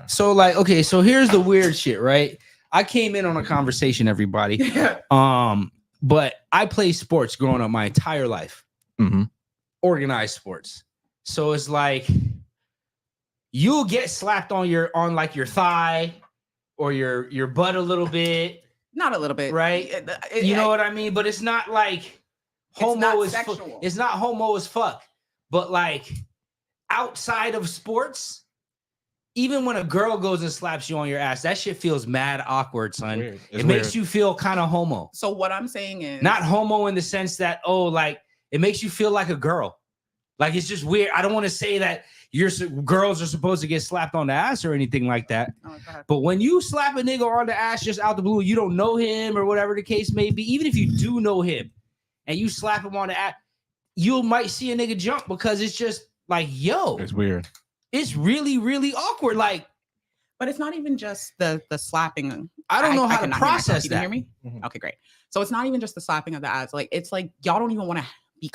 So like, okay, so here's the weird shit, right? I came in on a conversation, everybody. But I played sports growing up my entire life. Organized sports. So it's like you'll get slapped on your thigh or your butt a little bit. Not a little bit, right? You know what I mean? But it's not like homo is sexual. It's not homo as fuck. But like outside of sports, even when a girl goes and slaps you on your ass, that shit feels mad awkward, son. It makes you feel kind of homo. So what I'm saying is not homo in the sense that, oh, like it makes you feel like a girl. Like it's just weird. I don't want to say that girls are supposed to get slapped on the ass or anything like that. But when you slap a nigga on the ass just out the blue, you don't know him or whatever the case may be, even if you do know him and you slap him on the ass, you might see a nigga jump because it's just like, yo. It's weird. It's really, really awkward. Like, but it's not even just the slapping. I don't know how to process that. You can hear me? Okay, great. So it's not even just the slapping of the ass. Like, it's like y'all don't even want to be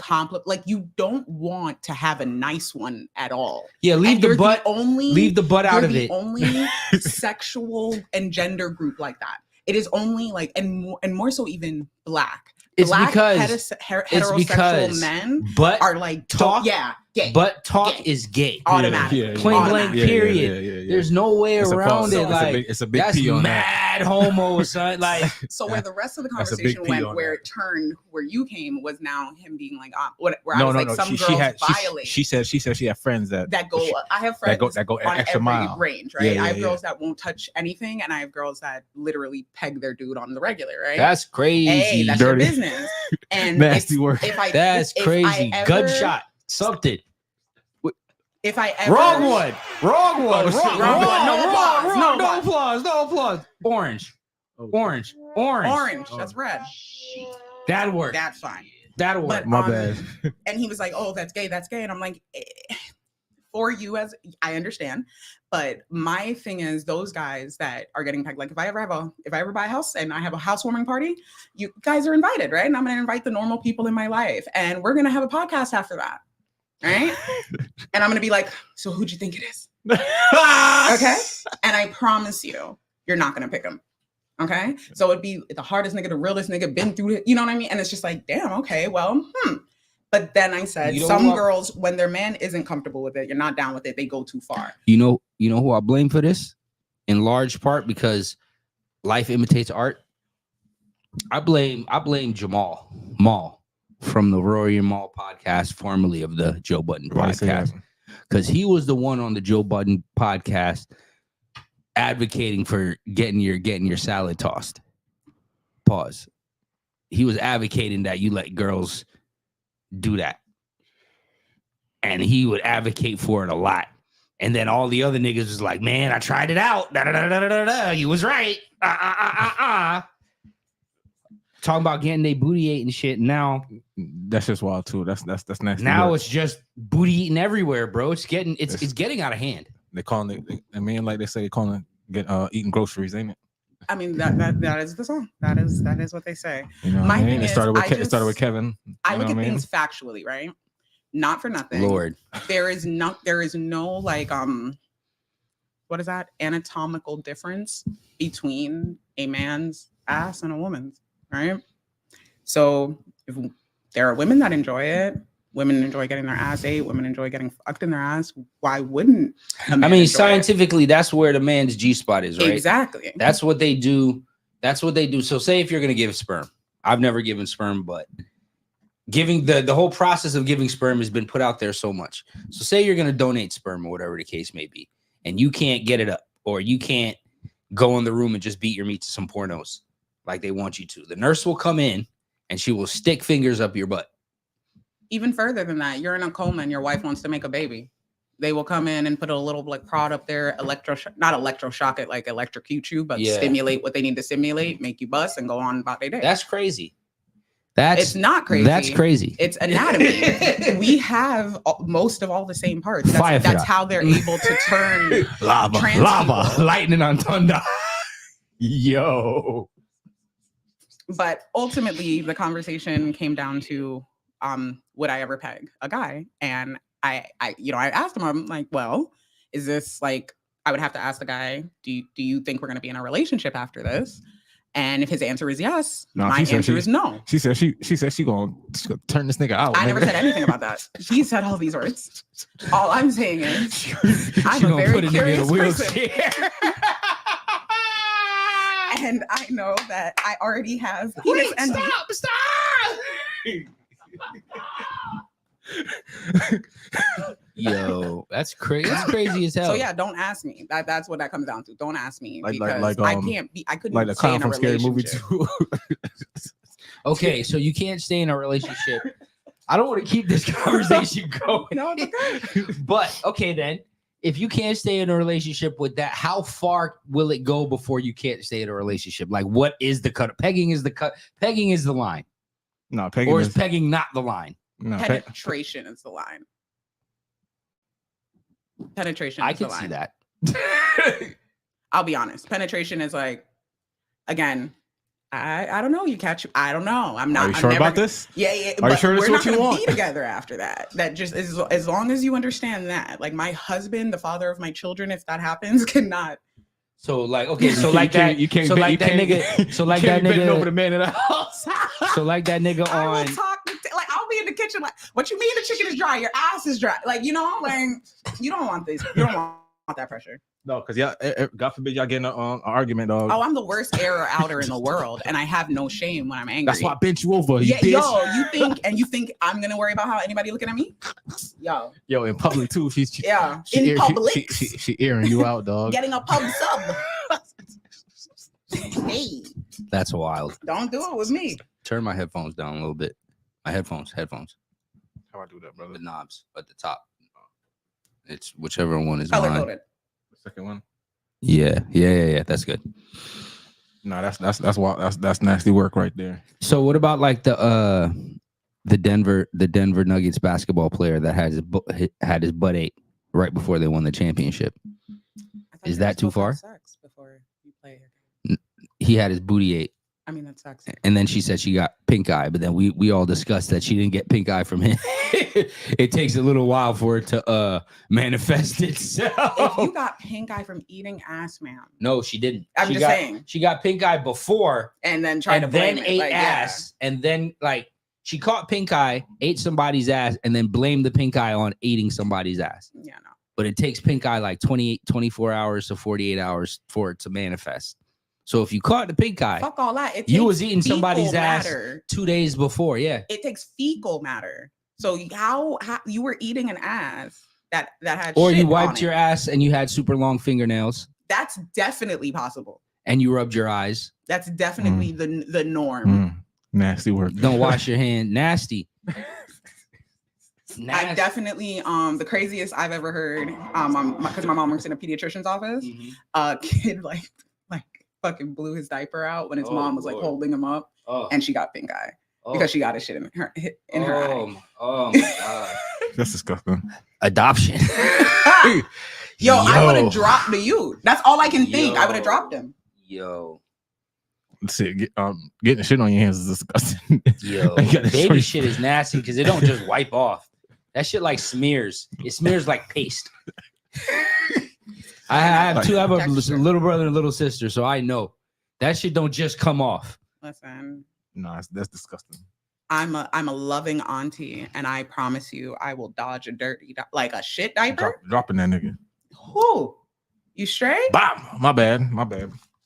like you don't want to have a nice one at all. Yeah, leave the butt out of it. Only sexual and gender group like that. It is only like and more so even black. It's black because heterosexual men are like talk. Gay. But talk is gay. Automatic. Plain blank, period. Yeah. There's no way around it. Like, it's a big that's P on mad homo, son. Like, so where the rest of the conversation went, where it turned, where you came, was now him being like, where I was like, some girls violate. She said she had friends that go. I have friends that go on extra every mile. range, right? I have girls that won't touch anything, and I have girls that literally peg their dude on the regular, right? That's crazy. Hey, that's dirty your business. And nasty work. That's crazy. Gunshot. Something. If I ever wrong one. No applause. Orange. That's red. That'll work. That's fine. That'll work. My bad. And he was like, "Oh, that's gay. And I'm like, for you, as I understand, but my thing is those guys that are getting pegged. Like if I ever buy a house and I have a housewarming party, you guys are invited, right? And I'm gonna invite the normal people in my life, and we're gonna have a podcast after that. Right? And I'm going to be like, so who'd you think it is? Okay? And I promise you, you're not going to pick him. Okay? So it'd be the hardest nigga, the realest nigga, been through it. You know what I mean? And it's just like, damn, okay, well, But then I said, girls, when their man isn't comfortable with it, you're not down with it, they go too far. You know who I blame for this? In large part because life imitates art. I blame Jamal Maul from the Rory and Maul podcast, formerly of the Joe Budden podcast, because he was the one on the Joe Budden podcast advocating for getting your salad tossed. Pause. He was advocating that you let girls do that, and he would advocate for it a lot. And then all the other niggas was like, "Man, I tried it out. You was right. Talking about getting they booty ate and shit. Now that's just wild too. That's nasty. Now it's just booty eating everywhere, bro. It's getting out of hand. They calling it. I mean, like they say, calling it eating groceries, ain't it? I mean that is the song. That is what they say. You know, my thing is, it started with Kevin. I look at things factually, right? Not for nothing. Lord, there is no like what is that anatomical difference between a man's ass and a woman's. Right. So if there are women that enjoy it, women enjoy getting their ass ate, women enjoy getting fucked in their ass. Why wouldn't a man enjoy scientifically, that's where the man's G-spot is, right? Exactly. That's what they do. So say if you're going to give sperm, I've never given sperm, but giving the whole process of giving sperm has been put out there so much. So say you're going to donate sperm or whatever the case may be, and you can't get it up, or you can't go in the room and just beat your meat to some pornos like they want you to. The nurse will come in and she will stick fingers up your butt. Even further than that, you're in a coma and your wife wants to make a baby. They will come in and put a little like prod up there, not electroshock it, like electrocute you, but stimulate what they need to stimulate, make you bust and go on about their day. That's crazy. It's not crazy. That's crazy. It's anatomy. We have most of all the same parts. That's how they're able to turn lava, lightning on thunder. Yo. But ultimately, the conversation came down to, would I ever peg a guy? And I asked him, I'm like, well, is this like I would have to ask the guy, do you think we're going to be in a relationship after this? And if his answer is yes, my answer is no. She said she gonna turn this nigga out. I never said anything about that. He said all these words. All I'm saying is I'm a very curious person. And I know that I already have penis envy. Yo, that's crazy. That's crazy as hell. So yeah, don't ask me. That's what that comes down to. Don't ask me because I couldn't like the stay clown in a from Scary Movie relationship. 2. Okay, so you can't stay in a relationship. I don't want to keep this conversation going. No, it's okay. But okay, then if you can't stay in a relationship with that, how far will it go before you can't stay in a relationship? Like, what is the cut? Pegging is the cut. Pegging is the line. No, pegging or is pegging not the line? No, penetration is the line. Penetration. I is the can see line. that. I'll be honest. Penetration is like, again, I don't know. You catch. I don't know. I'm not. Are you sure about this? Yeah. Are you sure that's what you want? We're not going to be together after that. That just as long as you understand that. Like my husband, the father of my children, if that happens, cannot. So like okay, so like that. You can't. So like that nigga. So like that nigga over the man in the house. So like that nigga I will on. talk. Like I'll be in the kitchen. Like, what you mean the chicken is dry? Your ass is dry. Like you know, like you don't want this. You don't want that pressure. No, because y'all, God forbid y'all get in an argument, dog. Oh, I'm the worst error outer in the world, and I have no shame when I'm angry. That's why I bent you over. You bitch. Yo, you think I'm gonna worry about how anybody looking at me? Yo, in public too. She in public. She airing you out, dog. Getting a pub sub. Hey, that's wild. Don't do it with me. Turn my headphones down a little bit. My headphones. How I do that, brother? The knobs at the top. It's whichever one is color mine. coded. The second one. Yeah. That's good. No, that's nasty work right there. So what about like the Denver Nuggets basketball player that had his butt ate right before they won the championship? Is that too far? Sex before you play. He had his booty ate. I mean, that sucks. And then she said she got pink eye, but then we all discussed that she didn't get pink eye from him. It takes a little while for it to manifest itself. If you got pink eye from eating ass, ma'am. No, she didn't. I'm just saying. She got pink eye before and then tried to blame then ate like, ass. Yeah. And then like she caught pink eye, ate somebody's ass, and then blamed the pink eye on eating somebody's ass. Yeah, no. But it takes pink eye like 24 hours to 48 hours for it to manifest. So if you caught the pink eye, fuck all that. You was eating somebody's ass 2 days before. Yeah. It takes fecal matter. So how you were eating an ass that had or shit you wiped on your it. ass and you had super long fingernails. That's definitely possible. And you rubbed your eyes. That's definitely the norm. Nasty work. Don't wash your hand. Nasty. I definitely the craziest I've ever heard because my mom works in a pediatrician's office. A kid like fucking blew his diaper out when his mom was like holding him up, and she got pink eye because she got his shit in her eye. Oh my god, that's disgusting. Adoption. Yo, I would have dropped the youth. That's all I can think. I would have dropped him. Yo. Let's see. Getting shit on your hands is disgusting. Yo, baby shit is nasty because it don't just wipe off. That shit like smears. It smears like paste. I have a little brother and a little sister, so I know that shit don't just come off. Listen, no, that's disgusting. I'm a loving auntie, and I promise you, I will dodge a dirty like a shit diaper. Dropping that nigga. Who? You straight? Bam! My bad.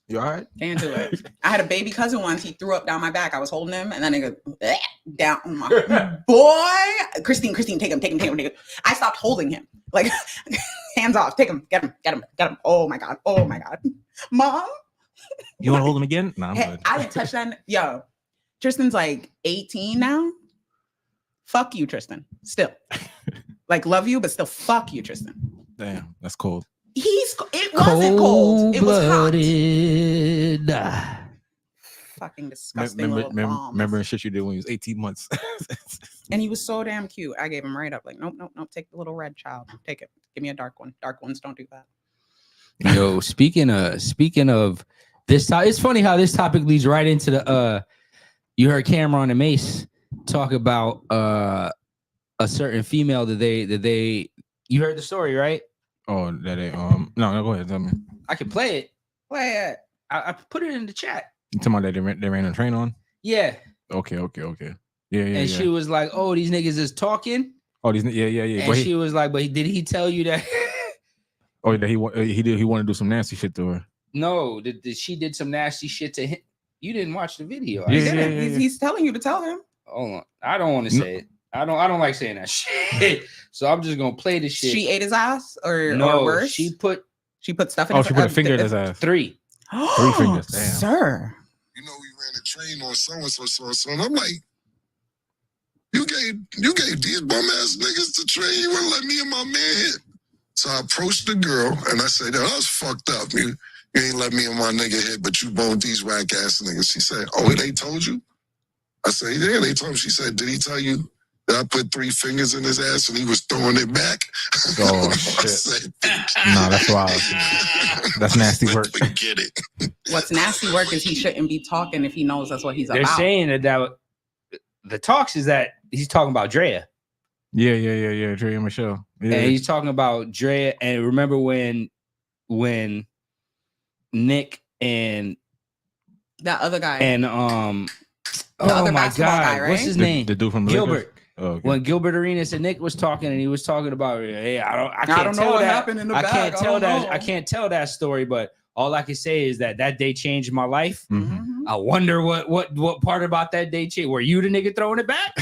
You all right? Can't do it. I had a baby cousin once. He threw up down my back. I was holding him, and then he goes down my boy. Christine, take him. I stopped holding him. Like, hands off. Take him. Get him. Oh my god. Mom, you want to hold him again? No, I'm good. I didn't touch that. Yo, Tristan's like 18 now. Fuck you, Tristan. Still, like, love you, but still, fuck you, Tristan. Damn, that's cold. It wasn't cold. It was hot. Fucking disgusting. Remember shit you did when you was 18 months. And he was so damn cute. I gave him right up. Like, nope. Take the little red child. Take it. Give me a dark one. Dark ones don't do that. Yo, speaking of this, it's funny how this topic leads right into the. You heard Cameron and Mace talk about a certain female that they. You heard the story, right? Oh, that they no, go ahead, tell me. I can play it. Play it. I put it in the chat. You talking about that they ran a train on? Yeah. Okay. Yeah. And she was like, "Oh, these niggas is talking." Oh, these yeah. And she was like, "But did he tell you that?" Oh, that he wanted to do some nasty shit to her. No, she did some nasty shit to him. You didn't watch the video. Yeah. He's telling you to tell him. Hold on. I don't want to say it. I don't like saying that shit. So I'm just gonna play the shit. She ate his ass, or worse? She put stuff in. Oh, she put a finger in his ass. 3. 3 fingers. Damn. Sir. You know, we ran a train on so, and I'm like, you gave these bum ass niggas the train. You wouldn't let me and my man hit. So I approached the girl and I said, "That was fucked up. You ain't let me and my nigga hit, but you boned these whack ass niggas." She said, "Oh, they told you?" I said, "Yeah, they told him." She said, "Did he tell you that I put 3 fingers in his ass and he was throwing it back?" Oh, shit. Said, Nah, that's wild. That's nasty work. Forget it. What's nasty work is he shouldn't be talking if he knows that's what he's They're about. saying that the talks is that he's talking about Drea. Yeah. Dre and Michelle. Yeah. And he's talking about Drea. And remember when Nick and that other guy and other oh my basketball God, guy, right? what's his name? The dude from the Gilbert. Lakers? Oh, okay. When Gilbert Arenas and Nick was talking, and he was talking about, hey, I can't don't know tell what that. happened in the I back. can't I tell don't that. know. I can't tell that story, but all I can say is that day changed my life. Mhm. Mhm. I wonder what part about that day changed. Were you the nigga throwing it back?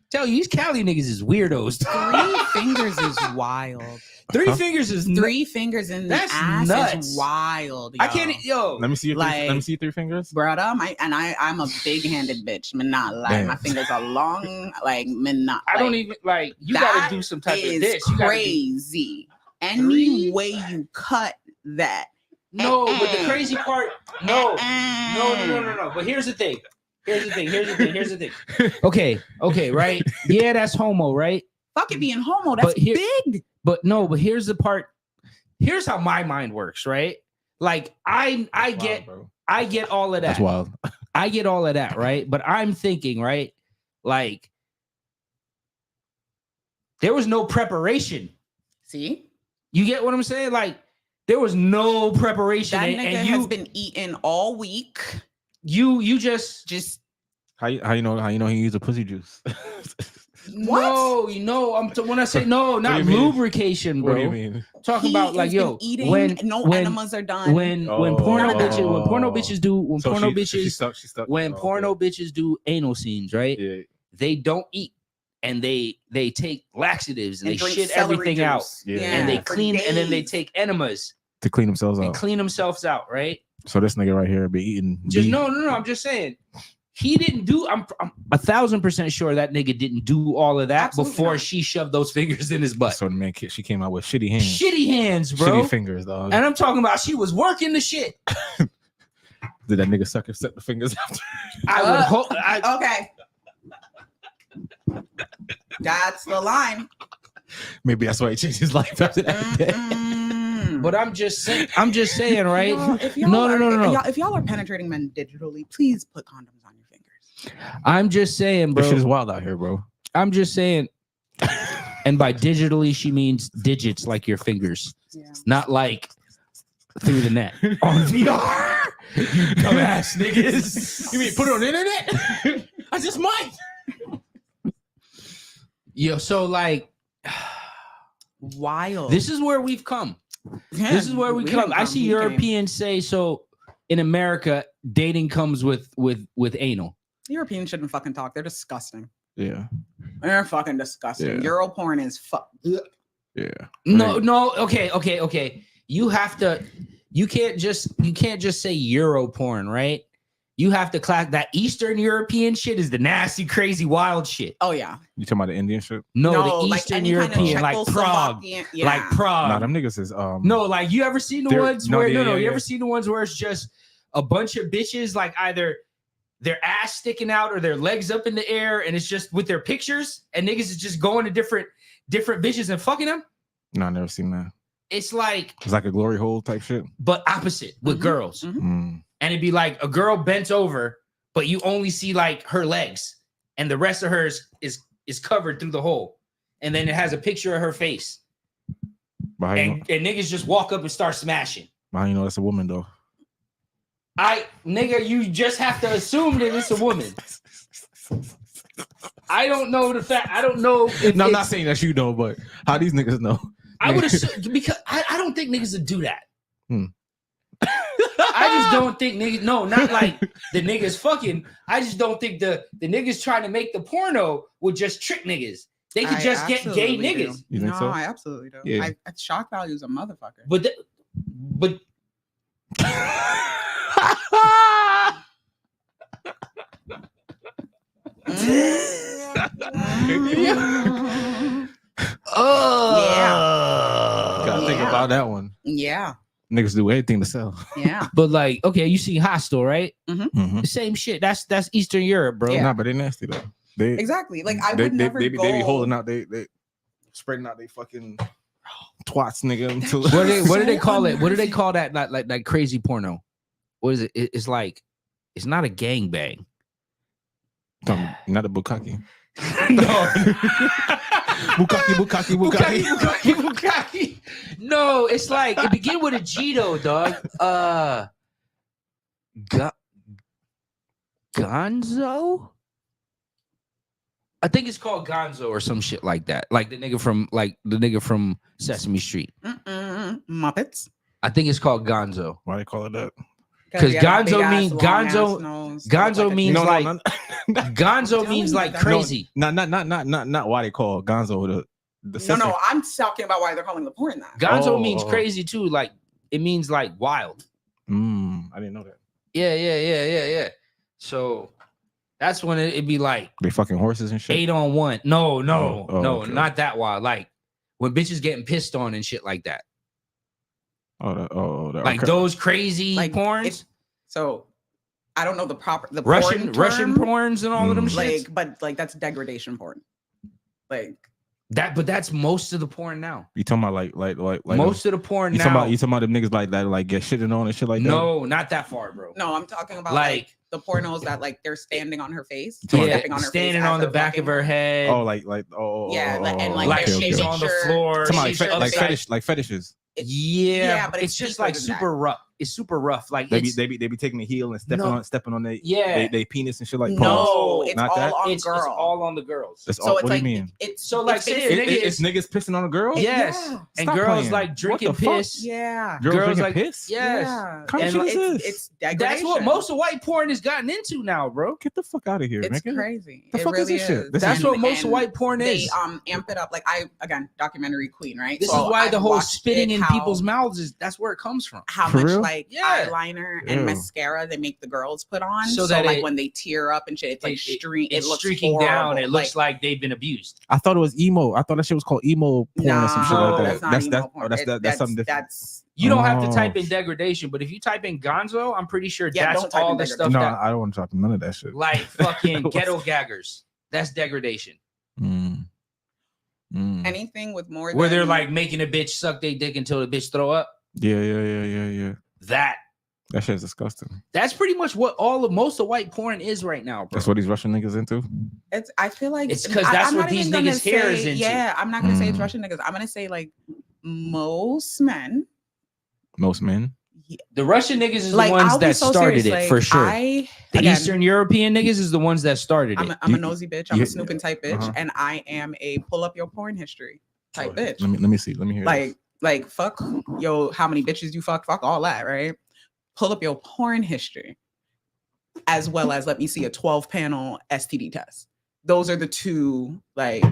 Tell you, these Cali niggas is weirdos. 3 fingers is wild. 3 fingers is 3 fingers in the That's ass nuts. is wild. I can't. Yo, Let me see your Like- let me see your 3 fingers. Brother, I'm a big-handed bitch. Me not lie. Damn. My fingers are long. Like me not. I don't like, even like. You that gotta do some type of is this. You gotta do, crazy. 3? Any way you cut that. no, but the crazy part. No. But here's the thing. Okay, right? Yeah, that's homo, right? Fuck it being homo. That's But here- big. But here's the part. Here's how my mind works, right? Like I get bro. I get all of that. That's wild. I get all of that, right? But I'm thinking, right? Like there was no preparation. See? You get what I'm saying? Like there was no preparation. That and nigga you, has been eating all week. you just How you know he used a pussy juice? What? No, when I say no, not do you mean? lubrication, bro. What do you mean? Talking about like has yo, been eating, when no when enemas are done. when porno Oh. bitches do So porno she bitches stuck. when Oh, porno okay. bitches do anal scenes, right? Yeah. They don't eat and they take laxatives and they drink shit celery everything juice. out Yeah. and they for clean and then they days. take enemas To clean themselves and out. clean themselves out, right? So this nigga right here be eating. Just beef. no. I'm just saying he didn't do. I'm 1,000% sure that nigga didn't do all of that Absolutely before not. she shoved those fingers in his butt. So the man, she came out with shitty hands. Shitty hands, bro. Shitty fingers, dog. And I'm talking about she was working the shit. Did that nigga suck the fingers after? I would hope. Okay. That's the line. Maybe that's why he changed his life after that day. Mm-mm. But I'm just saying, right? Y'all, if y'all No. are- If y'all are penetrating men digitally, please put condoms on your fingers. I'm just saying, This shit bro. is wild out here, bro. I'm just saying. And by digitally, she means digits like your fingers, Yeah. not like through the net on VR. You dumbass niggas. You mean put it on the internet? I just might. Yo, so like, Wild. this is where we've come. Yeah, This is where we come. I see We came. Europeans say so. In America, dating comes with anal. Europeans shouldn't fucking talk. They're disgusting. Yeah. They're fucking disgusting. Yeah. Euro porn is fuck. Yeah. No. Okay. You have to. You can't just say Euro porn, right? You have to class that Eastern European shit is the nasty, crazy, wild shit. Oh yeah. You talking about the Indian shit? No, the like Eastern any kind of European, like Prague, Czechoslovakian- yeah. like Prague. Nah, them niggas is No, like you ever seen the They're- ones no, where yeah, you yeah. ever seen the ones where it's just a bunch of bitches like either their ass sticking out or their legs up in the air and it's just with their pictures and niggas is just going to different bitches and fucking them. No, I never seen that. It's like It's like a glory hole type shit. but opposite with Mhm. girls. Mhm. Mm. And it'd be like a girl bent over, but you only see like her legs and the rest of hers is covered through the hole. And then it has a picture of her face. But how you know, and niggas just walk up and start smashing. but how you know that's a woman though? Nigga, you just have to assume that it's a woman. I don't know the fact. I don't know. No, I'm not saying that you know, but how these niggas know? I would assume because I don't think niggas would do that. Hmm. I just don't think niggas. No, not like the niggas fucking. I just don't think the niggas trying to make the porno would just trick niggas. They could just get gay absolutely do. niggas. You think No, so? I absolutely do. Yeah. Shock value is a motherfucker. But Gotta think Yeah. about that one. Yeah, Niggas do anything to sell. yeah. But like, okay, you see Hostel, right? Mm-hmm. The same shit. That's Eastern Europe, bro. Yeah. Nah, but they nasty though. They Exactly. Like I they, would they, never they, go. they be holding out. They spreading out. They fucking twats, nigga. Until What do they So call it? What do they unnerving. call that? Like crazy porno. What is it? It's like it's not a gangbang. Not a bukkake. No. Bukkake. No, it's like it begin with a G though, dog. Gonzo? I think it's called Gonzo or some shit like that. Like the nigga from Sesame Street. Muppets. I think it's called Gonzo. Why they call it that? Because he had a Gonzo big-ass, mean- long-ass Gonzo- nose, Gonzo looked means No, like no, Gonzo telling means you like that- crazy. not why they call Gonzo the No, no, I'm talking about why they're calling the porn that. Gonzo means Oh. crazy too. Like it means like wild. I didn't know that. Yeah. So that's when it'd be like They fucking horses and shit. 8-on-1. No, Oh, okay. not that wild. Like when bitches getting pissed on and shit like that. That Like those crazy Like, porns, So I don't know the Russian porn term, porns and all of them shits. like, but like that's degradation porn. Like That, but that's most of the porn now. You talking about like Most of the porn you now. talking about them niggas like that like get shitted on and shit like that? No, not that far, bro. no, I'm talking about Like- like the pornos that like they're standing on her face, Yeah, stepping on her standing face on as the they're back fucking of her head. Oh, Yeah, and, like, like they're she's making on the sure- floor. Talking about Making sure like the fetish, like fetishes. Yeah, Yeah, but it's it's just deeper like than super rough. It's super rough. Like They be it's, they be taking the heel and No. stepping on their yeah, they penis and shit like. No, pause. it's Not all that? on it's girl. all on the girls. That's So all. it's What like do you mean? it's So, like, it's say basically- It's niggas pissing on a girl. Yes, Yeah. and Stop girls playing. like What drinking the fuck? piss. Yeah. Girls drinking like piss. Yes, Yeah. Kind of And shit is this? It's degradation. that's what most of white porn has gotten into now, bro. Get the fuck out of here, It's nigga. crazy. The It fuck is really this shit? This That's is- what most of and white porn they is. amp it up. Like documentary queen, right? This So is why I've the whole watched spitting it, in how- people's mouths is that's where it comes from. how For much real? like Yeah. eyeliner Ew. and mascara they make the girls put on, So so, that like it- when they tear up and shit, it's like it It's looks streaking down. horrible. It looks like they've been abused. I thought it was emo. I thought that shit was called emo porn or some shit no, like that. That's not emo porn. That's something different. That's You don't have to Oh. type in degradation, but if you type in Gonzo, I'm pretty sure Yeah, that's don't type all in the stuff No, that I don't want to talk none of that shit. like fucking ghetto gaggers. That's degradation. anything with more Where than they're like making a bitch suck their dick until the bitch throw up. Yeah. That shit is disgusting. That's pretty much what most of white porn is right now, bro. That's what these Russian niggas into. it's. I feel like It's 'cause that's I'm what not these even gonna niggas' hair is say- into. Yeah, I'm not gonna say it's Mm. Russian niggas. I'm gonna say like most men. Most men. The Russian niggas is Like the ones I'll be that so started serious, it for like, sure. I The again, Eastern European niggas is the ones that started it. I'm a You- nosy bitch. I'm you- a snooping type bitch, uh-huh. and I am a pull up your porn history type bitch. Let me see. Let me hear. Like fuck yo, how many bitches you fuck all that, right? Pull up your porn history, as well as let me see a 12-panel STD test. Those are the two. Like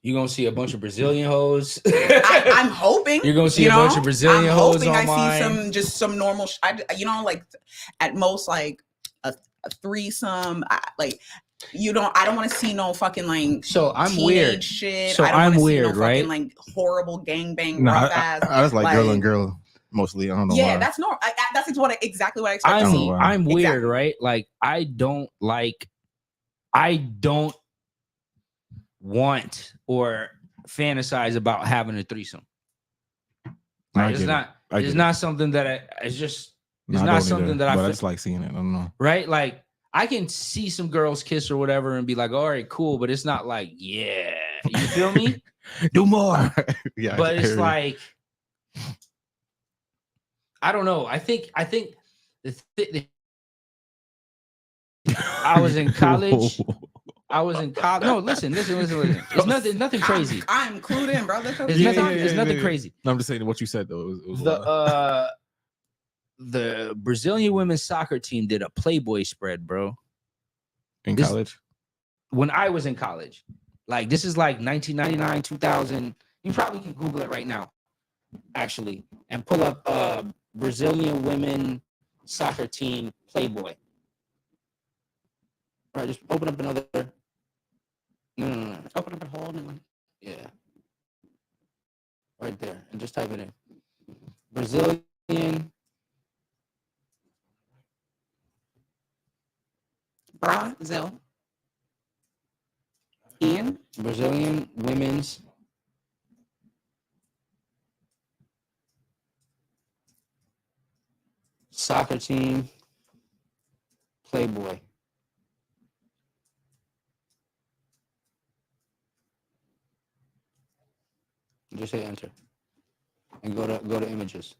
You're gonna see a bunch of Brazilian hoes. I'm hoping You're gonna see you a bunch know, of Brazilian I'm hoes hoping on I mine. see some normal. Like at most like a threesome. Like I don't want to see no fucking like. So I'm teenage weird. Shit. So I don't I'm wanna see weird, no fucking, right? like horrible gangbang No, rough I ass. just like girl like- and girl mostly. I don't know Yeah, why. that's normal. That's exactly what I expect to I'm see. Wow. I'm weird, Exactly. right? Like I don't want or fantasize about having a threesome. I Like, it's get it. not I get it's it. not something that it's just No, it's I not don't something either, that I but I feel- just like seeing it. I don't know. right. Like I can see some girls kiss or whatever and be like, all right, cool, but it's not like, yeah, you feel me? Do more. Yeah, But I it's hear you. like I don't know. I think I was in college. No, listen. It's nothing crazy. I'm clued in, bro. Let's It's nothing crazy. No, I'm just saying what you said though. It was The Brazilian women's soccer team did a Playboy spread, bro. in this- college. When I was in college. Like this is like 1999, 2000. You probably can Google it right now, actually, and pull up Brazilian women soccer team Playboy. All right, just open up another. No. Open up a whole new one. Yeah. Right there, and just type it in. Brazilian. Brazil. Ian. Brazilian women's soccer team Playboy. Just hit enter and go to images.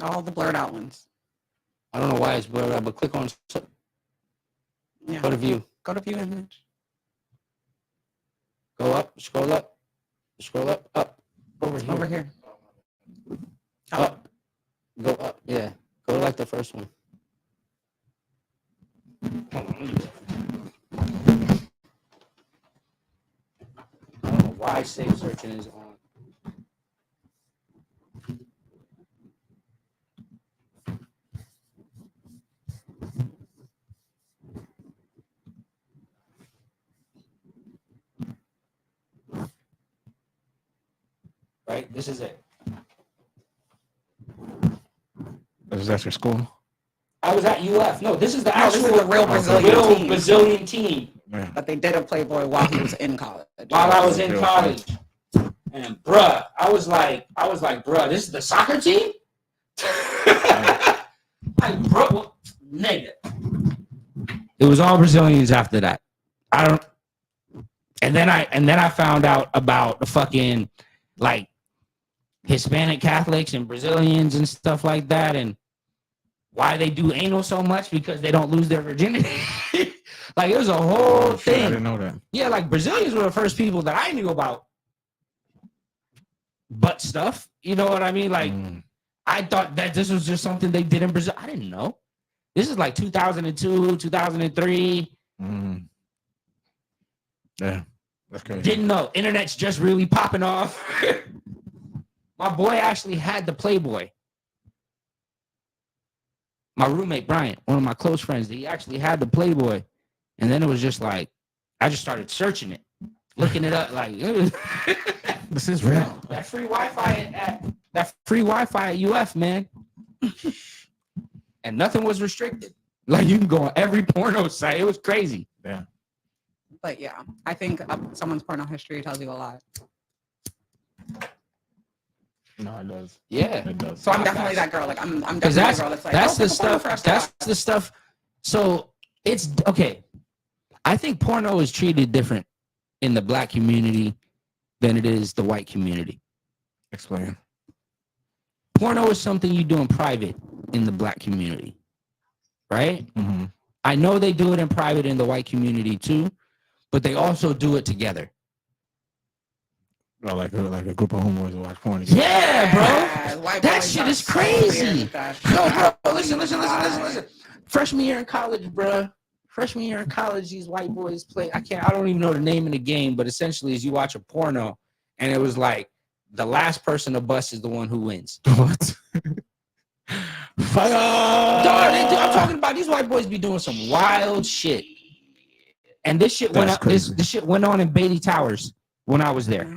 All the blurred out ones. I don't know why it's blurred out, but click on Yeah. go to view. Go to view image. Go up, scroll up, up, over here. Up. Go up, yeah. Go like the first one. Hold on, I don't know why safe searching is on. Right, this is it. Was that your school? I was at UF. No, this is the No, this actual is the real Brazilian team. Brazilian team. Yeah. But they did a Playboy while he was in college. While I was in college. And bruh, I was like, bruh, this is the soccer team? Like, bro, well, nigga. It was all Brazilians after that. And then I found out about the fucking like Hispanic Catholics and Brazilians and stuff like that, and why they do anal so much because they don't lose their virginity. Like it was a whole thing. I didn't know that. Yeah, like Brazilians were the first people that I knew about butt stuff. You know what I mean? Like I thought that this was just something they did in Brazil. I didn't know. This is like 2002, 2003. Yeah, that's crazy. Didn't know. Internet's just really popping off. My boy actually had the Playboy. My roommate, Brian, one of my close friends, he actually had the Playboy. And then it was just like, I just started searching it, looking it up. Like, it was This is real. that free Wi-Fi at UF, man. And nothing was restricted. Like, you can go on every porno site. It was crazy. Yeah. But yeah, I think someone's porno history tells you a lot. No, it does. Yeah. It does. So I'm definitely that girl. Like I'm definitely That's that girl that's like, that's oh, the pick a porno stuff. for us to That's watch. the stuff. So it's okay. I think porno is treated different in the black community than it is the white community. Explain. Porno is something you do in private in the black community, right? Mm-hmm. I know they do it in private in the white community too, but they also do it together. Like a group of homeboys who watch porn together. Yeah, bro. White That boys shit are is so crazy. weird with that No, shit. bro. Listen. Freshman year in college, bro. Freshman year in college, these white boys play. I don't even know the name of the game, but essentially, is you watch a porno, and it was like the last person to bust is the one who wins. What? Fuck off! Dog, I'm talking about these white boys be doing some wild shit, and this shit went That's up. crazy. This shit went on in Beatty Towers when I was there.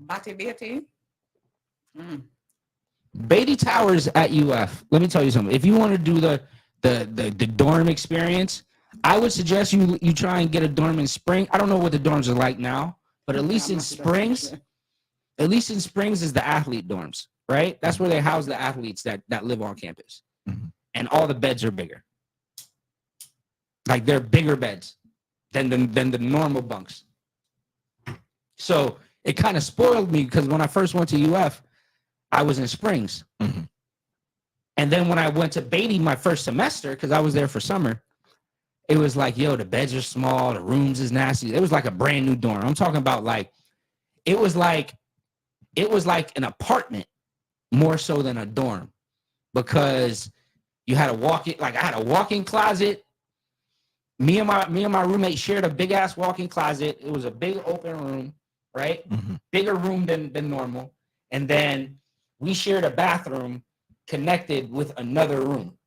Bate Beatty. Beatty Towers at UF. Let me tell you something. If you want to do the dorm experience, I would suggest you try and get a dorm in Spring. I don't know what the dorms are like now, but at least in Springs is the athlete dorms, right? That's where they house the athletes that live on campus. Mhm. And all the beds are bigger. Like they're bigger beds than the normal bunks. So it kind of spoiled me because when I first went to UF, I was in Springs. Mhm. And then when I went to Beatty my first semester, because I was there for summer, it was like, yo, the beds are small, the rooms is nasty. It was like a brand new dorm. I'm talking about like, it was like an apartment more so than a dorm, because you had a walk-in, like I had a walk-in closet. Me and my roommate shared a big ass walk-in closet. It was a big open room, right? Mhm. Bigger room than normal. And then we shared a bathroom connected with another room,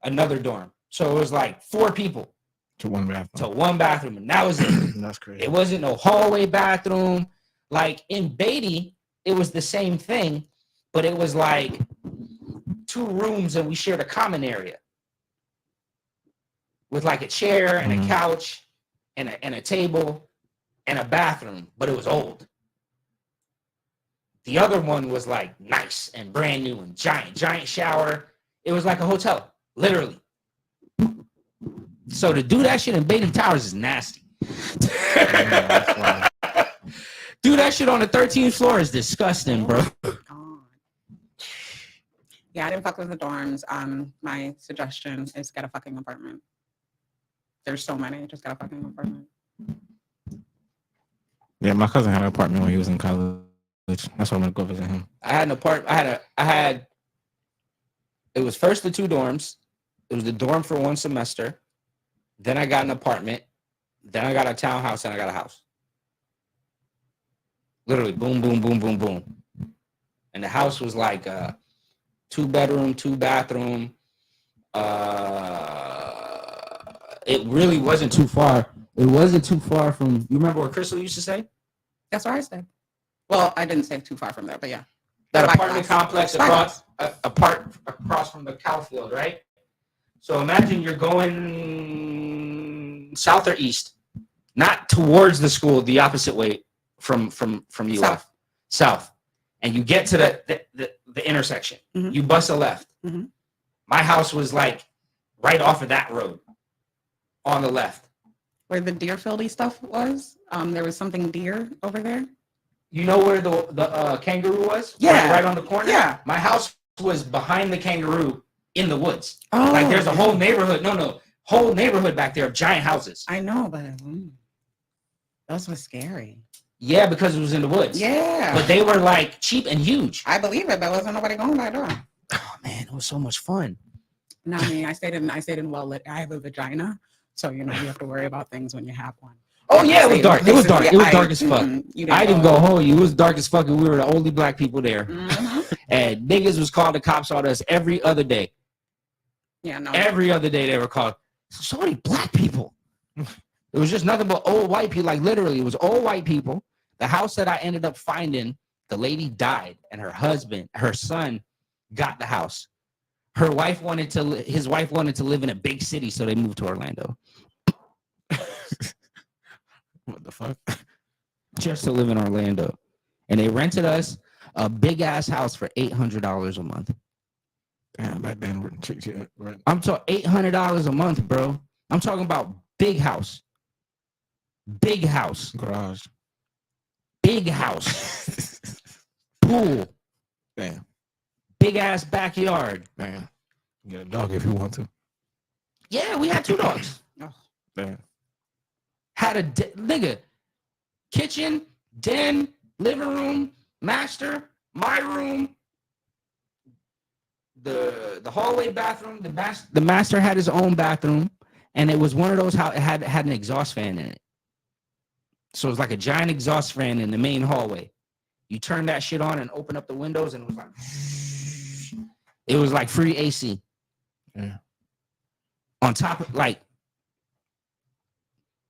another dorm. So it was like 4 people To one bathroom. to one bathroom, and that was it. That's crazy. It wasn't no hallway bathroom. Like in Beatty, it was the same thing, but it was like 2 rooms and we shared a common area with like a chair and a couch and a table and a bathroom, but it was old. The other one was like nice and brand new and giant shower. It was like a hotel, literally. So to do that shit in Beatty Towers is nasty. Do that shit on the 13th floor is disgusting, bro. God. Yeah, I didn't fuck with the dorms. My suggestion is get a fucking apartment. There's so many. Just get a fucking apartment. Yeah, my cousin had an apartment when he was in college. That's why I'm gonna go visit him. I had an apartment. It was first the 2 dorms. It was the dorm for 1 semester. Then I got an apartment. Then I got a townhouse and I got a house. Literally, boom, boom, boom, boom, boom. And the house was like 2 bedroom, 2 bathroom. It really wasn't too far. It wasn't too far from. You remember what Crystal used to say? That's where I stay. Well, I didn't stay too far from there, but yeah. That By apartment class. complex By across from the cow field, right? So imagine you're going south or east, not towards the school, the opposite way from UF, south, and you get to the intersection. Mhm. You bust a left. Mhm. My house was like right off of that road, on the left. Where the Deerfieldy stuff was, there was something deer over there. You know where the kangaroo was? Yeah. Right on the corner? Yeah. My house was behind the kangaroo in the woods. Oh, Like there's a whole neighborhood. Whole neighborhood back there of giant houses. I know, but those were scary. Yeah, because it was in the woods. Yeah. But they were like cheap and huge. I believe it. There wasn't nobody going by door. Oh man, it was so much fun. No, I mean, I stayed in well lit. I have a vagina, so you have to worry about things when you have one. Oh yeah, it was dark. It was dark. It was dark as fuck. You I didn't go home. It was dark as fuck, and we were the only black people there. Mhm. And niggas was calling the cops on us every other day. Yeah, no. Every other day they were called. So many black people. It was just nothing but old white people. Like literally, it was old white people. The house that I ended up finding, the lady died, and her son, got the house. His wife wanted to live in a big city, so they moved to Orlando. What the fuck? Just to live in Orlando. And they rented us a big ass house for $800 a month. Damn, back then, right? I'm talking $800 a month, bro. I'm talking about big house. Big house. Garage. Big house. Pool. Damn. Big ass backyard. Damn. You get a dog if you want to. Yeah, we had 2 dogs. Damn. Had a nigga kitchen, den, living room, master, my room, the hallway bathroom. The master had his own bathroom, and it was one of those how it had an exhaust fan in it. So it was like a giant exhaust fan in the main hallway. You turn that shit on and open up the windows, and it was like free AC. Yeah. On top of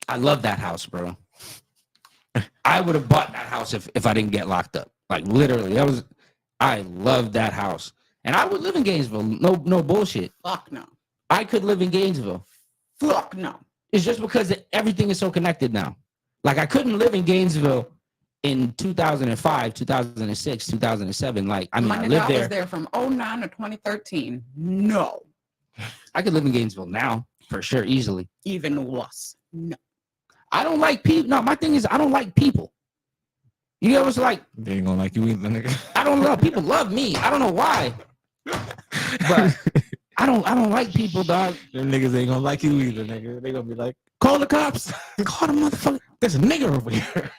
I love that house, bro. I would have bought that house if I didn't get locked up. Like literally, I love that house. And I would live in Gainesville. No bullshit. Fuck no. I could live in Gainesville. Fuck no. It's just because everything is so connected now. Like I couldn't live in Gainesville in 2005, 2006, 2007. Like I mean, I lived was there from 2009 to 2013. No. I could live in Gainesville now for sure, easily. Even worse. No. I don't like people. No, my thing is I don't like people. You know, it's like They ain't gonna like you either, nigga. I don't know. People love me. I don't know why, but I don't like people, dog. Them niggas ain't gonna like you either, nigga. They gonna be like, call the cops. Call the motherfucker. There's a nigga over here.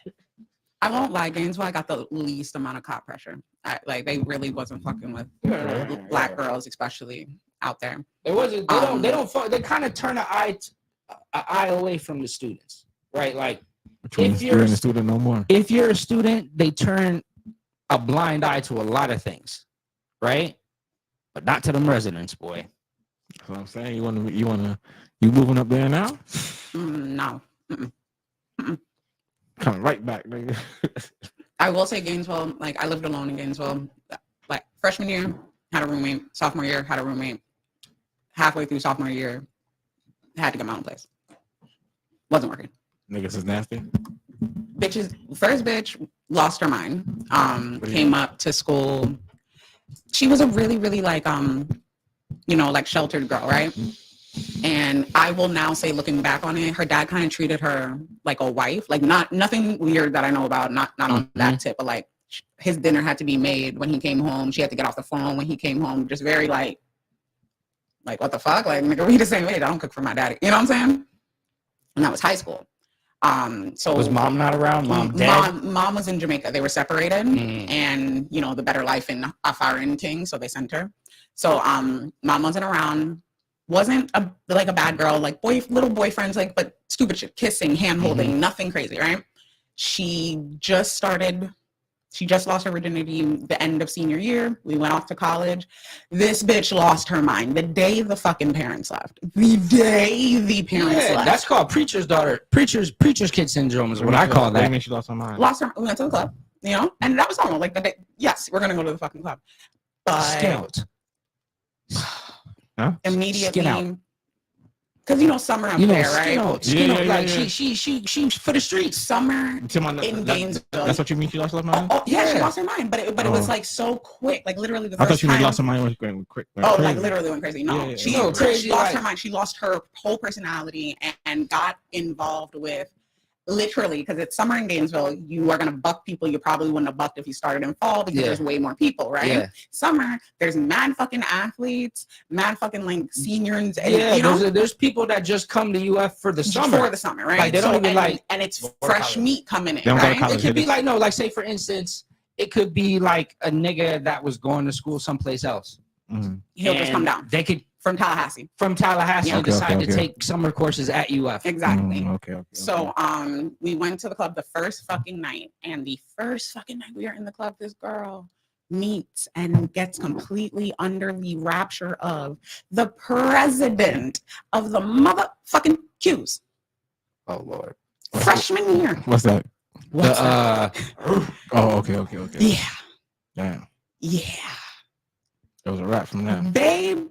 I won't lie, Gainesville, I got the least amount of cop pressure. Like they really wasn't fucking with black girls, especially out there. It wasn't. They don't. They kind of turn an eye away from the students, right? Like if you're a student no more. If you're a student, they turn a blind eye to a lot of things, right? But not to them residents, boy. That's what I'm saying. You moving up there now? No. Coming right back, nigga. I will say Gainesville, like I lived alone in Gainesville. Like freshman year, had a roommate. Sophomore year, had a roommate. Halfway through sophomore year, had to get my own place. Wasn't working. Niggas is nasty. First bitch lost her mind. Came up to school. She was a really, really like like sheltered girl, right? And I will now say, looking back on it, her dad kind of treated her like a wife, like nothing weird that I know about, not on that tip, but like his dinner had to be made when he came home. She had to get off the phone when he came home. Just very like what the fuck? Like, nigga, we the same age. I don't cook for my daddy. You know what I'm saying? And that was high school. So was mom not around? Mom dead? Mom was in Jamaica. They were separated, and the better life in a foreign thing, so they sent her. So mom wasn't around. Wasn't a bad girl, like little boyfriends, like, but stupid shit, kissing, hand holding, nothing crazy, right? She just lost her virginity the end of senior year. We went off to college. This bitch lost her mind the day the fucking parents left. The day the parents left. That's called preacher's daughter. Preacher's kid syndrome is what I call that. I mean, she lost her mind. We went to the club, and that was normal. Like the day, yes, we're gonna go to the fucking club. But Scout. Huh? Immediately, because summer up there, right? Skin out. Like she's for the streets. Summer in Gainesville. That's what you mean? She lost her mind? Yeah, she lost her mind, but it was like so quick, like literally the I first thought time. She lost her mind was going quick. Like literally went crazy. No, she crazy, lost her mind. She lost her whole personality and got involved with. Literally, because it's summer in Gainesville, you are going to buck people you probably wouldn't have bucked if you started in fall because there's way more people, right? Yeah. Summer, there's mad fucking athletes, mad fucking like seniors. And, there's people that just come to UF for the summer. For the summer, right? Like, they don't even and it's fresh meat coming in, right? It could be like, say for instance, it could be like a nigga that was going to school someplace else. He'll just come down. They could. From Tallahassee, decide to take summer courses at UF. Exactly. So we went to the club the first fucking night, and the first fucking night we are in the club, this girl meets and gets completely under the rapture of the president of the motherfucking Qs. Oh Lord. Freshman year. What's that? Okay. Yeah. Damn. Yeah. There was a rap from that. Babe.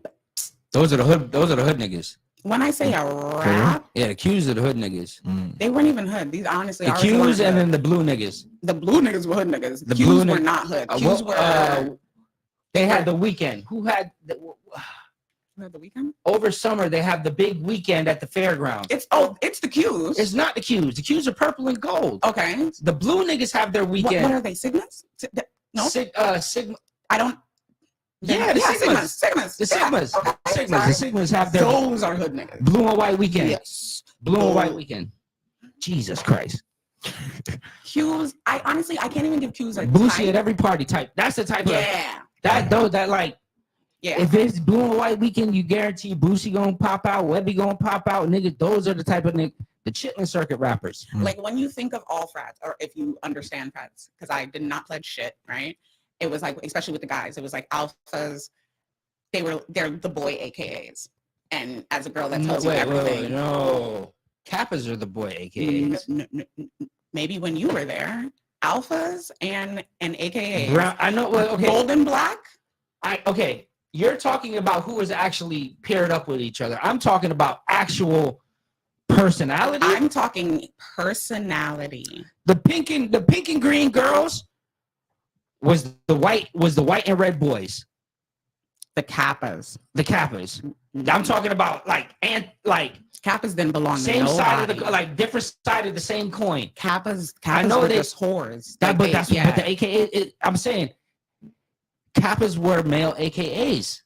Those are the hood niggas. When I say a rap, the Qs are the hood niggas. They weren't even hood. These honestly the Qs and then the blue niggas. The blue niggas were hood niggas. The Qs were not hood. Qs were. They had the weekend. Who had the weekend? Over summer, they have the big weekend at the fairgrounds. It's the Qs. It's not the Qs. The Qs are purple and gold. Okay. The blue niggas have their weekend. What are they? Sigmas? No. Sigma. I don't. Yeah, the Sigmas. The Sigmas. Okay. The Sigmas have their. Those are hood niggas. Blue and white weekend. Yes. Blue and white weekend. Jesus Christ. Qs. I can't even give Qs a Boosie at every party type. That's the type of. Yeah. If it's blue and white weekend, you guarantee Boosie gonna pop out, Webby gonna pop out, nigga. Those are the type of the chitlin circuit rappers. Like when you think of all frats, or if you understand frats, because I did not pledge shit, right? It was like, especially with the guys, it was like alphas. They're the boy AKAs, and as a girl, that tells you everything. No, Kappas are the boy AKAs. Maybe when you were there, alphas and AKAs. Brown, I know. Well, okay. Gold and black. Okay. You're talking about who is actually paired up with each other. I'm talking about actual personality. I'm talking personality. The pink and green girls was the white and red boys. The Kappas. The Kappas. I'm talking about like Kappas didn't belong to same nobody. side of the like different side of the same coin. Kappas I know were they just whores. That, but that's yeah. but the AKA. I'm saying Kappas were male AKAs.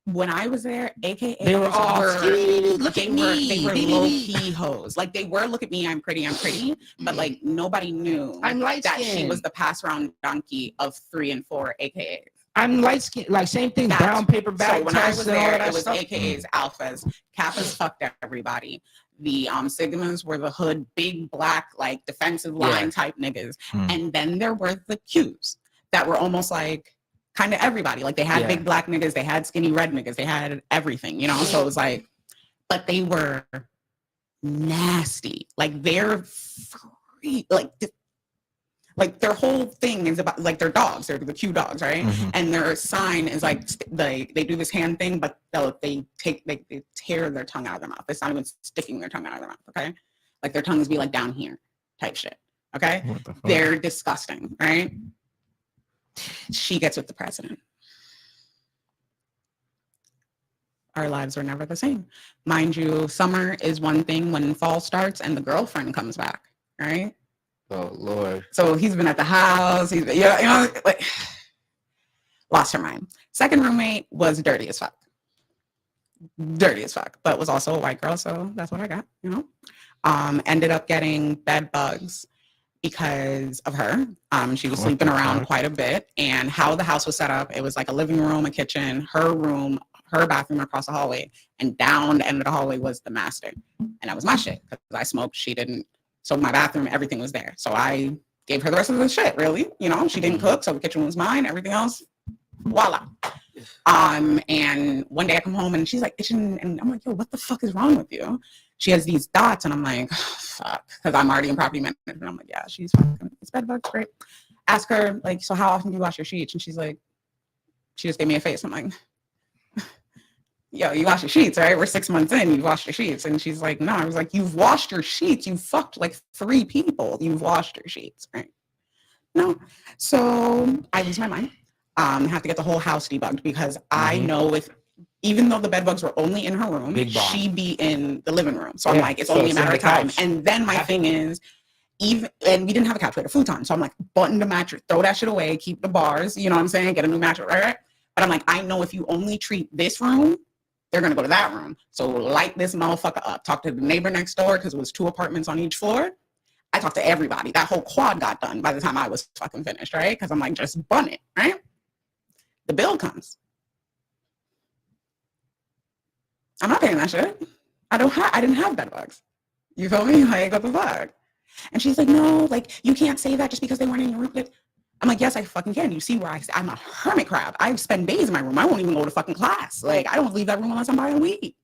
When I was there, AKAs They were all look at me. They were low key hoes. Like they were look at me, I'm pretty, but like nobody knew I'm light that she skinned. was the pass round donkey of 3 and 4 AKAs. I'm light skinned. Like same thing. Brown paper bag. So when I was there, it was stuff. AKAs, alphas, Kappas fucked everybody. The Sigmas were the hood, big black, like defensive line type niggas, and then there were the Qs that were almost like kind of everybody. Like they had big black niggas, they had skinny red niggas, they had everything, you know? So it was like, but they were nasty. Like they're free, like their whole thing is about like their dogs, they're the Q dogs, right? And their sign is like they do this hand thing, but they tear their tongue out of their mouth. It's not even sticking their tongue out of their mouth, okay? Like their tongues be like down here type shit, okay? They're disgusting, right? She gets with the president. Our lives are never the same. Mind you, summer is one thing when fall starts and the girlfriend comes back, right? Oh, Lord. So he's been at the house. He's been, like, lost her mind. Second roommate was dirty as fuck. Dirty as fuck, but was also a white girl, so that's what I got, you know? Ended up getting bed bugs because of her. She was sleeping around quite a bit, and how the house was set up, it was like a living room, a kitchen, her room, her bathroom across the hallway, and down the end of the hallway was the master. And that was my shit, because I smoked, she didn't. So my bathroom, everything was there. So I gave her the rest of the shit, really. You know, she didn't cook, so the kitchen was mine, everything else, voila. And one day I come home and she's like itching, and I'm like, yo, what the fuck is wrong with you? She has these dots, and I'm like, oh, fuck, because I'm already in property management. And I'm like, yeah, she's fucking, it's bed bugs, great. Ask her, like, so how often do you wash your sheets? And she's like, she just gave me a face. I'm like, yo, you wash your sheets, right? We're 6 months in, you've washed your sheets. And she's like, no. I was like, you've washed your sheets. You fucked like 3 people. You've washed your sheets, right? No. So I lose my mind. Have to get the whole house debugged, because I know even though the bed bugs were only in her room, she'd be in the living room. So I'm like, it's only a matter of time. And then my thing is, and we didn't have a couch, we had a futon. So I'm like, button the mattress, throw that shit away, keep the bars, you know what I'm saying? Get a new mattress, right? But I'm like, I know if you only treat this room, they're going to go to that room. So light this motherfucker up. Talk to the neighbor next door, because it was 2 apartments on each floor. I talked to everybody. That whole quad got done by the time I was fucking finished, right? Because I'm like, just bun it, right? The bill comes. I'm not paying that shit. I didn't have bed bugs. You feel me? Like, what the fuck? And she's like, no, like, you can't say that just because they weren't in your room. I'm like, yes, I fucking can. You see where I'm a hermit crab. I spend days in my room. I won't even go to fucking class. Like, I don't leave that room unless I'm buying weed.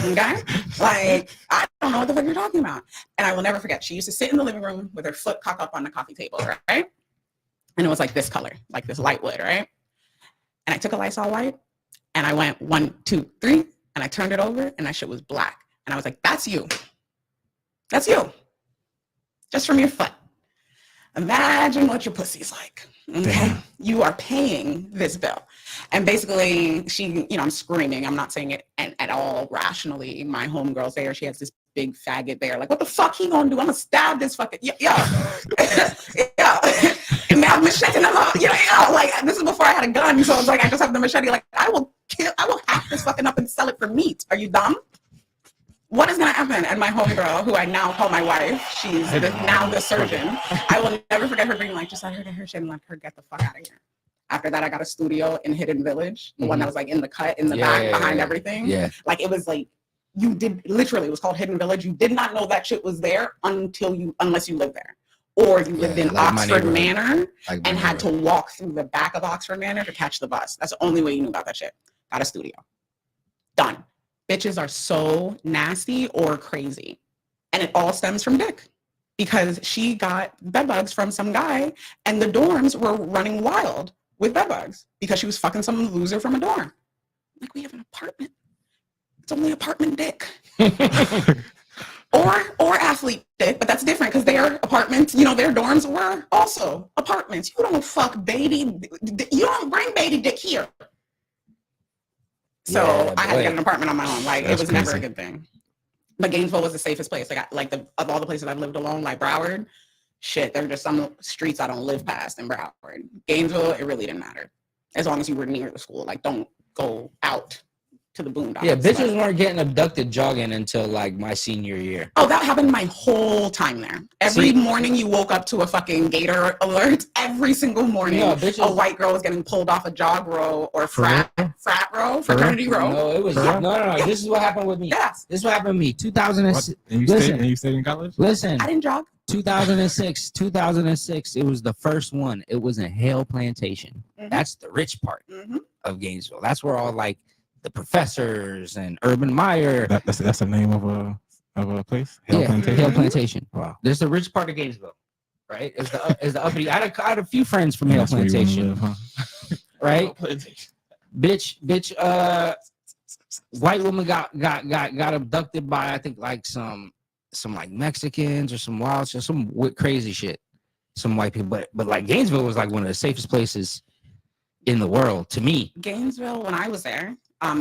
Okay? Like, I don't know what the fuck you're talking about. And I will never forget. She used to sit in the living room with her foot cocked up on the coffee table, right? And it was like this color, like this light wood, right? And I took a Lysol wipe, and I went 1, 2, 3, and I turned it over, and that shit was black. And I was like, that's you. That's you. Just from your foot. Imagine what your pussy's like. Okay? Damn. You are paying this bill. And basically, she, I'm screaming. I'm not saying it at all rationally. My homegirl's there. She has this big faggot there. Like, what the fuck he gonna do? I'm gonna stab this fucking, yeah. And now I'm macheting him up. Like, this is before I had a gun. So it's like, I just have the machete. Like, I will hack this fucking up and sell it for meat. Are you dumb? What is going to happen? And my homegirl, who I now call my wife, she's now the surgeon. I will never forget her being like, just let her get her shit and let her get the fuck out of here. After that, I got a studio in Hidden Village, the one that was like in the cut, in the back, behind everything. Yeah. Like, it was like, it was called Hidden Village. You did not know that shit was there unless you lived there. Or you lived in like Oxford Manor and had to walk through the back of Oxford Manor to catch the bus. That's the only way you knew about that shit. Got a studio. Done. Bitches are so nasty or crazy. And it all stems from dick. Because she got bed bugs from some guy, and the dorms were running wild with bed bugs because she was fucking some loser from a dorm. Like, we have an apartment. It's only apartment dick. Or athlete dick, but that's different because their apartments, their dorms were also apartments. You don't fuck baby. You don't bring baby dick here. So Yeah, I had to boy. get an apartment on my own. Like, That's it was never a crazy. good thing. But Gainesville was the safest place. Like of all the places I've lived alone, like Broward, shit, there are just some streets I don't live past in Broward. Gainesville, it really didn't matter. As long as you were near the school. Like, don't go out to the boondocks. Yeah, bitches Like, weren't getting abducted jogging until like my senior year. oh, that happened my whole time there. Every See- morning you woke up to a fucking gator alert. Every single morning, No, bitches- a white girl was getting pulled off a jog row or For frat real? row, For real? fraternity row. No, it was For real? no. This is what happened with me. Yes. This is what happened with me. 2006. And you stayed in college? Listen. I didn't jog. 2006. It was the first one. It was in Hale Plantation. Mhm. That's the rich part Mm-hmm. of Gainesville. That's where all like the professors and Urban Meyer. That's the name of a place? Hale Yeah, Plantation? Hale Plantation. Wow. There's the rich part of Gainesville, right? It's the uppity. I had a few friends from And Hale that's where you wanna Plantation, live, huh? right? Bitch. White woman got abducted by I think like some like Mexicans or some wild shit, some crazy shit, some white people. But like Gainesville was like one of the safest places in the world to me. Gainesville, when I was there,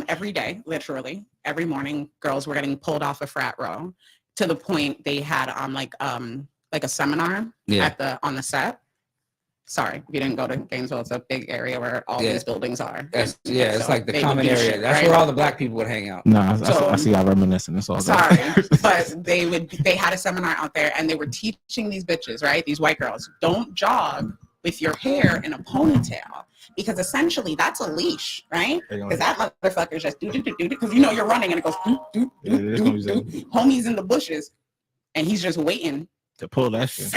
every day, literally every morning, girls were getting pulled off a frat row to the point they had like a seminar on the set. Sorry, if you didn't go to Gainesville, it's a big area where all these buildings are. It's So like the they common would do area. shit, That's right? where all the black people would hang out. No, So- I see y'all reminiscing. It's all Sorry, good. but they had a seminar out there and they were teaching these bitches, right? These white girls, don't jog with your hair in a ponytail because essentially that's a leash, right? Because that motherfucker's just do because you know you're running and it goes do. Homie's in the bushes and he's just waiting to pull that shit.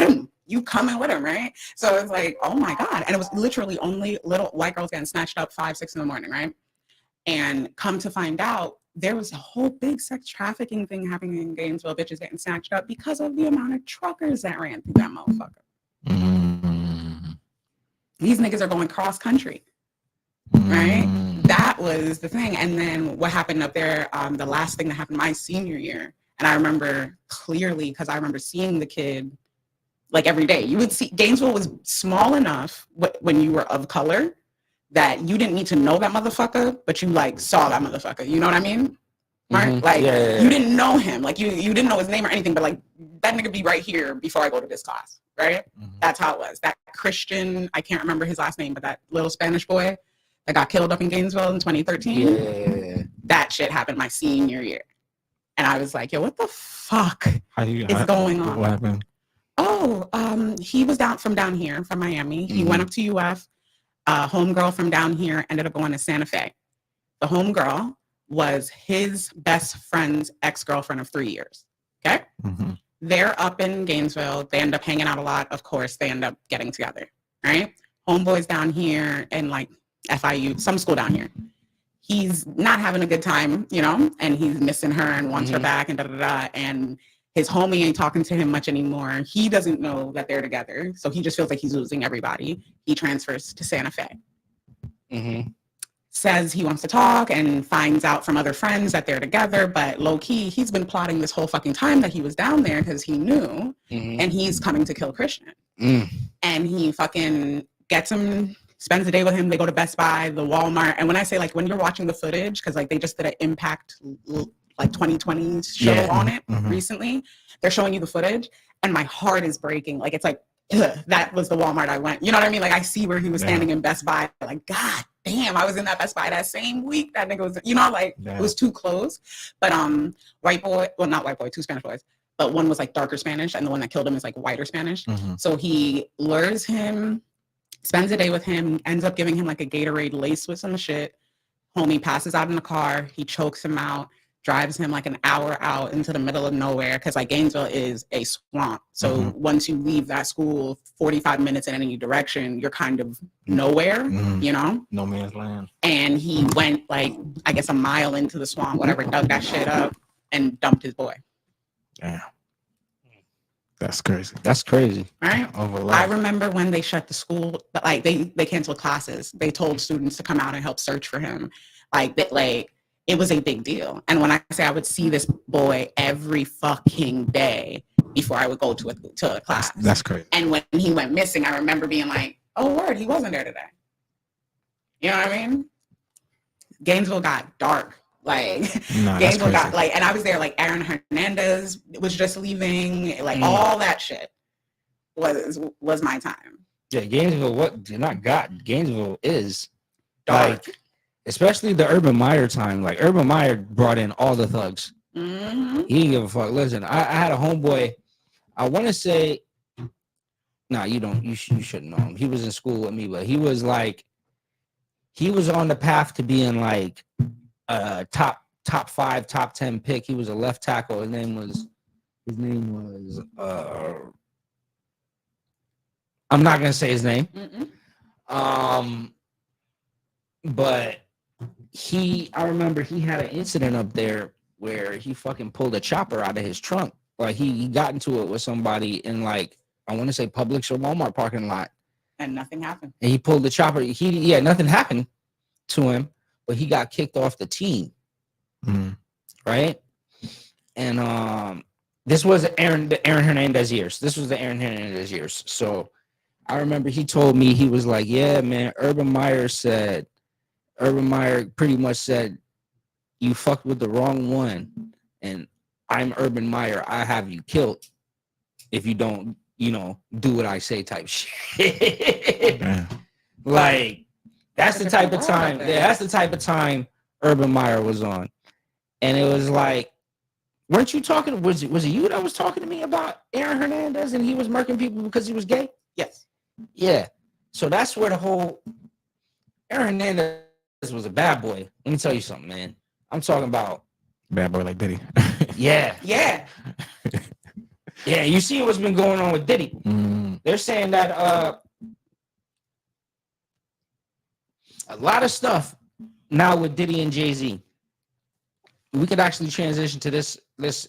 you coming with him, right? So it's like, oh my God. And it was literally only little white girls getting snatched up 5, 6 in the morning, right? And come to find out, there was a whole big sex trafficking thing happening in Gainesville, bitches getting snatched up because of the amount of truckers that ran through that motherfucker. Mm. These niggas are going cross country, right? That was the thing. And then what happened up there, the last thing that happened my senior year, and I remember clearly because I remember seeing the kid like every day. You would see Gainesville was small enough when you were of color that you didn't need to know that motherfucker, but you like saw that motherfucker. You know what I mean? Right? Mhm. Like Yeah. you didn't know him. Like you didn't know his name or anything, but like that nigga be right here before I go to this class. Right? Mhm. That's how it was. That Christian, I can't remember his last name, but that little Spanish boy that got killed up in Gainesville in 2013. Yeah. That shit happened my senior year. And I was like, yo, what the fuck Is going on? What happened? Oh, he was from down here, from Miami. He went up to UF. Homegirl from down here ended up going to Santa Fe. The homegirl was his best friend's ex-girlfriend of 3 years. Okay? Mm-hmm. They're up in Gainesville. They end up hanging out a lot. Of course, they end up getting together. Right? Homeboy's down here in like FIU, some school down here. He's not having a good time, you know, and he's missing her and wants her back and da-da-da. And his homie ain't talking to him much anymore. He doesn't know that they're together. So he just feels like he's losing everybody. He transfers to Santa Fe. Mm-hmm. Says he wants to talk and finds out from other friends that they're together. But low key, he's been plotting this whole fucking time that he was down there because he knew. Mm-hmm. And he's coming to kill Christian. Mm. And he fucking gets him, spends the day with him. They go to Best Buy, the Walmart. And when I say like when you're watching the footage, because like they just did an Impact like 2020 show on it recently, they're showing you the footage and my heart is breaking. Like it's like, ugh, that was the Walmart I went. You know what I mean? Like I see where he was standing in Best Buy. Like, God damn, I was in that Best Buy that same week. That nigga was, you know, like it was too close. But white boy, well not white boy, 2 Spanish boys. But one was like darker Spanish and the one that killed him is like whiter Spanish. So he lures him, spends a day with him, ends up giving him like a Gatorade laced with some shit. Homie passes out in the car. He chokes him out, drives him like an hour out into the middle of nowhere because like Gainesville is a swamp. So once you leave that school 45 minutes in any direction, you're kind of nowhere, you know? No man's land. And he went like, I guess a mile into the swamp, whatever, dug that shit up and dumped his boy. Damn. That's crazy. That's crazy. Right? I remember when they shut the school, like they canceled classes. They told students to come out and help search for him. Like it was a big deal. And when I say I would see this boy every fucking day before I would go to a class. That's crazy. And when he went missing, I remember being like, oh word, he wasn't there today. You know what I mean? Gainesville got dark. Like Nah, that's Gainesville got crazy. like, and I was there. Like Aaron Hernandez was just leaving. Like all that shit was my time. Yeah, Gainesville. Gainesville is Dark. like, especially the Urban Meyer time. Like Urban Meyer brought in all the thugs. Mm-hmm. He didn't give a fuck. Listen, I had a homeboy. I want to say, nah, you don't. You shouldn't know him. He was in school with me, but he was on the path to being like a top 5, top 10 pick. He was a left tackle. His name was. I'm not gonna say his name. But I remember he had an incident up there where he fucking pulled a chopper out of his trunk. Like he got into it with somebody in like, I want to say Publix or Walmart parking lot. And nothing happened. And he pulled the chopper. Nothing happened to him, but he got kicked off the team. Right? And this was the Aaron Hernandez years. This was the Aaron Hernandez years. So I remember he told me, he was like, yeah, man, Urban Meyer pretty much said, you fucked with the wrong one. And I'm Urban Meyer. I have you killed if you don't, do what I say type shit. Like, that's the type of time. Yeah, that's the type of time Urban Meyer was on. And it was like, weren't you talking? Was it you that was talking to me about Aaron Hernandez and he was murking people because he was gay? Yes. Yeah. So that's where the whole Aaron Hernandez was a bad boy. Let me tell you something, man. I'm talking about bad boy like Diddy. Yeah. Yeah, you see what's been going on with Diddy. They're saying that a lot of stuff now with Diddy and Jay-Z. We could actually transition to this.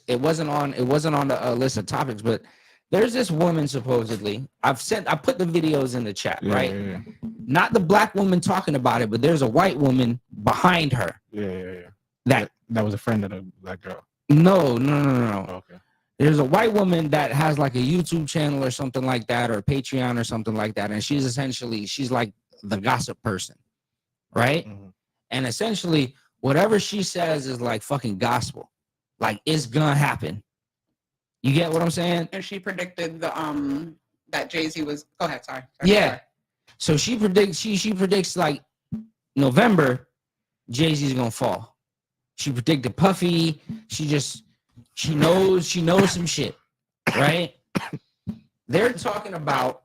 It wasn't on the list of topics, but there's this woman supposedly. I put the videos in the chat, right? Yeah. Not the black woman talking about it, but there's a white woman behind her. Yeah. That was a friend of the black girl. No. Okay. There's a white woman that has like a YouTube channel or something like that, or Patreon or something like that, and she's like the gossip person, right? And essentially, whatever she says is like fucking gospel, like it's gonna happen. You get what I'm saying? And she predicted that Jay-Z was. Go ahead. Sorry. Yeah. So she predicts like November, Jay-Z's gonna fall. She predicted Puffy. She knows some shit, right? They're talking about,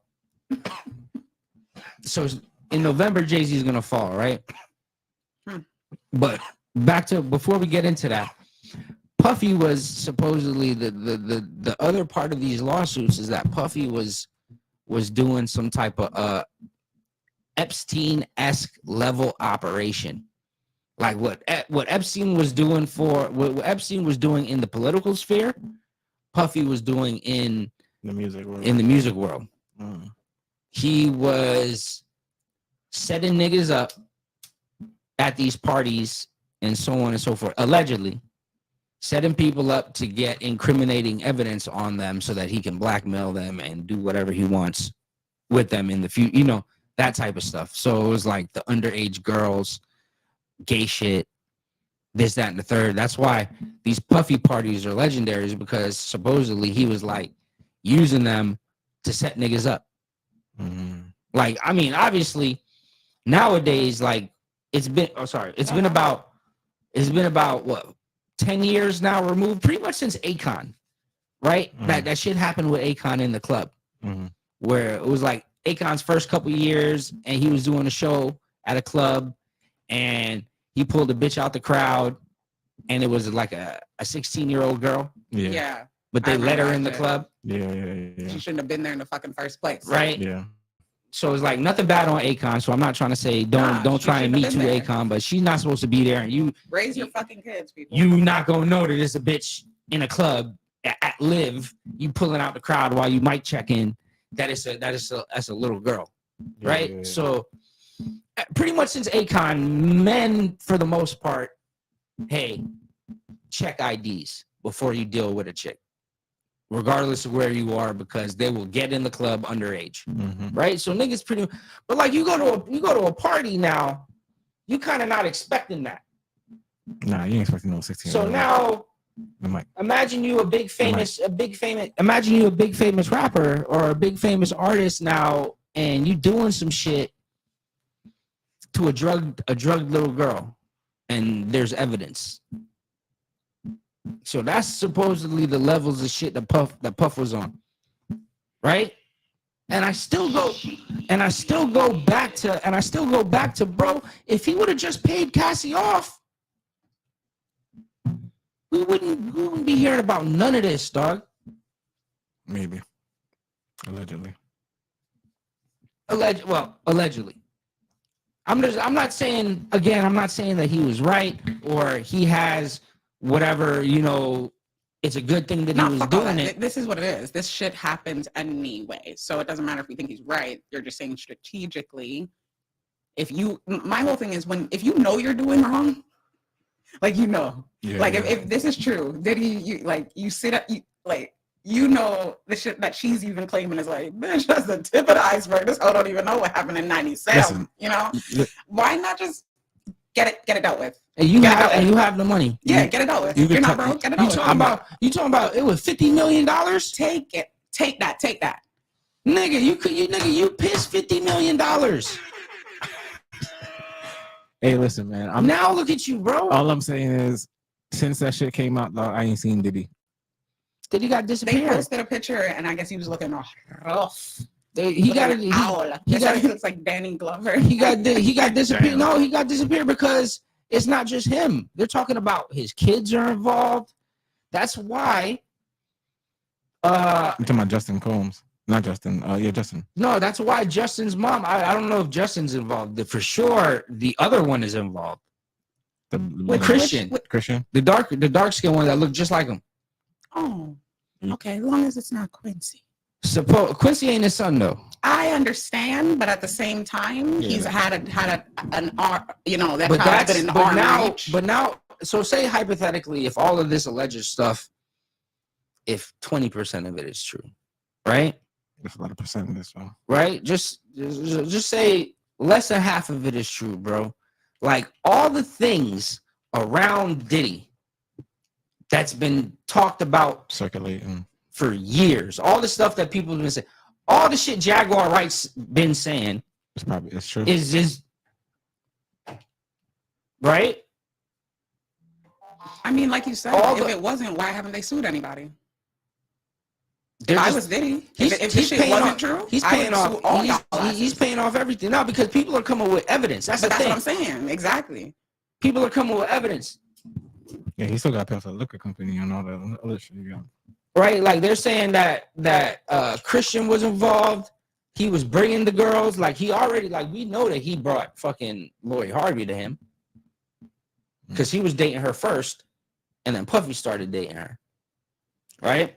so in November, Jay-Z's gonna fall, right? But back to, before we get into that, Puffy was supposedly the other part of these lawsuits is that Puffy was doing some type of Epstein-esque level operation. Like what Epstein was doing what Epstein was doing in the political sphere, Puffy was doing in the music world. He was setting niggas up at these parties and so on and so forth, allegedly setting people up to get incriminating evidence on them so that he can blackmail them and do whatever he wants with them in the future, that type of stuff. So it was like the underage girls, gay shit, this, that, and the third. That's why these Puffy parties are legendary, because supposedly he was like using them to set niggas up. Like, I mean, obviously nowadays, like it's been about what, 10 years now removed, pretty much since Akon, right? That shit happened with Akon in the club, where it was like Akon's first couple years and he was doing a show at a club and he pulled a bitch out the crowd and it was like a 16-year-old girl. Yeah. But they let her in the club. Yeah. She shouldn't have been there in the fucking first place. Right? Yeah. So it's like nothing bad on Akon. So I'm not trying to say don't try and meet to Akon, but she's not supposed to be there. And you raise your fucking kids, people. You not gonna know that it's a bitch in a club at Live. You pulling out the crowd while you mic check in. That's a little girl, right? Yeah. So pretty much since Akon, men for the most part, hey, check IDs before you deal with a chick, regardless of where you are, because they will get in the club underage, right? So niggas but like you go to a party now, you kind of not expecting that. Nah, you ain't expecting no 16. So now, imagine you a big famous rapper or a big famous artist now, and you doing some shit to a drugged little girl, and there's evidence. So that's supposedly the levels of shit that Puff was on, right? And I still go back to, bro, if he would have just paid Cassie off, we wouldn't be hearing about none of this, dog. Maybe. Allegedly. Allegedly. I'm not saying that he was right or he has whatever, it's a good thing that he was doing it. This is what it is. This shit happens anyway. So it doesn't matter if we think he's right. You're just saying strategically. My whole thing is if you know you're doing wrong, like, if this is true, did you sit up, the shit that she's even claiming is like, bitch, that's the tip of the iceberg. This hoe don't even know what happened in 97. Why not just get it dealt with? And you have the money. Yeah, get it dealt with. You're not broke. Get it dealt with. You talking about it was $50 million? Take it. Take that. Nigga, you pissed $50 million. Hey, listen, man. Now look at you, bro. All I'm saying is, since that shit came out, I ain't seen Diddy. Diddy got disappeared. They posted a picture, and I guess he was looking rough. He looks like Danny Glover. He got disappeared. No, he got disappeared because it's not just him. They're talking about his kids are involved. That's why. You're talking about Justin Combs. Not Justin. Justin. No, that's why Justin's mom. I don't know if Justin's involved. For sure, the other one is involved. Christian. The dark skin one that looked just like him. Oh, okay. As long as it's not Quincy. Quincy ain't his son though. I understand, but at the same time, he's had an arm. That child's been in but arm now, reach. But now, so say hypothetically, if all of this alleged stuff, if 20% of it is true, right? There's a lot of percent in this one. Right? Just say less than half of it is true, bro. Like all the things around Diddy that's been talked about circulating for years, all the stuff that people have been saying, all the shit Jaguar Wright's been saying, it's true. Is just right? I mean, like you said, if it wasn't, why haven't they sued anybody? If I was Diddy, if this shit wasn't true, he's paying off. He's paying off everything now because people are coming with evidence. That's what I'm saying. Exactly. People are coming with evidence. Yeah, he still got to pay off the liquor company and all that other shit. Yeah. Right, like they're saying that Christian was involved. He was bringing the girls. Like he already, we know that he brought fucking Lori Harvey to him because he was dating her first, and then Puffy started dating her. Right.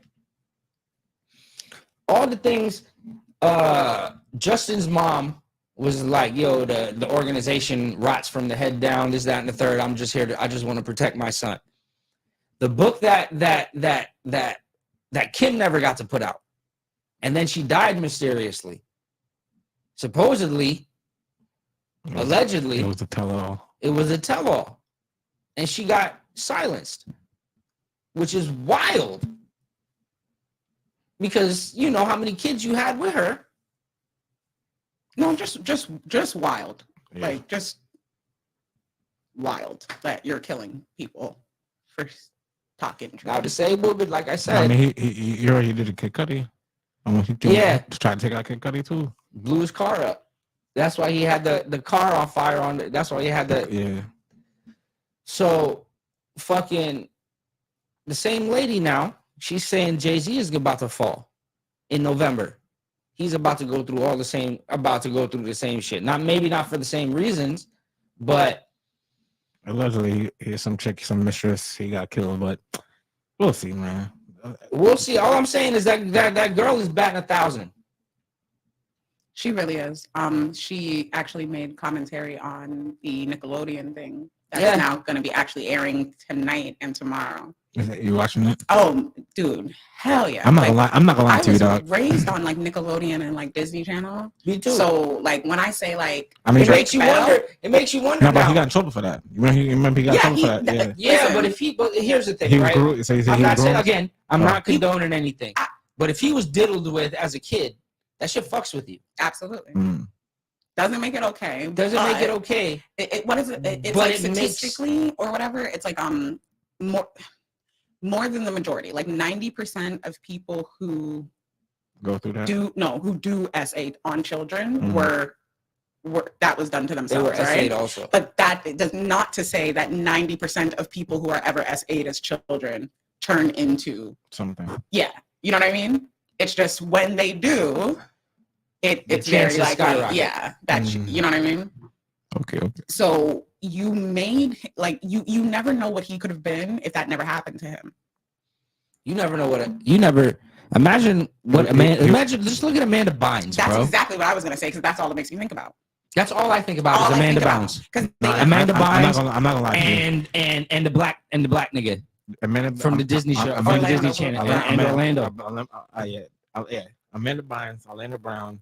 All the things. Justin's mom was like, "Yo, the organization rots from the head down. This, that, and the third. I'm just here I just want to protect my son." The book that Kim never got to put out. And then she died mysteriously. Supposedly, allegedly. It was a tell-all. It was a tell-all. And she got silenced. Which is wild. Because you know how many kids you had with her. No, just wild. Yeah. Like, just wild that you're killing people for talking. Now disabled, but like I said, I mean, he already did a Kid Cudi. I mean, he tried to take out Kid Cudi too. Blew his car up. That's why he had the car on fire on. That's why he had the. Yeah. So, fucking, the same lady now. She's saying Jay-Z is about to fall in November. He's about to go through the same shit. Not for the same reasons, but. Allegedly, he's some chick, some mistress. He got killed, but we'll see, man. We'll see. All I'm saying is that girl is batting 1,000. She really is. She actually made commentary on the Nickelodeon thing that's now going to be actually airing tonight and tomorrow. You watching it? Oh, Dude, hell yeah. I'm not gonna lie. I'm not gonna lie I to you, was dog. raised on like Nickelodeon and like Disney Channel. Me too. So like when I say like I mean, it makes you wonder. It makes you wonder. No, but he now. got in trouble for that. You remember he got in trouble for that. Yeah. Yeah, but if he, but here's the thing, He was right? groomed. So he said I'm he was not saying groomed. again. I'm Oh. not condoning anything. But if he was diddled with as a kid, that shit fucks with you. Absolutely. Mm. Doesn't make it okay. Doesn't make it okay. What is it? It's But like it makes- statistically or whatever. It's like more than the majority. Like 90% of people who Go through that. who do S8 on children Mhm. were that was done to They themselves, were right? S8 also. But that does not to say that 90% of people who are ever S8 as children turn into Something. yeah. You know what I mean? It's just when they do, it's The very chances likely. skyrocket. Yeah, that you know what I mean. Okay. So you made like you never know what he could have been if that never happened to him. You never know what. You never imagine what Amanda. Imagine just look at Amanda Bynes, That's bro. exactly what I was gonna say because that's all it makes me think about. That's all I think about is Amanda Bynes Because Amanda Bynes I'm not gonna lie to you. and the black nigga Amanda from the Disney show, from the Orlando. Disney Channel, and Orlando. Yeah. Amanda Bynes, Orlando Brown,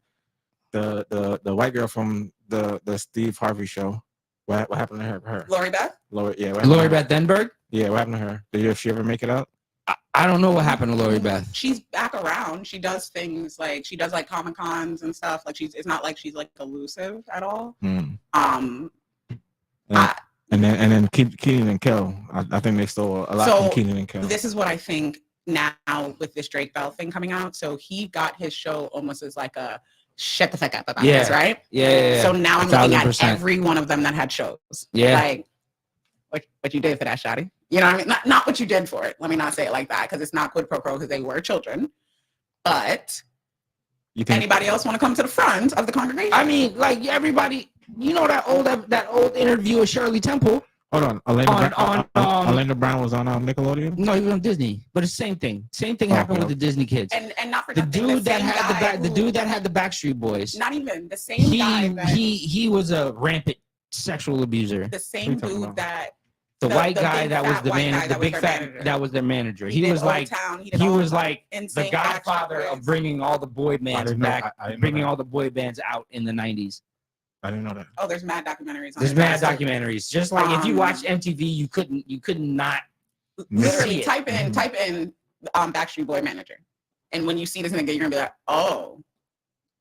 the white girl from the Steve Harvey show. What happened to her? Lori Beth. Lori, yeah. what happened Lori to her? Beth Denberg. Yeah, what happened to her? Did she ever make it out? I don't know what happened to Lori Beth. She's back around. She does things like she does like Comic Cons and stuff. Like it's not like she's like elusive at all. Mm. Um, And then Keenan and Kel. I think they stole a lot from Keenan and Kel. this is what I think now with this Drake Bell thing coming out. So he got his show almost as like a shut the fuck up about this, right? Yeah. So now I'm looking at 1000%. every one of them that had shows. Yeah. Like what you did for that, Shotty. You know what I mean? Not what you did for it. Let me not say it like that because it's not quid pro quo because they were children. But You think anybody else want to come to the front of the congregation? I mean, like everybody, you know that old interview with Shirley Temple. Hold on. Orlando Brown was on Nickelodeon? No, he was on Disney, but it's the same thing. Same thing happened with the Disney kids. and not for The nothing, dude that same had guy the who- dude that had the Backstreet Boys. not even the same guy that He was a rampant sexual abuser. the same What are you talking dude about? that The white the guy big that was fat the white man, guy the that was big their fat manager. that was their manager. did He was Old like Town, did he all was the like insane the godfather Backstreet of Boys. bringing all the boy bands didn't know- back, I didn't know bringing that. all the boy bands out in the 90s. I didn't know that. Oh, there's mad documentaries. On There's it. mad documentaries. Just like if you Um, watch MTV, you couldn't not. Literally, see it. type in Backstreet Boy manager, and when you see this nigga, you're gonna be like, oh,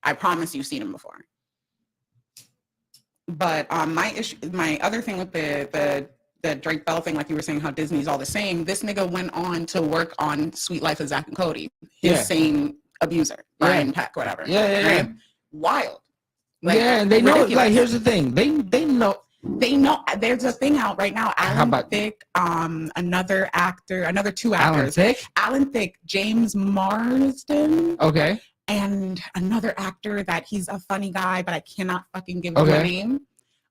I promise you've seen him before. But my other thing with the Drake Bell thing, like you were saying, how Disney's all the same. This nigga went on to work on Sweet Life of Zack and Cody, his Yeah. same abuser, Brian Peck, whatever. Yeah. Right? Wild. Like, Yeah, and they know. ridiculous. Like, here's the thing. They know. They know there's a thing out right now. How Alan about- Thicke, another actor, another two Alan actors. Thicke. Alan Thicke, James Marsden, Okay. and another actor that he's a funny guy, but I cannot fucking give you Okay. a name.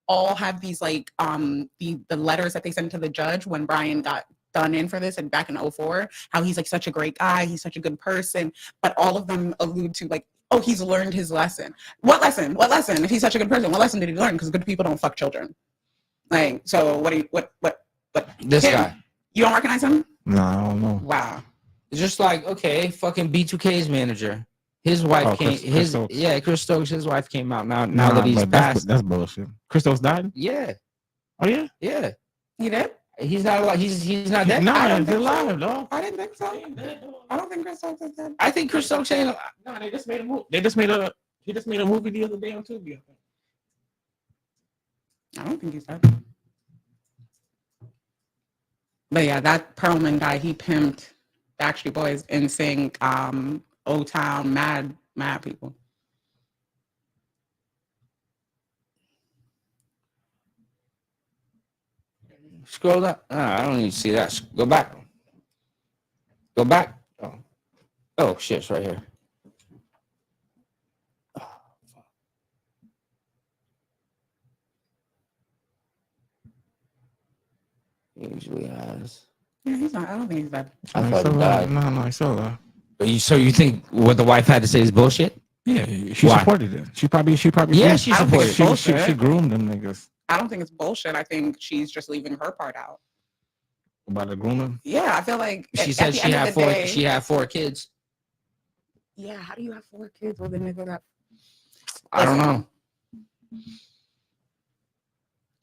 All have these like the letters that they sent to the judge when Brian got done in for this and back in 2004, how he's like such a great guy, he's such a good person, but all of them allude to like, oh, he's learned his lesson. What lesson? What lesson? If he's such a good person, what lesson did he learn? Because good people don't fuck children. Like, so what This him? guy. You don't recognize him? No, I don't know. Wow. It's just like, okay, fucking B2K's manager. His wife Oh, came. Chris Stokes. Chris Stokes. His wife came out now. Nah, That he's but passed. that's bullshit. Christos died? Yeah, Oh yeah? yeah. You did? He's not alive. He's not dead. No, I don't he's think so. alive, dog. I didn't think so. I don't think Chris Stokes is dead. I think Chris Stokes ain't. No, they just made a movie. He just made a movie the other day on Tubi. I don't think he's dead. But yeah, that Perlman guy, he pimped Backstreet Boys, NSYNC, Old Town, mad people. Scroll up. I don't need to see that. Go back. Go back. Oh shit, it's right here. He usually has. Yeah, he's not. I don't think he's dead. I thought he died. No, he's still alive. So you think what the wife had to say is bullshit? Yeah, she Why? supported it. She probably. Yeah, she I don't think supported it's it. bullshit. She groomed them niggas. I don't think it's bullshit. I think she's just leaving her part out. About the grooming? Yeah, I feel like She at said the she end of had the four. day- She had 4 kids. Yeah, how do you have 4 kids with a nigga that? I don't Listen, know.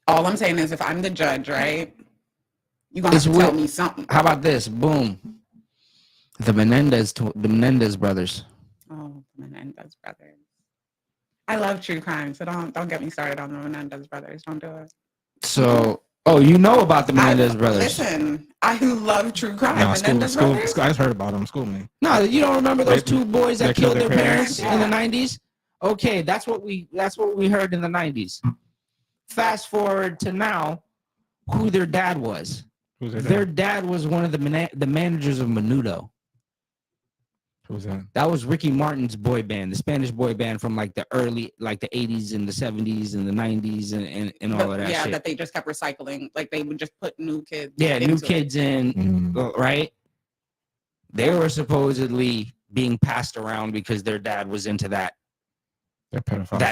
All I'm saying is, if I'm the judge, right, you gonna have It's to tell weird. me something. How about this? Boom. The Menendez brothers. Oh, the Menendez brothers. I love true crime, so don't get me started on the Menendez brothers. Don't do it. So, oh, you know about the Menendez brothers? Listen, I love true crime. No, Menendez brothers. I just heard about them. School me. No, you don't remember those 2 boys that they killed killed their their parents parents? in the Yeah. 90s? Okay, that's what we heard in the 90s. Fast forward to now, who their dad was. Who's that? Their dad was one of the managers of Menudo. Who's that? That was Ricky Martin's boy band, the Spanish boy band from like the 80s and the 70s and the 90s and all of that Yeah, shit. that they just kept recycling. Like they would just put new kids. Yeah, new into it. kids in, right? They were supposedly being passed around because their dad was into that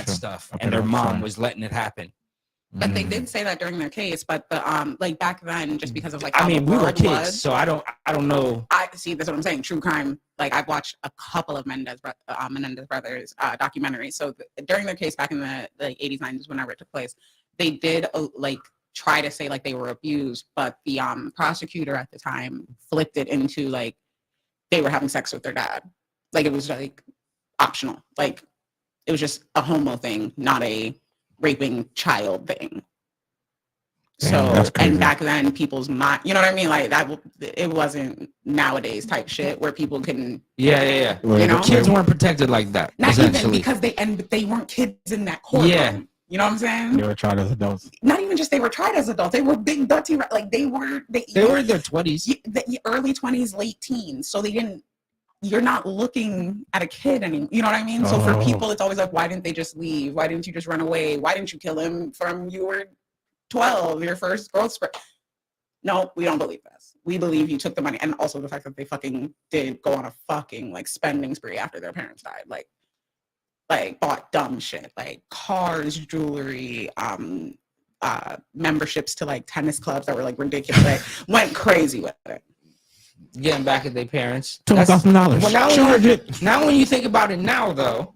stuff, and their mom was letting it happen. But they did say that during their case. But the like back then, just because of like I how mean, the we were world kids, was, so I don't know. I see. That's what I'm saying. True crime. Like I've watched a couple of Menendez brothers documentaries. So during their case back in the 80s, 90s, whenever it took place, they did like try to say like they were abused, but the prosecutor at the time flipped it into like they were having sex with their dad. Like it was like optional. Like it was just a homo thing, not a raping child thing. Damn, So, and back then people's mind, you know what I mean? Like that, it wasn't nowadays type shit where people can, Yeah. you know, Kids weren't protected like that. not essentially. even because they weren't kids in that courtroom. Yeah. You know what I'm saying? They were tried as adults. Not even just they were tried as adults. They were big dirty, like they were in their 20s. The early 20s, late teens. So they didn't. You're not looking at a kid anymore. You know what I mean? So for people, it's always like, why didn't they just leave? Why didn't you just run away? Why didn't you kill him from you were 12, your first growth spurt? No, we don't believe this. We believe you took the money. And also the fact that they fucking did go on a fucking like spending spree after their parents died. Like bought dumb shit, like cars, jewelry, memberships to like tennis clubs that were like ridiculous. Like went crazy with it. Getting back at their parents. $2,000. Well, now when you think about it now, though,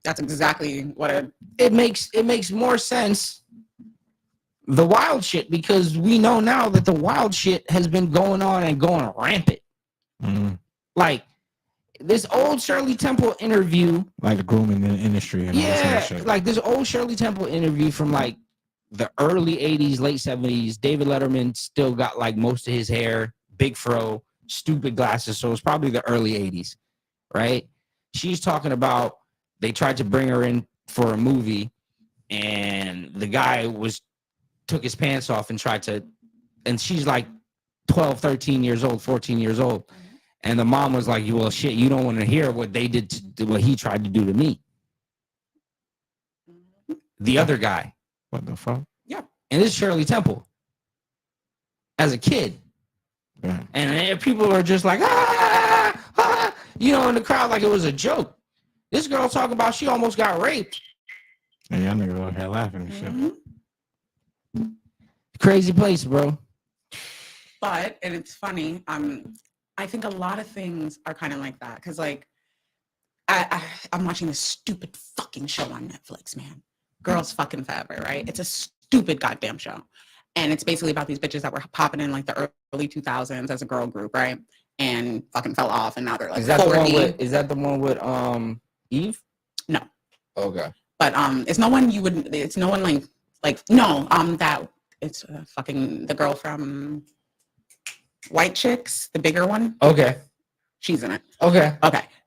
that's exactly what it makes more sense. The wild shit, because we know now that the wild shit has been going on and going rampant. Like this old Shirley Temple interview, like the grooming industry. And all this other shit. Like this old Shirley Temple interview from like the early 80s, late 70s. David Letterman still got like most of his hair, big fro, stupid glasses. So it's probably the early 80s, right? She's talking about they tried to bring her in for a movie, and the guy took his pants off and tried to, and she's like 12, 13 years old, 14 years old. And the mom was like, well, shit, you don't want to hear what they did to what he tried to do to me. The other guy. What the fuck? Yeah. And this is Shirley Temple. As a kid. Yeah. And people are just like, you know, in the crowd like it was a joke. This girl talking about she almost got raped. And y'all niggas over here laughing and shit. Crazy place, bro. But, and it's funny, I think a lot of things are kind of like that. Because, like, I'm watching this stupid fucking show on Netflix, man. Girls Fucking Forever, right? It's a stupid goddamn show. And it's basically about these bitches that were popping in, like, the early 2000s as a girl group, right? And fucking fell off, and now they're, like, is that 40. Is that the one with Eve? No. Okay. But it's no one that it's fucking the girl from White Chicks, the bigger one. Okay. She's in it. Okay.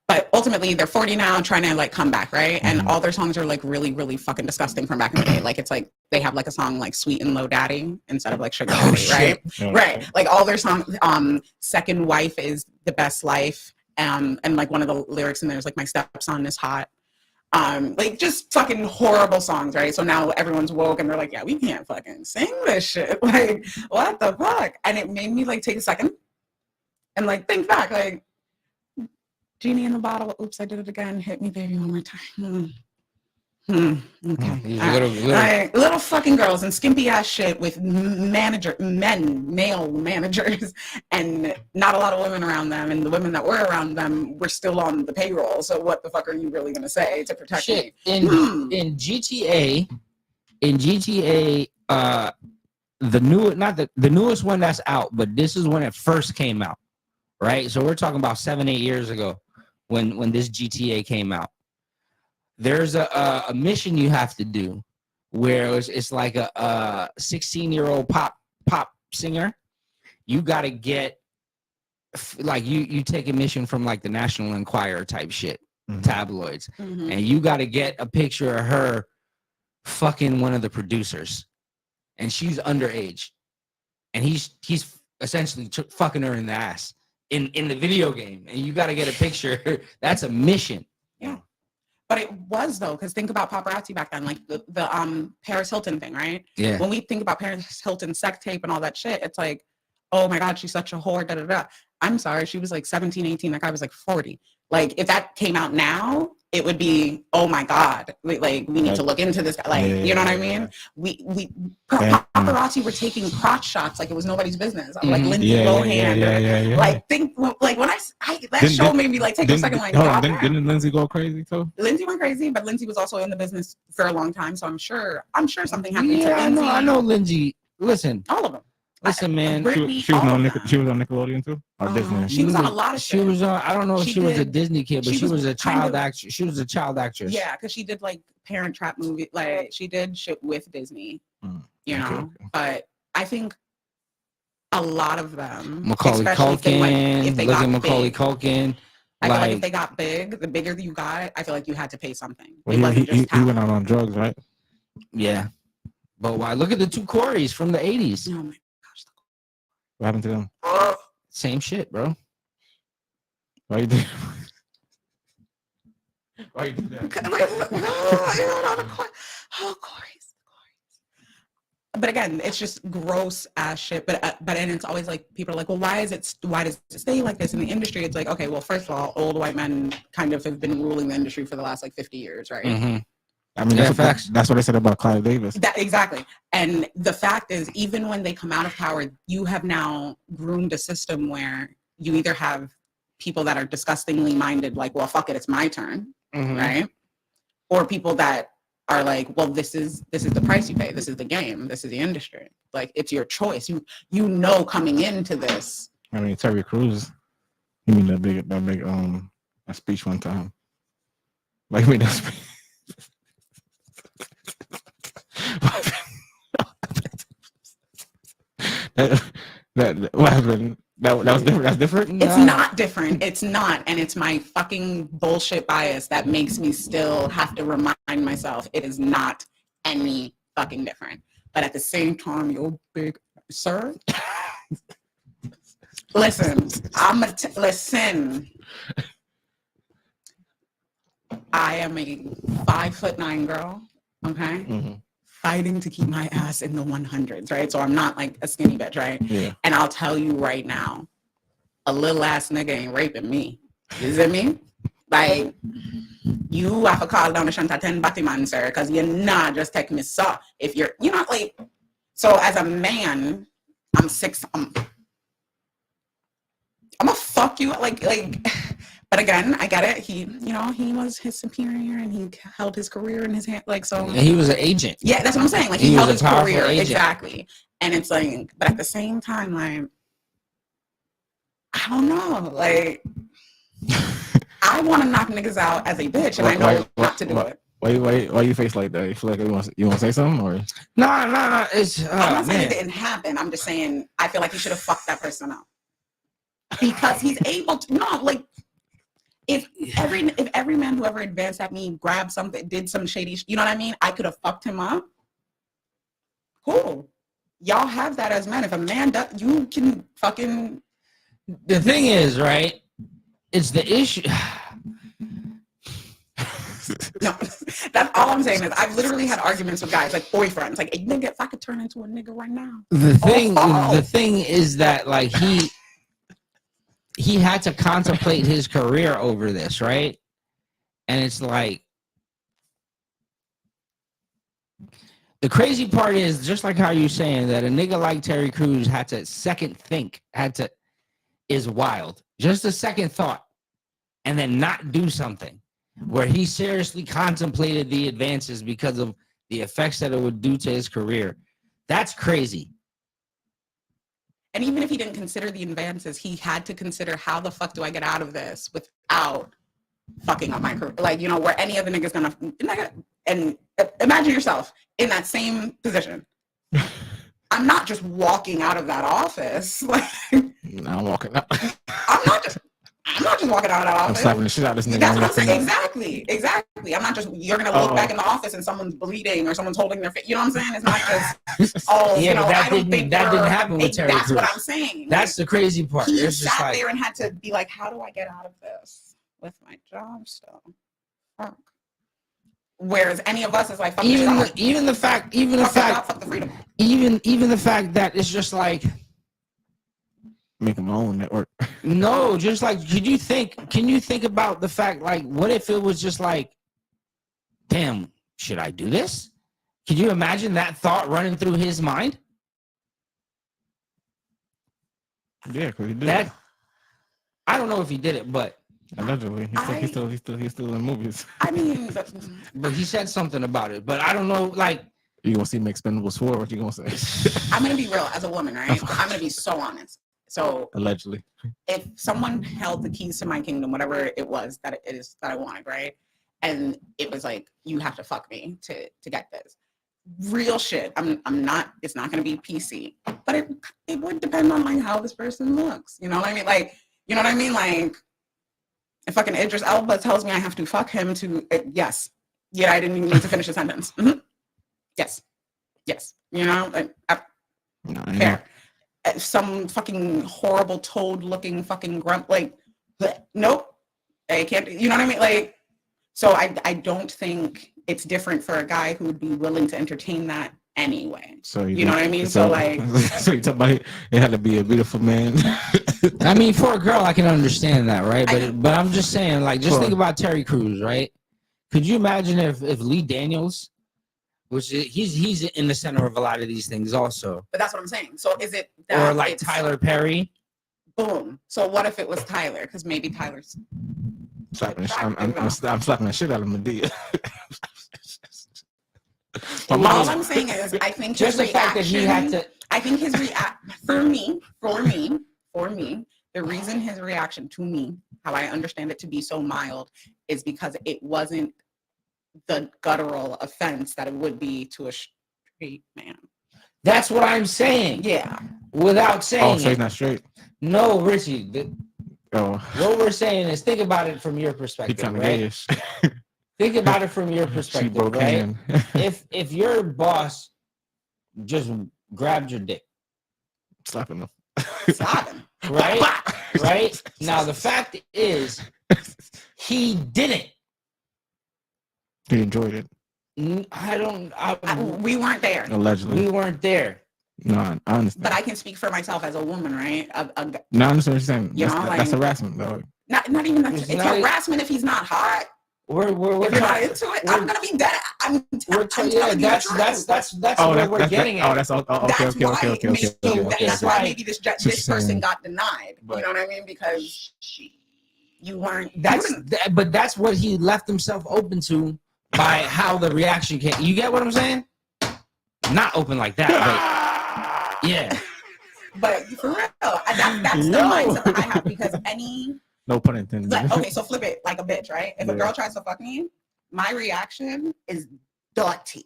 But ultimately they're 40 now, trying to like come back, right? And all their songs are like really, really fucking disgusting from back in the day. Like it's like they have like a song like Sweet and Low Daddy instead of like Sugar Daddy, right? Yeah. Right. Like all their songs, Second Wife is the best life. And like one of the lyrics in there is like my stepson is hot. Like just fucking horrible songs, right? So now everyone's woke and they're like, yeah, we can't fucking sing this shit. Like, what the fuck? And it made me like take a second and like think back, like Genie in the bottle, oops, I did it again. Hit me, baby, one more time. Okay. These All little- right. Little fucking girls and skimpy ass shit with male managers, and not a lot of women around them. And the women that were around them were still on the payroll. So what the fuck are you really gonna say to protect Shit. me? In GTA, the newest one that's out, but this is when it first came out, right? So we're talking about 7-8 years ago when this GTA came out. There's a mission you have to do where it's like a 16-year-old pop singer. You got to get like you take a mission from like the National Enquirer type shit, tabloids, and you got to get a picture of her fucking one of the producers, and she's underage, and he's essentially fucking her in the ass in the video game, and you got to get a picture. That's a mission. Yeah. But it was though, because think about paparazzi back then, like the Paris Hilton thing, right? Yeah. When we think about Paris Hilton sex tape and all that shit, it's like, oh my God, she's such a whore, da da da. I'm sorry, she was like 17, 18. That guy was like 40. Like if that came out now, it would be, oh my God, like we need to look into this. Like, you know what I mean? We paparazzi were taking crotch shots like it was nobody's business. Like Lindsay Lohan. Like like when that show made me like take a second. Like, didn't Lindsay go crazy too? Lindsay went crazy, but Lindsay was also in the business for a long time, so I'm sure something happened to Yeah, Lindsay. I know Lindsay. Listen, all of them. Listen, man. She was on Nickelodeon too, or Disney. She was on a lot of shit. She was on. I don't know if she was a Disney kid, but she was a child actress. She was a child actress. Yeah, because she did like Parent Trap movie. Like she did shit with Disney. You know, but I think a lot of them, Macaulay Culkin, if they look got at Macaulay big, Culkin. I feel like if they got big, the bigger you got, I feel like you had to pay something. Well, he went out on drugs, right? Yeah, but why? Look at the two Corys from the 80s. Oh my gosh. What happened to them? Same shit, bro. Why you do? Why you do that? But again, it's just gross ass shit. But and it's always like people are like, well, why does it stay like this in the industry? It's like, okay, well, first of all, old white men kind of have been ruling the industry for the last like 50 years, right? Mm-hmm. I mean, that's what they said about Clive Davis. Exactly. And the fact is, even when they come out of power, you have now groomed a system where you either have people that are disgustingly minded, like, well, fuck it, it's my turn, right? Or people that are like, well, this is the price you pay. This is the game. This is the industry. Like, it's your choice. You know coming into this. I mean, Terry Crews, he made that big a speech one time. Like, he made that speech. What happened? That was different. That's different. It's not different. It's not, and it's my fucking bullshit bias that makes me still have to remind myself it is not any fucking different. But at the same time, you big sir. Listen, listen. I am a 5'9" girl. Okay. Fighting to keep my ass in the 100s, right? So I'm not like a skinny bitch, right? Yeah. And I'll tell you right now, a little ass nigga ain't raping me. You see me? Like, you have to call down the Shanta 10 Batman, sir, because you're not just take me so. If you're not like, so as a man, I'm gonna fuck you like. But again, I get it. He was his superior and he held his career in his hand. Like, so. And he was an agent. Yeah, that's what I'm saying. Like, he held his career. Agent. Exactly. And it's like, but at the same time, like, I don't know. Like, I want to knock niggas out as a bitch, and I know not to do it. Why you face like that? You feel like you want to say something, or? No. It's I'm not saying it didn't happen. I'm just saying I feel like you should have fucked that person up because he's able to. No, like. If every man who ever advanced at me grabbed something, did some shady, you know what I mean? I could have fucked him up. Cool. Y'all have that as men. If a man does, you can fucking. The thing is, right? It's the issue. No, that's all I'm saying is I've literally had arguments with guys, like boyfriends, like, hey, nigga, if I could turn into a nigga right now. The thing is that like he had to contemplate his career over this, right? And it's like, The crazy part is just like how you're saying that a nigga like Terry Crews had to second think, is wild. Just a second thought, and then not do something where he seriously contemplated the advances because of the effects that it would do to his career. That's crazy. And even if he didn't consider the advances, he had to consider how the fuck do I get out of this without fucking up my career? Like, you know, where any other nigga's gonna, and imagine yourself in that same position. I'm not just walking out of that office. Like, No, I'm walking out. I'm not just walking out of that I'm office. slapping the shit out of this nigga. That's I'm what I'm saying. looking Exactly. I'm not just, you're going to look back in the office and someone's bleeding or someone's holding their face. You know what I'm saying? It's not just, Yeah, you know, but I don't think that didn't happen with Terry That's Crews. what I'm saying. That's the crazy part. He It's just sat like, there and had to be like, how do I get out of this with my job still? Fuck. Whereas any of us is like, fuck the even the fact fuck the freedom. even the fact that it's just like, making my own network. no, just like, can you think about the fact, like, what if it was just like, damn, should I do this? Could you imagine that thought running through his mind? Yeah, because he did. That, I don't know if he did it, but Allegedly, he's still in movies. I mean, but he said something about it. But I don't know, like, You gonna see me Expendables 4? What you gonna say? I'm going to be real as a woman, right? I'm going to be so honest. So Allegedly. if someone held the keys to my kingdom, whatever it was that it is that I wanted, right? And it was like, you have to fuck me to get this. Real shit. I'm not, it's not gonna be PC. But it would depend on like how this person looks. You know what I mean? Like, you know what I mean? Like, if fucking Idris Elba tells me I have to fuck him to yes. Yeah, I didn't even need to finish the sentence. Mm-hmm. Yes. You know, like, fair. Some fucking horrible toad looking fucking grunt, like, nope, I can't, you know what I mean? Like, so I don't think it's different for a guy who would be willing to entertain that anyway. So you know what I mean? So like, so you talk about it had to be a beautiful man. I mean, for a girl, I can understand that, right? But I'm just saying, like, just think about Terry Crews, right? Could you imagine if Lee Daniels, which he's in the center of a lot of these things also. But that's what I'm saying. So is it or like Tyler Perry? Boom. So what if it was Tyler? Because maybe Tyler's slapping. I'm slapping the shit out of Medea. All I'm saying is, I think just the fact that he had to. I think his for me, the reason his reaction to me, how I understand it to be so mild, is because it wasn't the guttural offense that it would be to a straight man. That's what I'm saying. Yeah. Without saying so he's not straight. No, Richie. What we're saying is, think about it from your perspective. He kind of right? gayish. Think about it from your perspective, right? if your boss just grabbed your dick, slapping him, right? Now the fact is, he didn't. He enjoyed it. We weren't there. Allegedly, we weren't there. No, I understand. But I can speak for myself as a woman, right? No, I understand what you're saying. That's like, harassment, though. Not even that. It's harassment if he's not hot. We're if you're not into it, I'm gonna be dead. I'm telling you that's what we're getting at. Oh, that's all. Okay. That's why maybe this person got denied. You know what I mean? Because you weren't. But that's what he left himself open to by how the reaction came. You get what I'm saying? Not open like that, but yeah. But for real, that's the mindset that I have, because no pun intended. Okay, so flip it like a bitch, right? If a girl tries to fuck me, my reaction is dirty.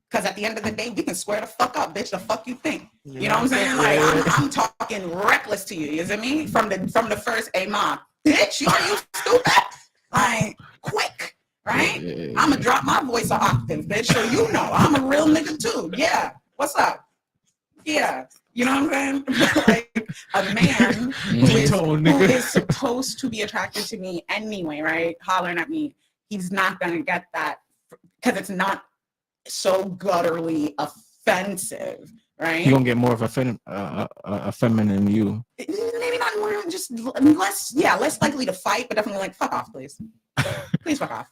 Because at the end of the day, we can square the fuck up, bitch. The fuck you think? You know what I'm saying? Like, I'm talking reckless to you. You see me? From the first, hey, mom, bitch, are you stupid? Like, quick, right? I'm going to drop my voice an octave, bitch, so you know I'm a real nigga too. Yeah. What's up? Yeah. You know what I'm saying? Like, a man who is supposed to be attracted to me anyway, right? Hollering at me, he's not going to get that because it's not so gutturally offensive, right? You're going to get more of a feminine you. Maybe not more, just less likely to fight, but definitely like, fuck off, please. Please fuck off.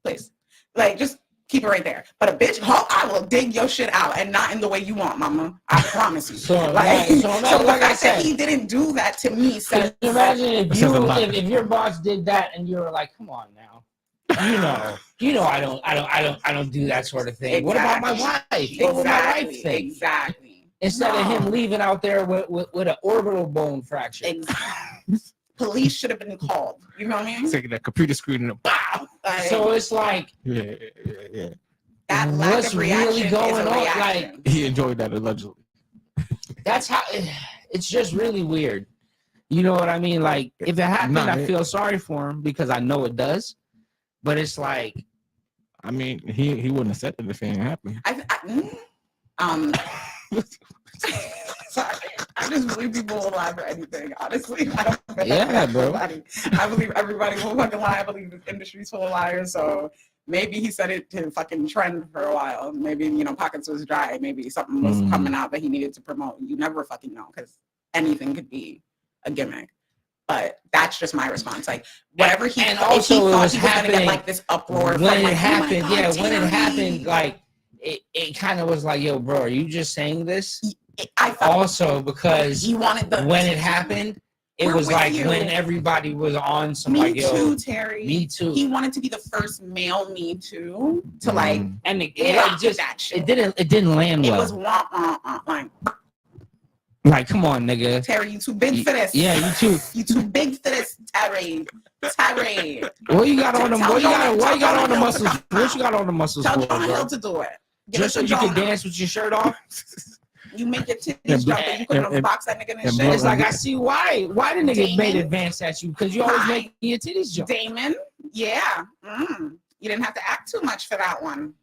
Please. Like, just Keep it right there. But a bitch, I will dig your shit out, and not in the way you want, mama. I promise you. So, like, so the like I fact said, that he didn't do that to me says. Imagine if Says a lot. if your boss did that and you were like, "Come on now, I don't do that sort of thing." Exactly. What about my wife? What would my wife think? Exactly. Instead of him leaving out there with an orbital bone fracture. Exactly. Police should have been called. You know what I mean? Taking that computer screen and pow. So it's like, Yeah. That lack what's of reaction really going is a on? reaction. Like, He enjoyed that allegedly. that's how it's just really weird. You know what I mean? Like, if it happened, I feel sorry for him because I know it does. But it's like, I mean, he wouldn't have said it if it didn't happen. Sorry, I just believe people will lie for anything. Honestly, I don't believe bro. I believe everybody will fucking lie. I believe the industry's full of liars. So maybe he said it to fucking trend for a while. Maybe, pockets was dry. Maybe something was coming out that he needed to promote. You never fucking know, because anything could be a gimmick. But that's just my response. Like, whatever he and thought, also he it was was gonna happening get like this uproar when from, it like, happened. oh my God, When it Terry. happened, like it kind of was like, yo, bro, are you just saying this? I thought Also, because he wanted when it happened, it We're was with like you. when everybody was on some Me like, too, yo, Terry. me too. He wanted to be the first male Me Too to like, and it just that shit. it didn't land well. It was like, Like, come on, nigga. Terry, you too big for this. Yeah, you too. You too big for this, Terry. Terry. What you got on them? What you got on the Jonah muscles? Hill to come What you got on the muscles Tell for, Jonah Hill bro? to do it. Give Just it so to you can Jonah. dance with your shirt off? You make your titties jump and you couldn't box that nigga in his and shit. It's like, I see why. Why the nigga made Damon? advance at you? Because you always Why? make your titties jump. Damon, yeah. You didn't have to act too much for that one.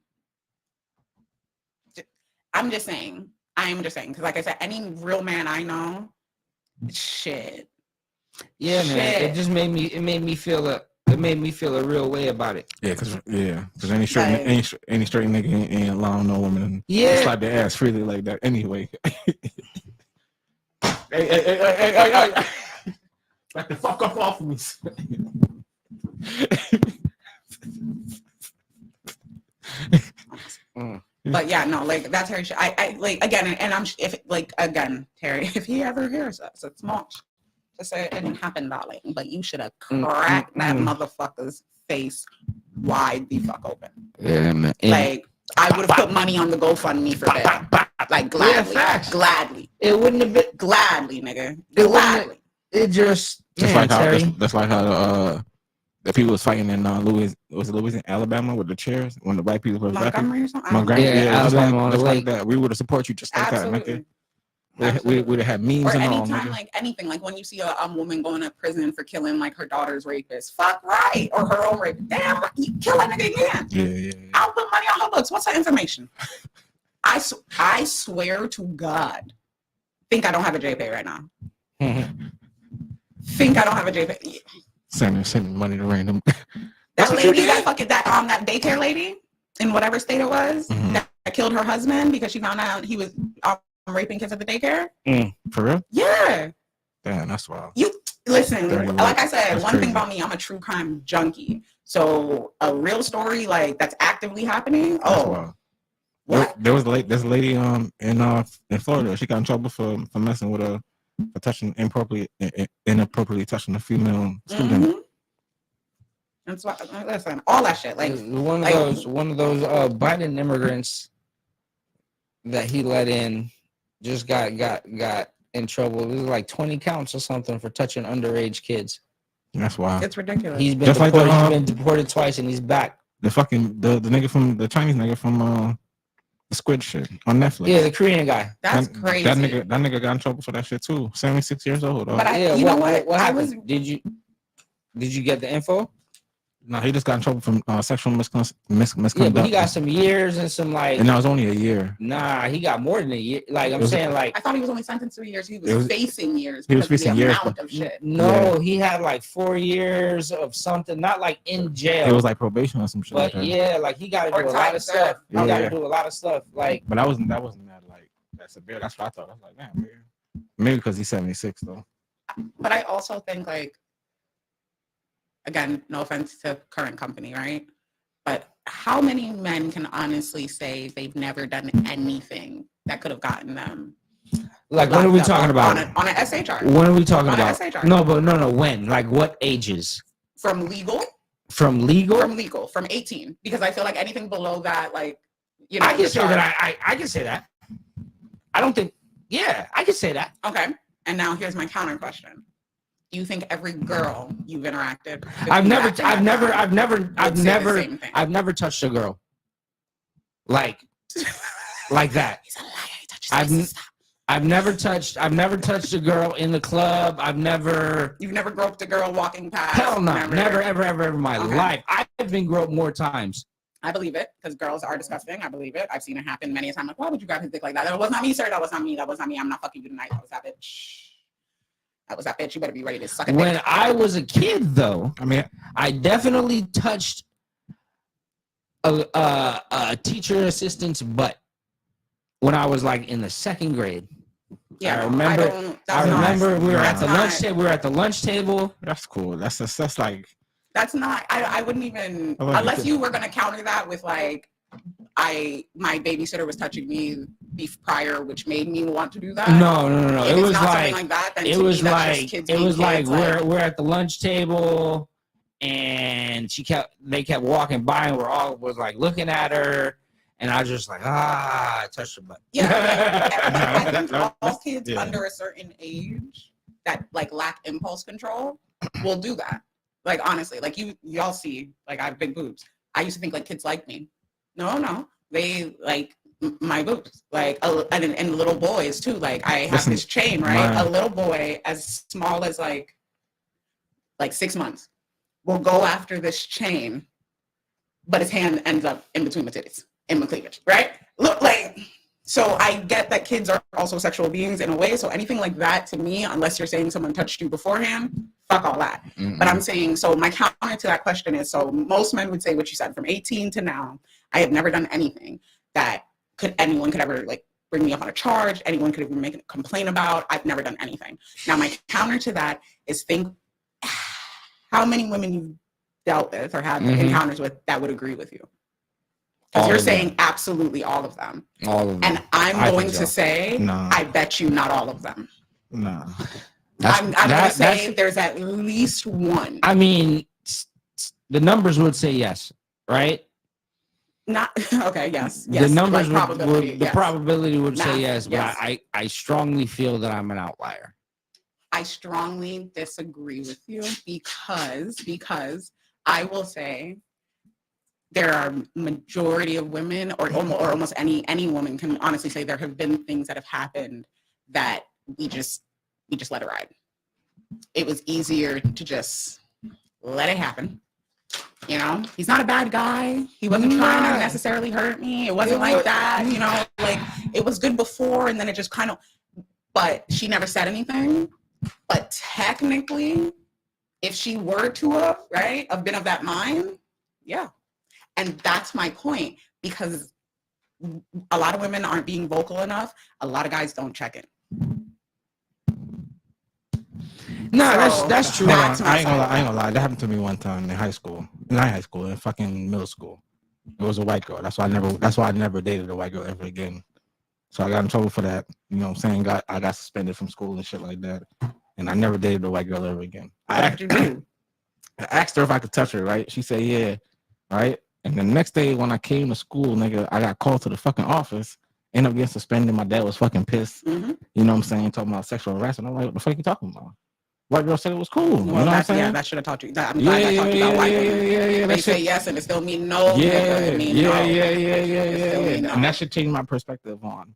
I'm just saying. Because like I said, any real man I know, shit. Yeah, man. It just made me feel a real way about it. Yeah, because any straight nigga ain't allowing no woman Yeah. slide their ass freely like that anyway. hey. Back the fuck up off of me. But yeah, no, like that's Harry. I like again, and I'm Terry, if he ever hears us, it's much to say it didn't happen, darling. But you should have cracked that motherfucker's face wide the fuck open. Yeah, man. Like, I would have put money on the GoFundMe for that. Like, gladly. Yeah, facts. Gladly. It wouldn't have been Gladly, nigga. Gladly. It just That's man, like how Terry. that's like how the people was fighting in Louisiana, Alabama with the chairs when the white people were Montgomery or something? Montgomery, Yeah, Alabama on the just lake. like that. We would have supported you just like Absolutely. that, nigga. We would have had memes Or and all, anytime, nigga. like anything, like when you see a woman going to prison for killing like her daughter's rapist, fuck right, or her own rapist, damn, you kill that nigga again. Yeah. I'll put money on her books. What's her information? I swear to God, think I don't have a JPay right now. Think I don't have a JPay. Sending money to random. That lady, that daycare lady in whatever state it was, that killed her husband because she found out he was raping kids at the daycare. For real? Yeah. Damn, that's wild. You listen, like I said, That's one crazy. thing about me, I'm a true crime junkie. So a real story like that's actively happening. That's Oh, wild. what? There was this lady in Florida. She got in trouble for messing with for touching inappropriately touching a female student. Mm-hmm. That's why. Listen, all that shit. Like one of those Biden immigrants that he let in just got in trouble. It was like 20 counts or something for touching underage kids. That's wild. it's ridiculous. He's been Just like deported. the, He's been deported twice, and he's back. The nigga from the Chinese nigga from the Squid shit on Netflix. Yeah, the Korean guy. That's crazy. That nigga got in trouble for that shit too. 76 years old. But Yeah, you know what? What I happened? Did you get the info? No, he just got in trouble from sexual misconduct. Yeah, but he got some years and some like. And that was only a year. Nah, he got more than a year. Like I'm saying, like I thought he was only sentenced to years. He was facing years. He was because of facing the years, amount of shit. no, he had like 4 years of something, not like in jail. It was like probation or some shit. But like that. yeah, like he got to Or do a time lot of served. stuff. He got Yeah. to do a lot of stuff. Like, But that wasn't that like that severe. That's what I thought. I was like, man, maybe because he's 76 though. But I also think like, again, no offense to current company, right? But how many men can honestly say they've never done anything that could have gotten them? Like, when are we talking about? On an SHR. When are we talking On an about? SHR. No. When? Like, what ages? From legal? From legal? From legal. From 18. Because I feel like anything below that, like, you know. I can say that. I can say that. I don't think. Yeah, I can say that. Okay. And now here's my counter question. Do you think every girl you've interacted with, I've never touched a girl like that. He's a liar. He touches my sister. I've never touched a girl in the club. You've never groped a girl walking past? Hell no. Never, ever in my life. I've been groped more times. I believe it, because girls are disgusting. I believe it. I've seen it happen many a time. Like, why would you grab his dick like that? That was not me, sir. That was not me. That was not me. I'm not fucking you tonight. That was that bitch. That was that bitch. You better be ready to suck a dick. When I was a kid, though, I mean, I definitely touched a teacher assistant's butt when I was like in the second grade. Yeah, I remember we were at the lunch table. We were at the lunch table. That's cool. That's like. That's not. I wouldn't even, unless you were gonna counter that with like, my babysitter was touching me prior, which made me want to do that. No. If it was like that, then it was like we're at the lunch table, and they kept walking by, and was like looking at her, and I was just like, I touched her butt. Yeah, I think all kids under a certain age that like lack impulse control will do that. Like, honestly, like y'all see, like, I have big boobs. I used to think like kids like me. No, they like my boobs. Like, and little boys too. Like, I have this chain, right? A little boy as small as like 6 months will go after this chain, but his hand ends up in between my titties, in my cleavage, right? Look, like, so I get that kids are also sexual beings in a way. So anything like that to me, unless you're saying someone touched you beforehand, fuck all that. But I'm saying, so my counter to that question is, so most men would say what you said, from 18 to now, I have never done anything that anyone could ever like bring me up on a charge. Anyone could even make a complaint about. I've never done anything. Now my counter to that is, think how many women you've dealt with or had encounters with that would agree with you. Because you're saying absolutely all of them. All of them. And I'm going to say, I bet you not all of them. No. I'm going to say there's at least one. I mean, the numbers would say yes, right? Not okay. Yes. The numbers, like probability, the probability would say yes, but yes. I strongly feel that I'm an outlier. I strongly disagree with you because I will say there are majority of women, or almost any woman can honestly say there have been things that have happened that we just let it ride. It was easier to just let it happen. You know, he's not a bad guy. He wasn't trying to necessarily hurt me. It wasn't like that. You know, like, it was good before, and then it just kind of. But she never said anything. But technically, if she were to have been of that mind, yeah. And that's my point, because a lot of women aren't being vocal enough. A lot of guys don't check it. No, that's true. I ain't gonna lie. That happened to me one time in high school. Not high school, in fucking middle school. It was a white girl. That's why I never dated a white girl ever again. So I got in trouble for that. You know what I'm saying? I got suspended from school and shit like that. And I never dated a white girl ever again. I asked her if I could touch her, right? She said, yeah. Right? And the next day when I came to school, nigga, I got called to the fucking office. Ended up getting suspended. My dad was fucking pissed. You know what I'm saying? Talking about sexual harassment. I'm like, what the fuck are you talking about? White girl said it was cool. Well, you know what I'm saying? Yeah, that should have taught you. I'm glad I taught you about white women. They say yes and it still mean no. Yeah. And that should change my perspective on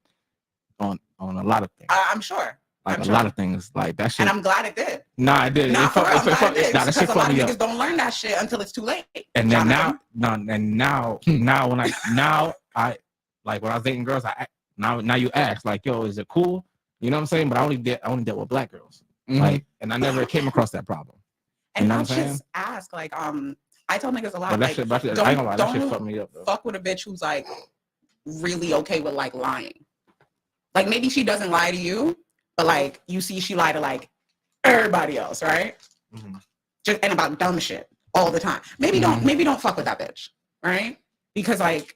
a lot of things. I'm sure. Like a lot of things, like that shit. And I'm glad it did. Nah, it did. Because a lot of niggas niggas don't learn that shit until it's too late. And then now when I like when I was dating girls, now you ask like, yo, is it cool? You know what I'm saying? But I only dealt with black girls. Like, and I never came across that problem. And not just ask, like, I tell niggas a lot, like, I ain't gonna lie, that shit fucked me up, though. Fuck with a bitch who's like really okay with like lying. Like, maybe she doesn't lie to you, but like you see she lie to like everybody else, right? Just and about dumb shit all the time. Maybe don't fuck with that bitch, right? Because like,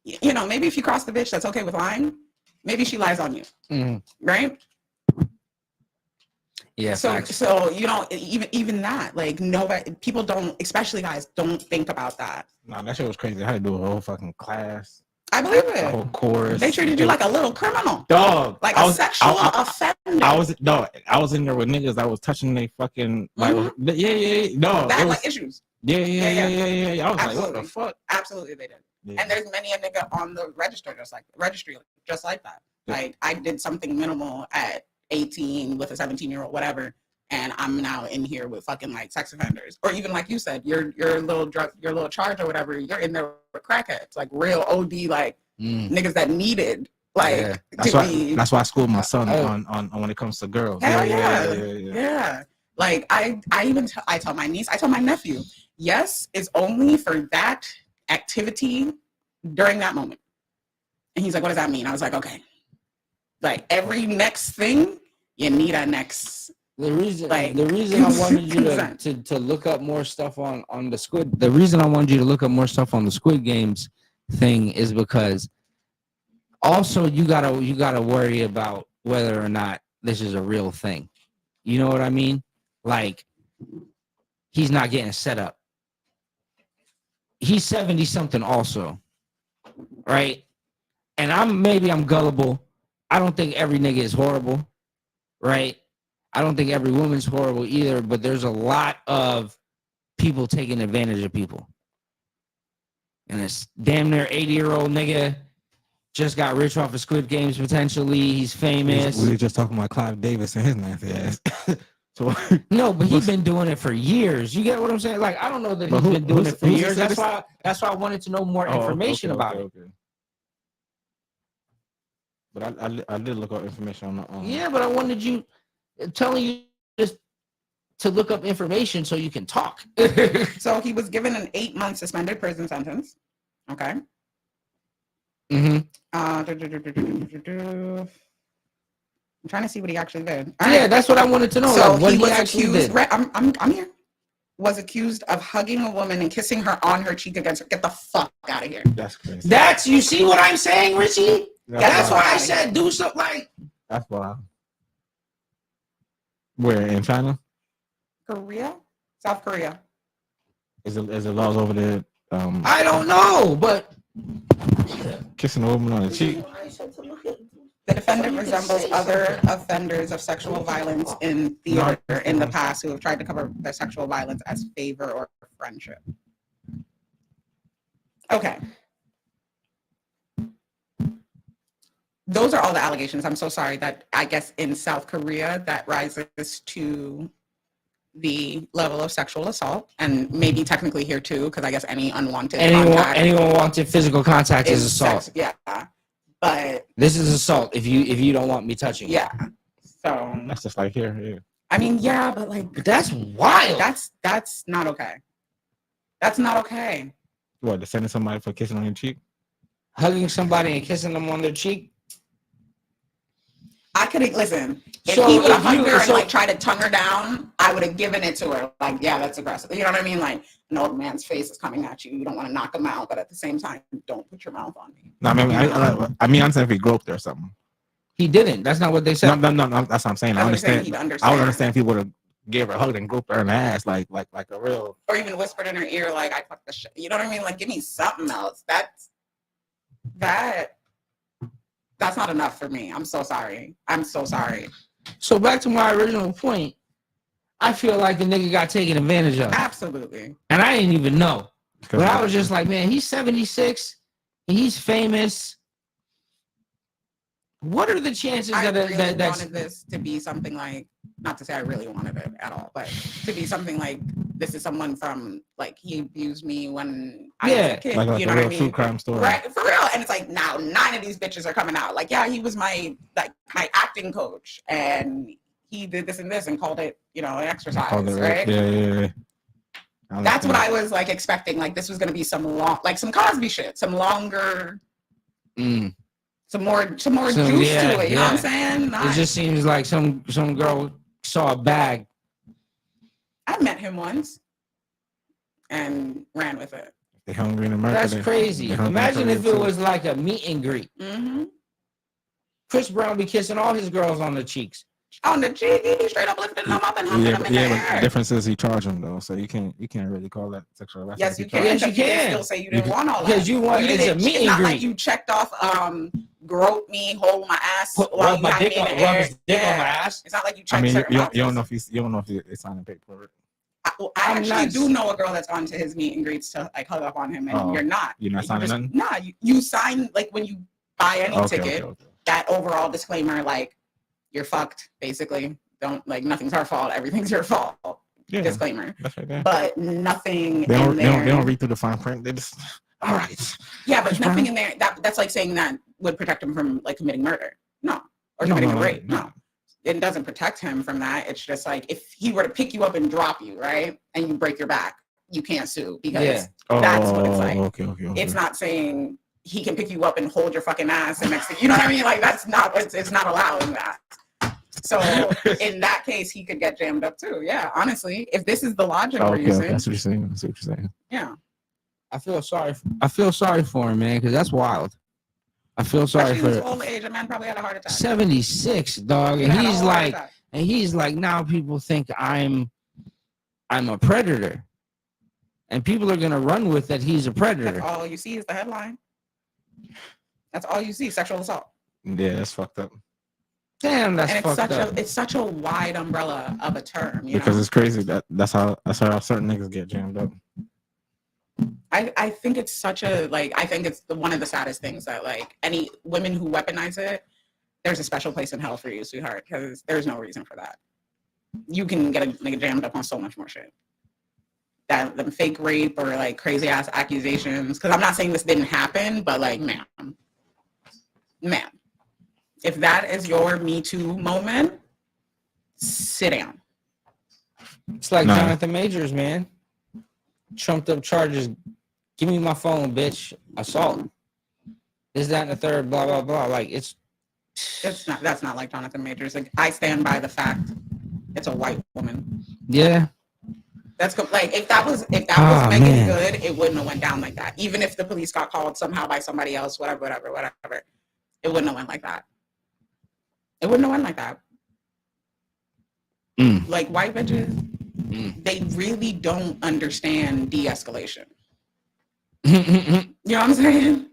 you know, maybe if you cross the bitch that's okay with lying, maybe she lies on you, right? Yeah. So you know, even that, like, nobody, people don't, especially guys, don't think about that. No, that shit was crazy. I had to do a whole fucking class, I believe a it. whole course. They treated you like a little criminal, dog, like a sexual offender. I was in there with niggas that was touching they fucking like, no, That it was like issues. yeah. I was Absolutely. like, what the fuck? Absolutely, they did. Yeah. And there's many a nigga on the registry just like that. Yeah. Like, I did something minimal at 18 with a 17-year-old, whatever, and I'm now in here with fucking like sex offenders, or even like you said, your little charge or whatever. You're in there with crackheads, like real OD, like niggas that needed like that's why I schooled my son on when it comes to girls. Hell yeah. Like I tell my niece, I tell my nephew, yes, it's only for that activity during that moment. And he's like, what does that mean? I was like, okay. Like, every next thing, you need a next. The reason I wanted you to look up more stuff on the Squid. The reason I wanted you to look up more stuff on the Squid Games thing is because also you gotta worry about whether or not this is a real thing. You know what I mean? Like, he's not getting set up. He's 70 something also, right? And I'm gullible. I don't think every nigga is horrible, right? I don't think every woman's horrible either, but there's a lot of people taking advantage of people. And this damn near 80-year-old nigga just got rich off of Squid Games potentially. He's famous. We were just talking about Clive Davis and his nasty ass. So, no, but he's been doing it for years. You get what I'm saying? Like, I don't know that he's been doing it for years. That's why I wanted to know more information about it. But I did look up information on the Yeah, but I wanted you telling you just to look up information so you can talk. So he was given an 8-month suspended prison sentence. Okay. Mm-hmm. I'm trying to see what he actually did. Yeah, that's what I wanted to know. So like, what he was accused. I'm here. Was accused of hugging a woman and kissing her on her cheek against her. Get the fuck out of here. That's crazy. You see what I'm saying, Richie? That's why I said do something like. That's wild. Where, in China? Korea? South Korea. Is it laws over there? I don't know, but kissing a woman on the cheek. The defendant resembles other offenders of sexual violence in theater in the past who have tried to cover their sexual violence as favor or friendship. Okay. Those are all the allegations. I'm so sorry that I guess in South Korea that rises to the level of sexual assault, and maybe technically here too, because I guess any unwanted anyone wanted physical contact is assault. Yeah, but this is assault if you don't want me touching. Yeah, so that's just like here. Yeah. I mean, yeah, but like that's wild. That's not okay. That's not okay. What, defending somebody for kissing on your cheek? Hugging somebody and kissing them on their cheek? I could have, listen, if he would have hugged her and like tried to tongue her down, I would have given it to her. Like, yeah, that's aggressive. You know what I mean? Like, an old man's face is coming at you. You don't want to knock him out, but at the same time, don't put your mouth on me. No, I mean, I'm saying if he groped her or something. He didn't. That's not what they said. No, that's what I'm saying. I understand. I would understand if he would have gave her a hug and groped her in the ass, like a real. Or even whispered in her ear, like, I fucked the shit. You know what I mean? Like, give me something else. That's not enough for me. I'm so sorry. So back to my original point, I feel like the nigga got taken advantage of. Absolutely. And I didn't even know. But I was just like, man, he's 76. He's famous. What are the chances I that really that's wanted this to be something like, not to say I really wanted it at all, but to be something like, this is someone from, like, he abused me when I was a kid. Like you know what I real mean? true crime story. Right, for real. And it's like, now 9 of these bitches are coming out. Like, yeah, he was my acting coach, and he did this and this and called it, an exercise, right? Yeah. That's what I was like expecting. Like, this was gonna be some some Cosby shit, some longer. Some more juice to it. You know what I'm saying? It just seems like some girl saw a bag. I met him once and ran with it. They hungry in America. That's crazy. Imagine if it was like a meet and greet. Mm-hmm. Chris Brown be kissing all his girls on the cheeks. On the cheek, he straight up lifting them up and humping them in the but air. the difference is he charged him though, so you can't really call that sexual harassment. Yes, you He can. charged Yes, you Because can. Still say you didn't want all that. Because you want it's a didn't- meet It's and not greet. like you checked off, grope me, hold my ass, Rub my you had dick me in on, the rub air. his dick Yeah. on my ass. It's not like you I checked mean, certain you boxes. don't know if they signed a paperwork. I I'm actually not- do know a girl that's gone to his meet and greets to like hug up on him, and Oh, you're not. you're not signing nothing? Nah, you sign like when you buy any ticket. Okay. That overall disclaimer, like you're fucked, basically. Don't like nothing's our fault, everything's your fault. Yeah, Disclaimer. that's right there. But nothing They in there. don't read through the fine print. They just all right. Yeah, but Chris nothing Brown? in there that's like saying that would protect him from like committing murder. No. Or committing a rape. No. It doesn't protect him from that. It's just like if he were to pick you up and drop you, right? And you break your back, you can't sue because that's what it's like. Okay. It's not saying he can pick you up and hold your fucking ass and next thing you know what I mean? Like that's not it's not allowing that. So in that case, he could get jammed up too. Yeah, honestly, if this is the logic we're using, That's what you're saying. yeah. I feel sorry for him, man, because that's wild. I feel sorry Especially in his for old age, a man probably had a heart attack. 76, dog, and He had a he's heart like, attack. now people think I'm a predator, and people are gonna run with that he's a That's predator. all you see is the headline. That's all you see, sexual assault. Yeah, that's fucked up. Damn, that's And it's fucked up. it's such a wide umbrella of a term, you Because know? it's crazy that's how certain niggas get jammed up. I think it's such a I think it's one of the saddest things that like any women who weaponize it, there's a special place in hell for you, sweetheart, because there's no reason for that. You can get a nigga jammed up on so much more shit. That them fake rape or like crazy ass accusations. Because I'm not saying this didn't happen, but like, ma'am, if that is your Me Too moment, sit down. It's like Nah. Jonathan Majors, man. Trumped up charges. Give me my phone, bitch. Assault. This, that, and the third. Blah blah blah. Like That's not like Jonathan Majors. Like I stand by the fact it's a white woman. Yeah. That's like if that was Megan man. Good, it wouldn't have went down like that. Even if the police got called somehow by somebody else, whatever, it wouldn't have went like that. It wouldn't have went like that. Like white bitches, they really don't understand de-escalation. You know what I'm saying?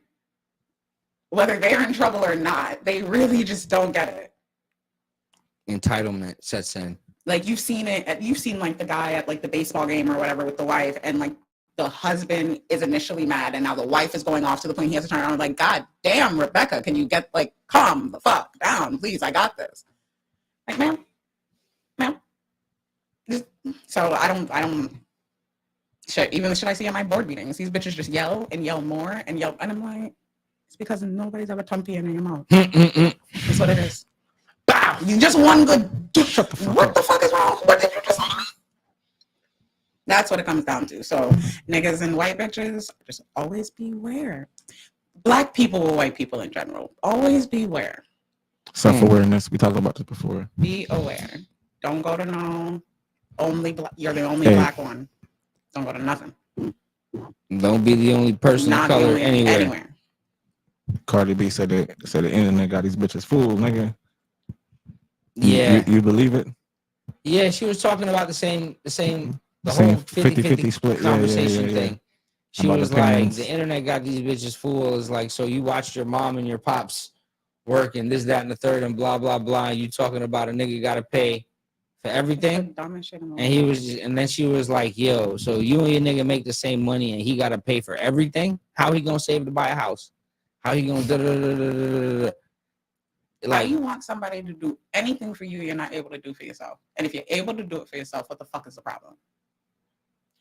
Whether they're in trouble or not, they really just don't get it. Entitlement sets in. Like you've seen like the guy at like the baseball game or whatever with the wife, and like the husband is initially mad, and now the wife is going off to the point he has to turn around like, God damn, Rebecca, can you get like calm the fuck down, please? I got this. Like, ma'am. So I don't. Shit, even the shit I see at my board meetings, these bitches just yell and yell more and yell, and I'm like, it's because nobody's ever tongue in your mouth. That's what it is. Bow! You just one good. Shut the fuck What up. the fuck is wrong? What did you just? That's what it comes down to. So niggas and white bitches, just always beware. Black people or white people in general, always beware. Self-awareness. We talked about this before. Be aware. Don't go to no only black. You're the only Hey. black one. Don't go to nothing. Don't be the only person of Not the color only- anywhere. Cardi B said the internet got these bitches fooled, nigga. Yeah. You believe it? Yeah, she was talking about the whole Same 50-50 split. conversation Yeah. thing. She About was the like, parents. the internet got these bitches fooled. It's like, so you watched your mom and your pops work and this, that, and the third and blah, blah, blah. You talking about a nigga got to pay for everything? And And then she was like, yo, so you and your nigga make the same money and he got to pay for everything? How he going to save to buy a house? How he going to like you want somebody to do anything for you you're not able to do for yourself. And if you're able to do it for yourself, what the fuck is the problem?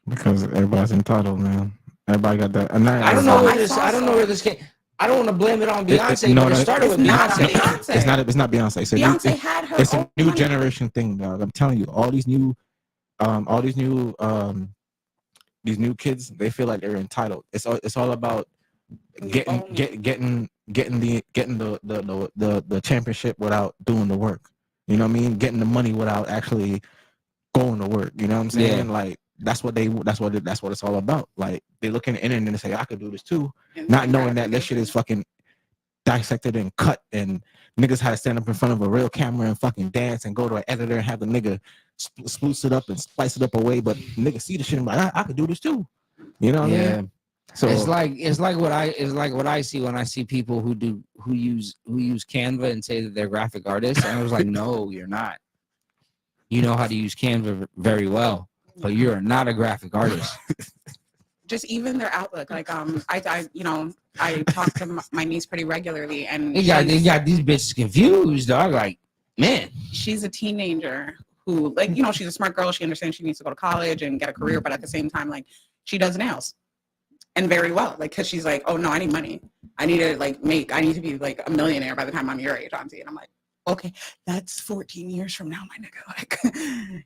Because everybody's entitled, man. Everybody got that. And I don't know where this came. I don't want to blame it on Beyonce, but it started with Beyonce. It's not Beyonce. Beyonce had her It's own a new money. generation thing, dog. I'm telling you, all these new kids, they feel like they're entitled. It's all about getting the championship without doing the work. You know what I mean? Getting the money without actually going to work. You know what I'm saying? Yeah. Like that's what it's all about. Like they look in the internet and say, I could do this too, not knowing that this shit is fucking dissected and cut, and niggas had to stand up in front of a real camera and fucking dance and go to an editor and have the nigga spruce it up and spice it up away. But niggas see the shit and like, I could do this too. You know what I mean? So it's like what I see when I see people who use Canva and say that they're graphic artists. And I was like, no, you're not. You know how to use Canva very well, but you're not a graphic artist. Just even their outlook, like I talk to my niece pretty regularly, and they got these bitches confused, dog. Like, man, she's a teenager who, like, she's a smart girl. She understands she needs to go to college and get a career, but at the same time, like, she does nails, and very well, like, because she's like, oh no, I need money. I need to I need to be like a millionaire by the time I'm your age, auntie. And I'm like, okay, that's 14 years from now, my nigga. Like,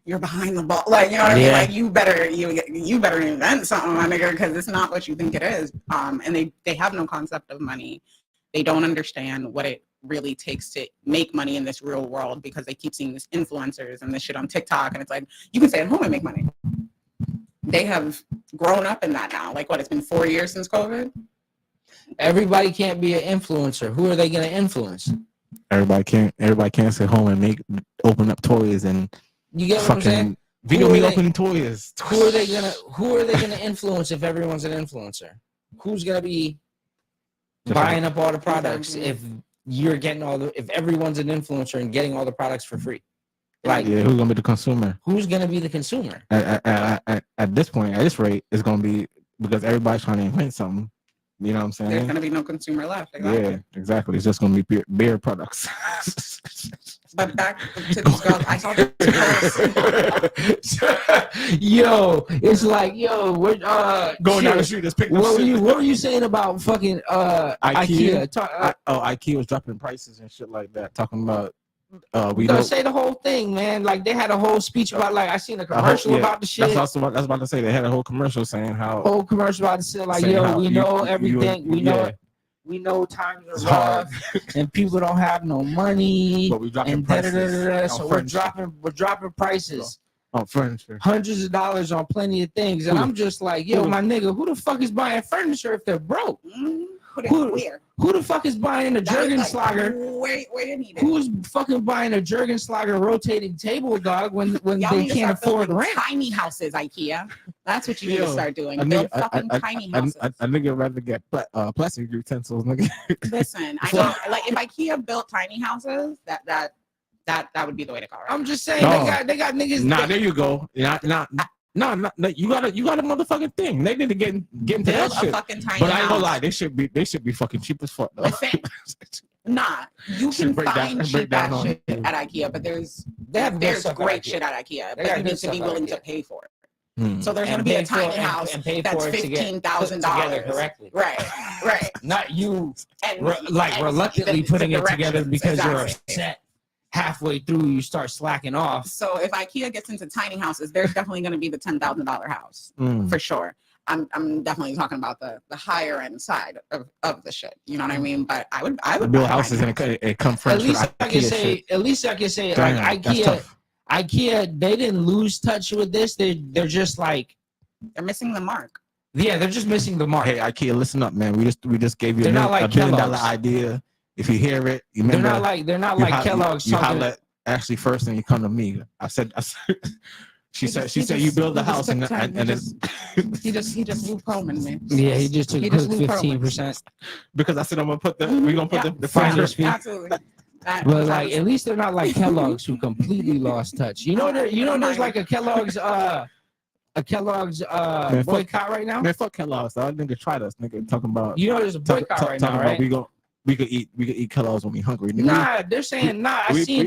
you're behind the ball. Like, you know what I mean? Like, you better invent something, my nigga, because it's not what you think it is. And they have no concept of money. They don't understand what it really takes to make money in this real world, because they keep seeing these influencers and this shit on TikTok, and it's like, you can stay at home and make money. They have grown up in that now. Like, what? It's been 4 years since COVID. Everybody can't be an influencer. Who are they going to influence? Everybody can't sit home and open up toys and you get what I'm saying? Video me opening toys. Who are they gonna influence if everyone's an influencer? Who's gonna be buying up all the products if you're getting if everyone's an influencer and getting all the products for free? Like, who's gonna be the consumer? Who's gonna be the consumer? At this point, at this rate, it's gonna be, because everybody's trying to invent something. You know what I'm saying? There's gonna be no consumer left. Exactly. Yeah, exactly. It's just gonna be beer products. But back to these girls, I saw this Yo, it's like, we're going down the street. Just pick what were you saying about fucking IKEA? IKEA was dropping prices and shit like that. Talking about we don't say the whole thing, man. Like, they had a whole speech about, like, I seen a commercial about the shit. That's about to say, they had a whole commercial saying how about the shit, like, we know everything. We know times are rough and people don't have no money. But we dropping prices. So we're dropping prices on furniture, hundreds of dollars on plenty of things. And I'm just like, my nigga, who the fuck is buying furniture if they're broke? Who the fuck is buying a Jurgenslager? Who's fucking buying a Jurgenslager rotating table, dog, when they can't afford rent? Tiny houses, IKEA. That's what you need to start doing. Build fucking tiny houses. I nigga rather get plastic utensils, nigga. Listen, I know, like, if IKEA built tiny houses, that would be the way to go. Right? I'm just saying, they got niggas. Nah, there you go. No, you got a motherfucking thing. They need to get into that shit. But I ain't gonna lie, they should be fucking cheap as fuck. Nah, you can find cheap ass shit at IKEA, but there's great shit at IKEA, but you need to be willing to pay for it. So there's gonna be a tiny house that's $15,000 correctly. Right. Not you reluctantly putting it together because you're upset. Halfway through, you start slacking off. So if IKEA gets into tiny houses, there's definitely going to be the $10,000 house for sure. I'm definitely talking about the higher end side of the shit. You know what I mean? But I would build houses and it come fresh. At least I can say like IKEA, they didn't lose touch with this. They're just like, they're missing the mark. Yeah, they're just missing the mark. Hey, IKEA, listen up, man. We just gave you a $1 billion idea. If you hear it, you remember, they're not like Kellogg's. You holler at Ashley first, and you come to me. I said she said you build the house, and then he just Luke Coleman, man. Yeah, he just took 15%. Because I said we gonna put the finder's fee. Absolutely. But like, at least they're not like Kellogg's, who completely lost touch. There's like a Kellogg's boycott right now. Man, fuck Kellogg's. I nigga tried us, nigga, talking about. There's a boycott right now, right? We could eat Kellogg's when we hungry. Nigga. Nah, they're saying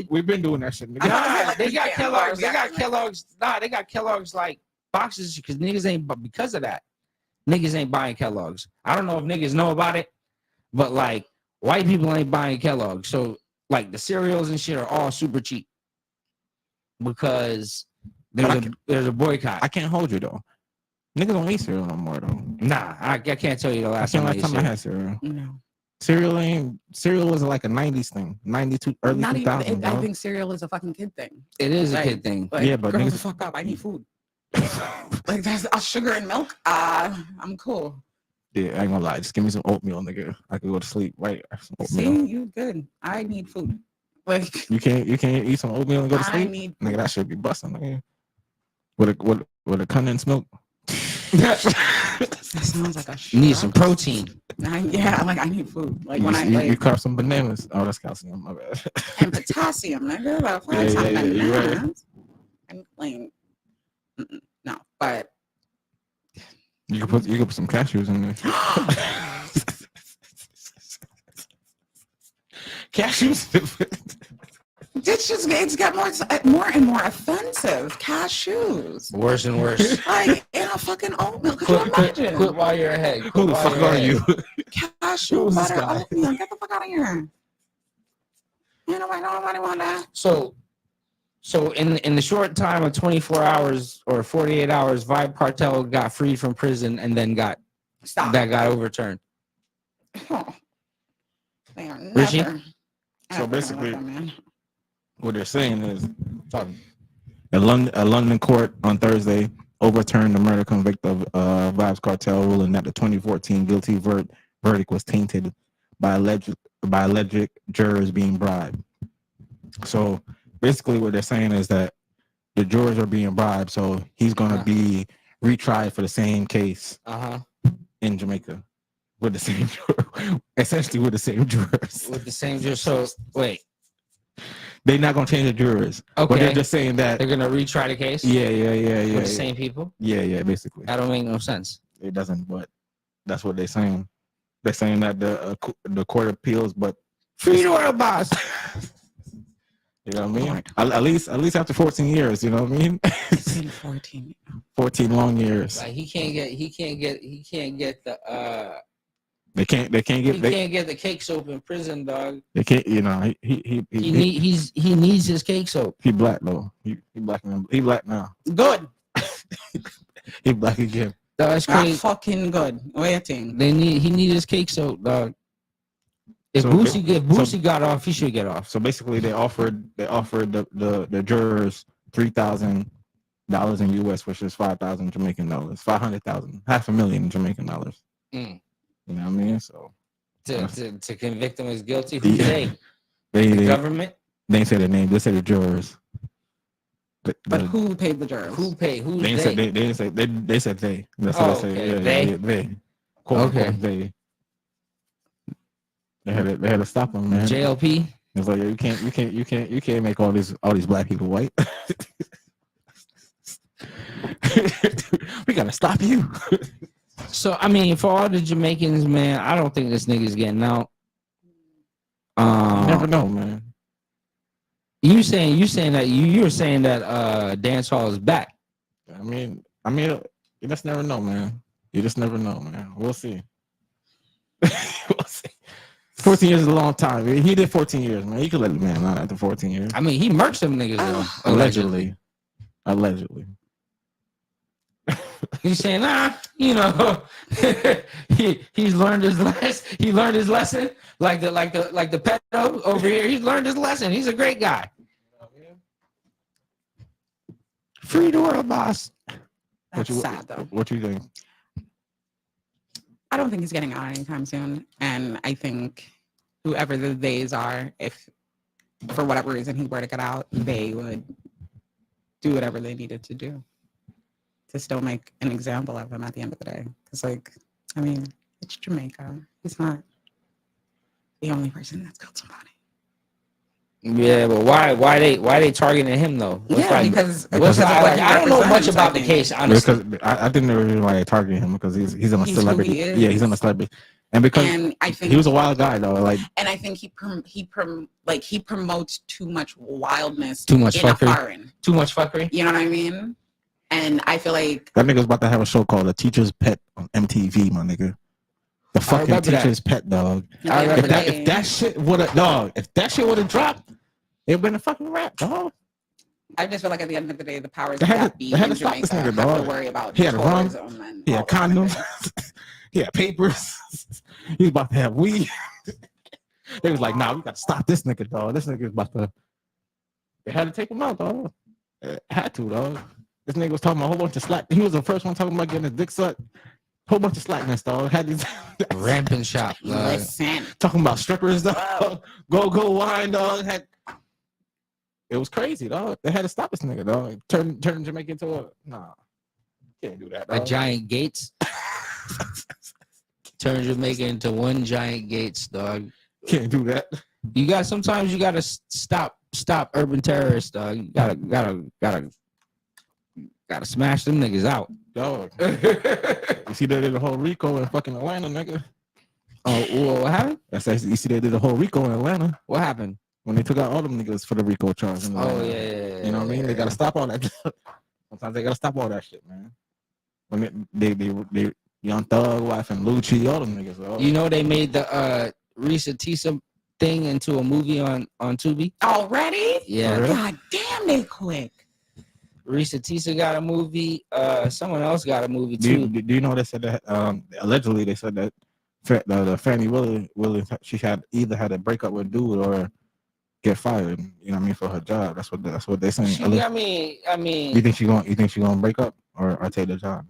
we've been doing that shit. Nigga. Nah, they got Kellogg's. They got Kellogg's. Nah, they got Kellogg's like boxes because niggas ain't. But because of that, niggas ain't buying Kellogg's. I don't know if niggas know about it, but like, white people ain't buying Kellogg's. So like, the cereals and shit are all super cheap because there's a boycott. I can't hold you though. Niggas don't eat cereal no more though. Nah, I can't tell you the last time I had cereal. No. Cereal was like a 90s thing, 92, early 2000s. I think cereal is a fucking kid thing. It is a kid thing. Like, yeah, but niggas, the fuck up. I need food. Like that's sugar and milk. I'm cool. Yeah, I ain't gonna lie. Just give me some oatmeal, nigga. I can go to sleep. Right? Some See, oatmeal. you good. I need food. Like You can't eat some oatmeal and go to I sleep. need Nigga, that should be busting. Nigga. With a condensed milk. that sounds like a You need some protein. Yeah, like I need food. Like when you carve some bananas. Oh, that's calcium. My bad. and potassium, nigga. Like, Yeah, some yeah, you're right. bananas. I'm like, no, but You can put some cashews in there. Cashews. it's got more and more offensive. Cashews, Worse and worse. like in a fucking oatmeal. Could you imagine? Quit while you're ahead. Who the fuck are you? Cashew Who is this butter guy? oatmeal. Get the fuck out of here. Nobody want that. So in the short time of 24 hours or 48 hours, Vibe Cartel got freed from prison and then got overturned. Oh. They are Richie? never. So basically- ever man. What they're saying is, a London court on Thursday overturned the murder convict of Vibes Cartel, ruling that the 2014 guilty verdict was tainted by alleged jurors being bribed. So basically, what they're saying is that the jurors are being bribed, so he's going to be retried for the same case in Jamaica with the same essentially with the same jurors. With the same jurors. So wait, they're not going to change the jurors. okay, But they're just saying that they're gonna retry the case. Yeah. With the same people. Yeah, basically. That don't make no sense. It doesn't, but that's what they're saying. They're saying that the court appeals, but Free the world, boss. you know what I mean? At least after 14 years, you know what I mean? 14. 14 long years. Like he can't get the They can't get the cake soap in prison, dog. they can't, you know, he needs his cake soap. he black though. He black now. He black now. Good. He black again. Dog, that's Not crazy. fucking good. Waiting. He needs his cake soap, dog. If So Boosie got off, he should get off. So basically they offered the jurors $3,000 in US, which is 5,000 Jamaican dollars, 500,000, $500,000 Jamaican dollars. Mm. You know what I mean? So To convict him as guilty. Who's Yeah. they? The they government? they didn't say their name. They said the jurors. But who paid the jurors? Who paid? Who's They they? didn't say they said they. That's Oh, what they okay. said. They? Yeah, they. Quote, Okay. unquote, they. They had to stop them, man. JLP? It's like you can't make all these black people white. We gotta stop you. So I mean, for all the Jamaicans, man, I don't think this nigga's getting out. You never know, man. You were saying that dance hall is back. I mean, you just never know, man. You just never know, man. We'll see. We'll see. 14 years is a long time. He did 14 years, man. He could let the man out after 14 years. I mean, he murked some niggas though. Allegedly. He's saying, he's learned his lesson. He learned his lesson. Like the pedo over here. He's learned his lesson. He's a great guy. Free the world, boss. That's sad though. What you think? I don't think he's getting out anytime soon. And I think whoever the theys are, if for whatever reason he were to get out, they would do whatever they needed to do to still make an example of him at the end of the day. Because, I mean, it's Jamaica. He's not the only person that's killed somebody. Yeah, but why they targeting him though? Because I don't know much about the case, honestly. Because I think the reason why they targeting him because he's a He's celebrity. who he is. Yeah, he's a celebrity, and because I think he was a wild guy though. Like, and I think he promotes too much wildness, Too much in a fuckery. foreign. Too much fuckery. You know what I mean? And I feel like that nigga's about to have a show called The Teacher's Pet on MTV, my nigga. The fucking remember that. Teacher's Pet, dog. I remember If that shit would have dropped, it would been a fucking rap, dog. I just feel like at the end of the day, the powers They had that to- be they had in to stop this Jamaica nigga, have dog. to worry about He had rum. tourism and He had all that other condoms. shit. He had papers. He was about to have weed. They was like, nah, we got to stop this nigga, dog. This nigga's about to. They had to take him out, dog. Had to, dog. This nigga was talking about a whole bunch of slack. He was the first one talking about getting his dick sucked. Whole bunch of slackness, dog. Had these Rampant shop. Listen. talking about strippers, dog. Go wine, dog. It was crazy, dog. They had to stop this nigga, dog. Turn Jamaica into a can't do that, A dog. giant Gates. Turn Jamaica into one giant Gates, dog. Can't do that. Sometimes you gotta stop urban terrorists, dog. You gotta smash them niggas out. Dog. You see they did the whole Rico in fucking Atlanta, nigga. Oh, what happened? You see they did the whole Rico in Atlanta What happened? when they took out all them niggas for the Rico charge. in Oh Atlanta. yeah. You know what I mean? They gotta stop all that. Sometimes they gotta stop all that shit, man. When they Young Thug, Wife, and Lucci, all them niggas. Dog. You know they made the Risa Tisa thing into a movie on Tubi. Already? Yeah, Really? God damn, they quick. Risa Tisa got a movie. Someone else got a movie Do too. you know they said that allegedly they said that the Fannie Willis she had either had a breakup with dude or get fired. You know what I mean, for her job. That's what they're saying. I mean, You think she gonna break up or take the job?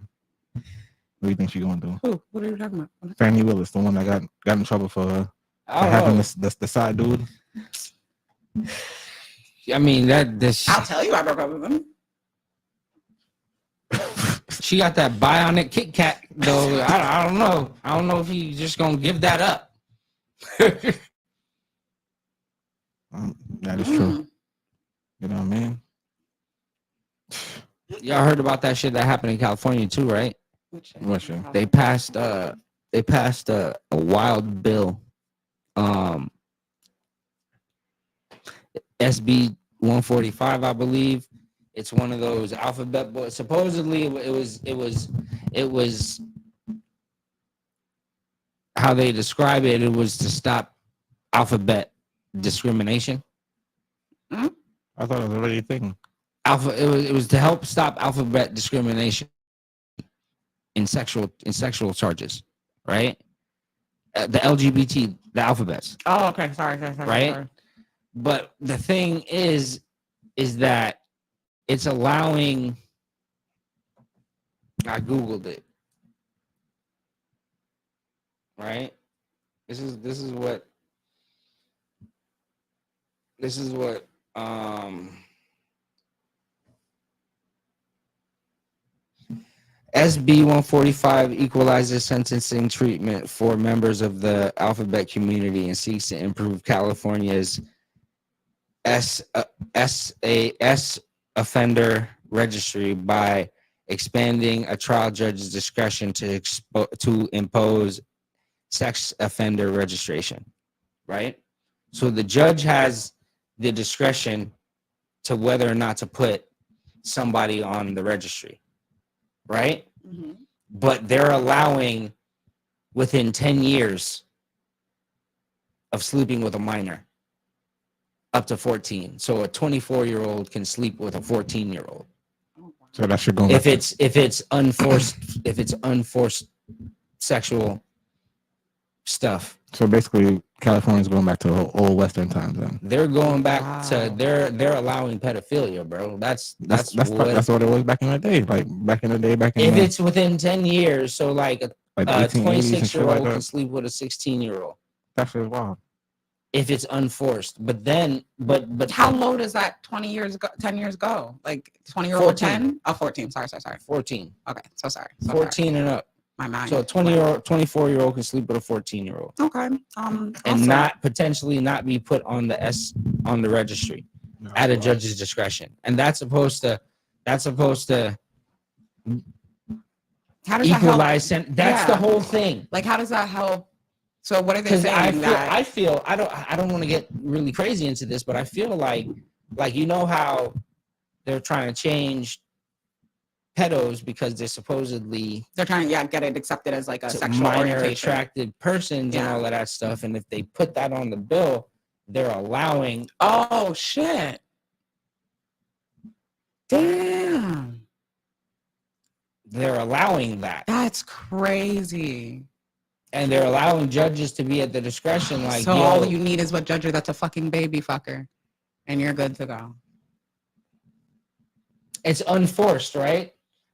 What do you think she gonna do? Who? What are you talking about? Fannie Willis, the one that got in trouble for I having don't know. the side dude. I mean this. I'll tell you I broke up with him. She got that bionic Kit Kat though. I don't know. I don't know if he's just gonna give that up. That is true. You know what I mean? Y'all heard about that shit that happened in California too, right? What shit? They passed a wild bill, SB 145, I believe. It's one of those alphabet books. Supposedly, it was how they describe it. It was to stop alphabet discrimination. I thought it was already a thing. It was to help stop alphabet discrimination in sexual charges, right? The LGBT, the alphabets, Oh, okay. Sorry. right? Sorry. But the thing is that it's allowing. I googled it, right? This is what SB 145 equalizes sentencing treatment for members of the alphabet community and seeks to improve California's S offender registry by expanding a trial judge's discretion to impose sex offender registration, right? So the judge has the discretion to whether or not to put somebody on the registry, right? Mm-hmm. But they're allowing within 10 years of sleeping with a minor up to 14. So a 24-year-old can sleep with a 14-year-old. So that should go. If it's unforced sexual stuff. So basically, California's going back to the old Western times. Then They're going back to they're allowing pedophilia, bro. That's what it was back in the day. Like back in the day, if it's within 10 years. So like a 26-year-old like can sleep with a 16-year-old. That shit is wild. If it's unforced, but How low does that 10 years go? Like 20 year old 10? Oh, 14. Sorry. 14. Okay. So sorry. 14 and up. My mind. So a 24-year-old can sleep with a 14-year-old. Okay. And also, not potentially not be put on the registry at a judge's discretion. And that's supposed to how does equalize. that help? That's the whole thing. Like, how does that help? So what are they Because saying? I feel I don't want to get really crazy into this, but I feel like you know how they're trying to change pedos because they're supposedly they're trying to get it accepted as like a sexual minor orientation. attracted persons and all of that stuff. And if they put that on the bill, they're allowing. Oh shit! Damn, they're allowing that, that's crazy. and they're allowing judges to be at the discretion. Like, so all you need is what judge that's a fucking baby fucker, and you're good to go. It's unforced, right?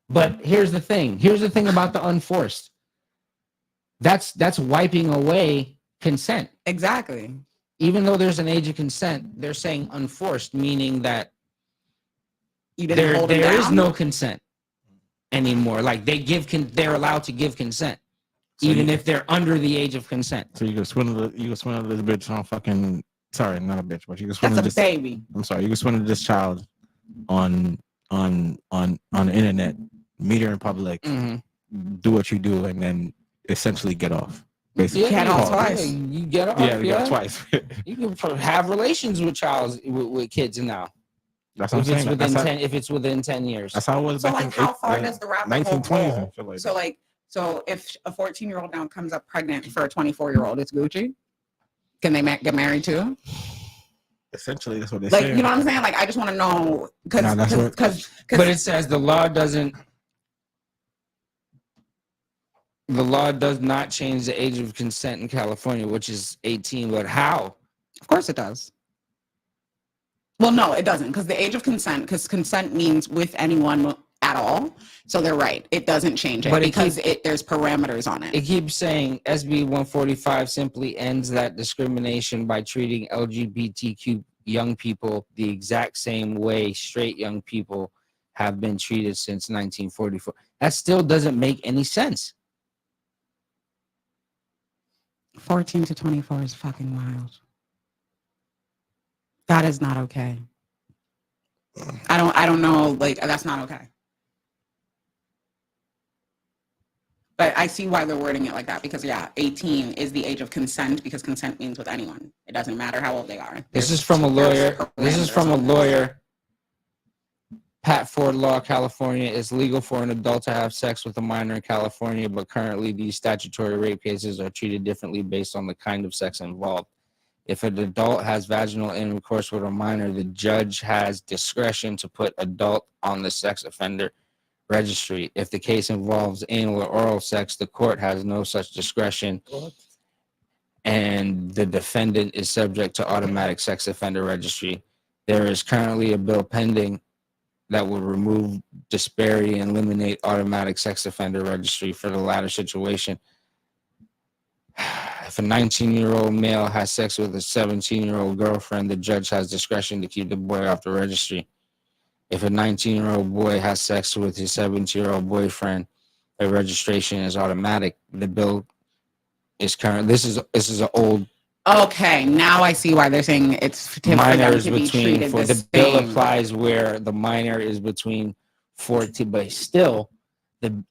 But here's the thing. Here's the thing about the unforced. That's wiping away consent. Exactly. Even though there's an age of consent, they're saying unforced, meaning that You didn't there hold them there is down? no consent anymore. Like they're allowed to give consent, So even you- if they're under the age of consent. So you can swindle this bitch on fucking. Sorry, not a bitch, but you can swindle That's a this. baby. I'm sorry, you can swindle this child on the internet, meet her in public, do what you do, and then essentially get off. Basically, Get off Pause. twice. You get off. Yeah, they got twice. You can have relations with kids now. That's what I'm If it's saying. within That's 10, if it's within 10 years. how it was So back like, in how far does the rabbit hole 1920s go? and shit like So that. like, so if a 14-year-old now comes up pregnant for a 24-year-old, it's Gucci. Can they get married too? Essentially, that's what they're Like, saying. you know what I'm saying? Like, I just want to know Nah, that's what- But it says the law does not change the age of consent in California, which is 18. But how? Of course it does. Well, no, it doesn't, because the age of consent, because consent means with anyone at all. So they're right. It doesn't change it But because there's parameters on It it. keeps saying SB 145 simply ends that discrimination by treating LGBTQ young people the exact same way straight young people have been treated since 1944. That still doesn't make any sense. 14 to 24 is fucking wild. That is not okay. I don't know, like, that's not okay. But I see why they're wording it like that, because 18 is the age of consent, because consent means with anyone. It doesn't matter how old they are. This is from a lawyer. Pat Ford Law, California. It's legal for an adult to have sex with a minor in California, but currently these statutory rape cases are treated differently based on the kind of sex involved. If an adult has vaginal intercourse with a minor, the judge has discretion to put adult on the sex offender registry. If the case involves anal or oral sex, the court has no such discretion, and the defendant is subject to automatic sex offender registry. There is currently a bill pending that would remove disparity and eliminate automatic sex offender registry for the latter situation. If a 19-year-old male has sex with a 17-year-old girlfriend, the judge has discretion to keep the boy off the registry. If a 19-year-old boy has sex with his 17-year-old boyfriend, the registration is automatic. The bill is current. This is an old. Okay, now I see why they're saying it's Minors to be between treated the bill applies where the minor is between 14, but still the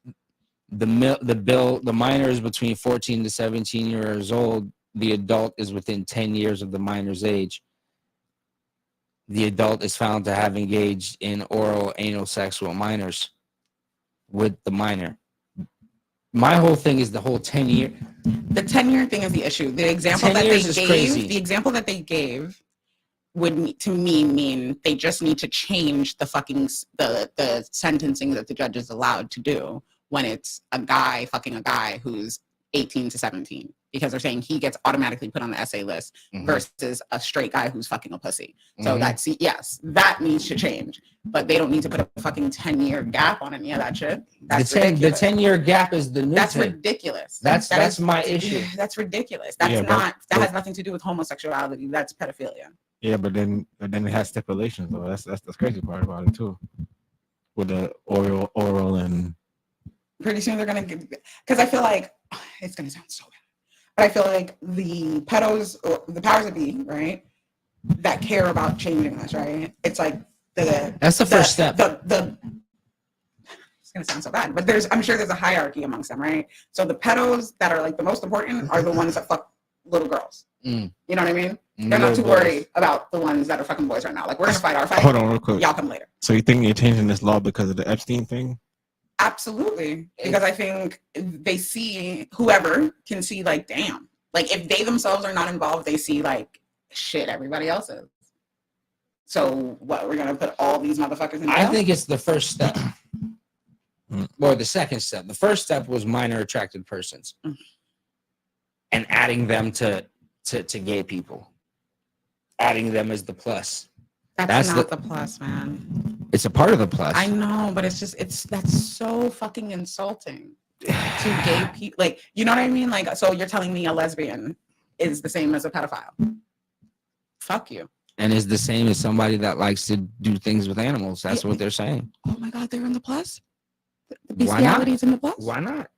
minor is between 14 to 17 years old. The adult is within 10 years of the minor's age. The adult is found to have engaged in oral anal sex with minors, with the minor. My whole thing is the whole 10-year. The 10-year thing is the issue. The example 10 that years they is gave, crazy. the example that they gave would to me mean they just need to change the fucking the sentencing that the judge is allowed to do when it's a guy fucking a guy who's 18 to 17, because they're saying he gets automatically put on the SA list versus a straight guy who's fucking a pussy. So that's, yes, that needs to change, but they don't need to put a fucking 10-year gap on any of that shit. That's the 10-year gap is the new That's thing. ridiculous. That's my issue. That's ridiculous. That's Yeah, that has nothing to do with homosexuality. That's pedophilia. Yeah, but then it has stipulations though. That's the crazy part about it too. With the oral and Pretty soon they're gonna get, because I feel like it's gonna sound so bad, but I feel like the pedos, or the powers that be, right, that care about changing this, right? It's like That's the first step. It's gonna sound so bad, but I'm sure there's a hierarchy amongst them, right? So the pedos that are like the most important are the ones that fuck little girls. You know what I mean? They're not too worried about the ones that are fucking boys right now. Like, we're gonna fight our fight. Hold on real quick. Y'all come later. So you think you're changing this law because of the Epstein thing? Absolutely. Because I think they see, whoever can see, like, damn. Like, if they themselves are not involved, they see, like, shit, everybody else is. So, what, we're going to put all these motherfuckers in jail? I think it's the first step. Or the second step. The first step was minor attracted persons. And adding them to gay people. Adding them as the plus. That's not the plus, man. It's a part of the plus. I know, but that's so fucking insulting to gay people. Like, you know what I mean? Like, so you're telling me a lesbian is the same as a pedophile? Fuck you. And is the same as somebody that likes to do things with animals. That's what they're saying. Oh my God, they're in the plus? The Why not? bestiality's in the plus? Why not?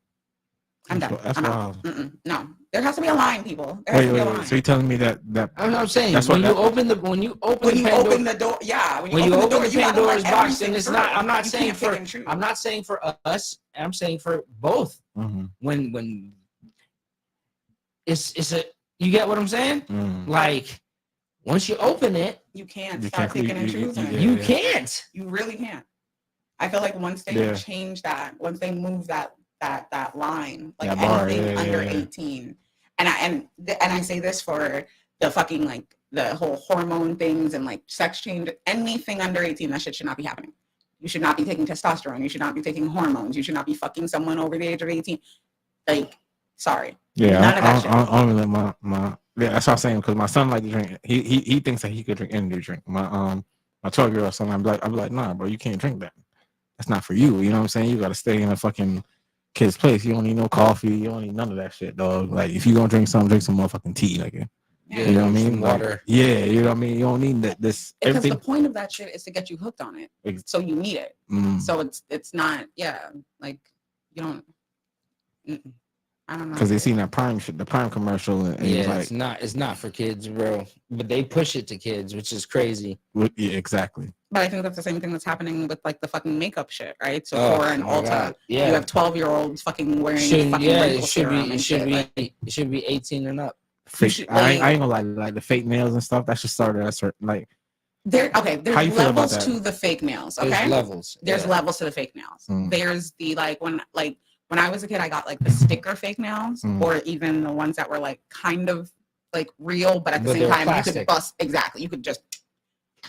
I'm done. That's I'm wild. out. No, there has to be a line, people. There has to be a line. So you're telling me that I'm saying That's when what- you open the open the door, yeah. when you open the you gotta Pandora's let box, and everything it's through. not. I'm not You saying can't for. pick and choose. I'm not saying for us. I'm saying for both. Mhm. When it's a. You get what I'm saying? Mm. Like once you open it, You can't You start can't- picking and you- choosing. yeah. you can't. You really can't. I feel like once they Yeah. change that, once they move that line, like That bar, anything yeah, under yeah. 18, and I say this for the fucking like the whole hormone things and like sex change, anything under 18, that shit should not be happening. You should not be taking testosterone. You should not be taking hormones. You should not be fucking someone over the age of 18. Like, sorry. Yeah, None of that I shit. don't really let my yeah. That's what I'm saying because my son like to drink. He thinks that he could drink energy drink. My 12-year-old son, I'm like, nah, bro, you can't drink that. That's not for you. You know what I'm saying? You got to stay in a fucking kid's place. You don't need no coffee. You don't need none of that shit, dog. Like if you gonna drink some motherfucking tea, like Yeah, you know what I mean? some Like, water. yeah, you know what I mean. You don't need this Because everything. the point of that shit is to get you hooked on it. So you need it. So it's not, like you don't. I don't know. Because they seen that Prime shit, the Prime commercial, and Yeah, it's like, it's not for kids, bro. But they push it to kids, which is crazy. yeah, exactly. But I think that's the same thing that's happening with like the fucking makeup shit, right? So Oh, for an my Ulta, God. you Yeah, have 12-year-olds fucking wearing should, fucking yeah, wrinkle it should serum be. and shit. Like, It should be 18 and up. Fake, should, I like- ain't gonna lie, like the fake nails and stuff. That should start at a certain like. there's How you feel about levels that? to the fake nails. There's Okay, levels. there's yeah. levels to the fake nails. Mm. There's the when I was a kid, I got like the sticker fake nails, Mm. or even the ones that were like kind of like real, but at the But same they're time you plastic. could bust exactly. You could just,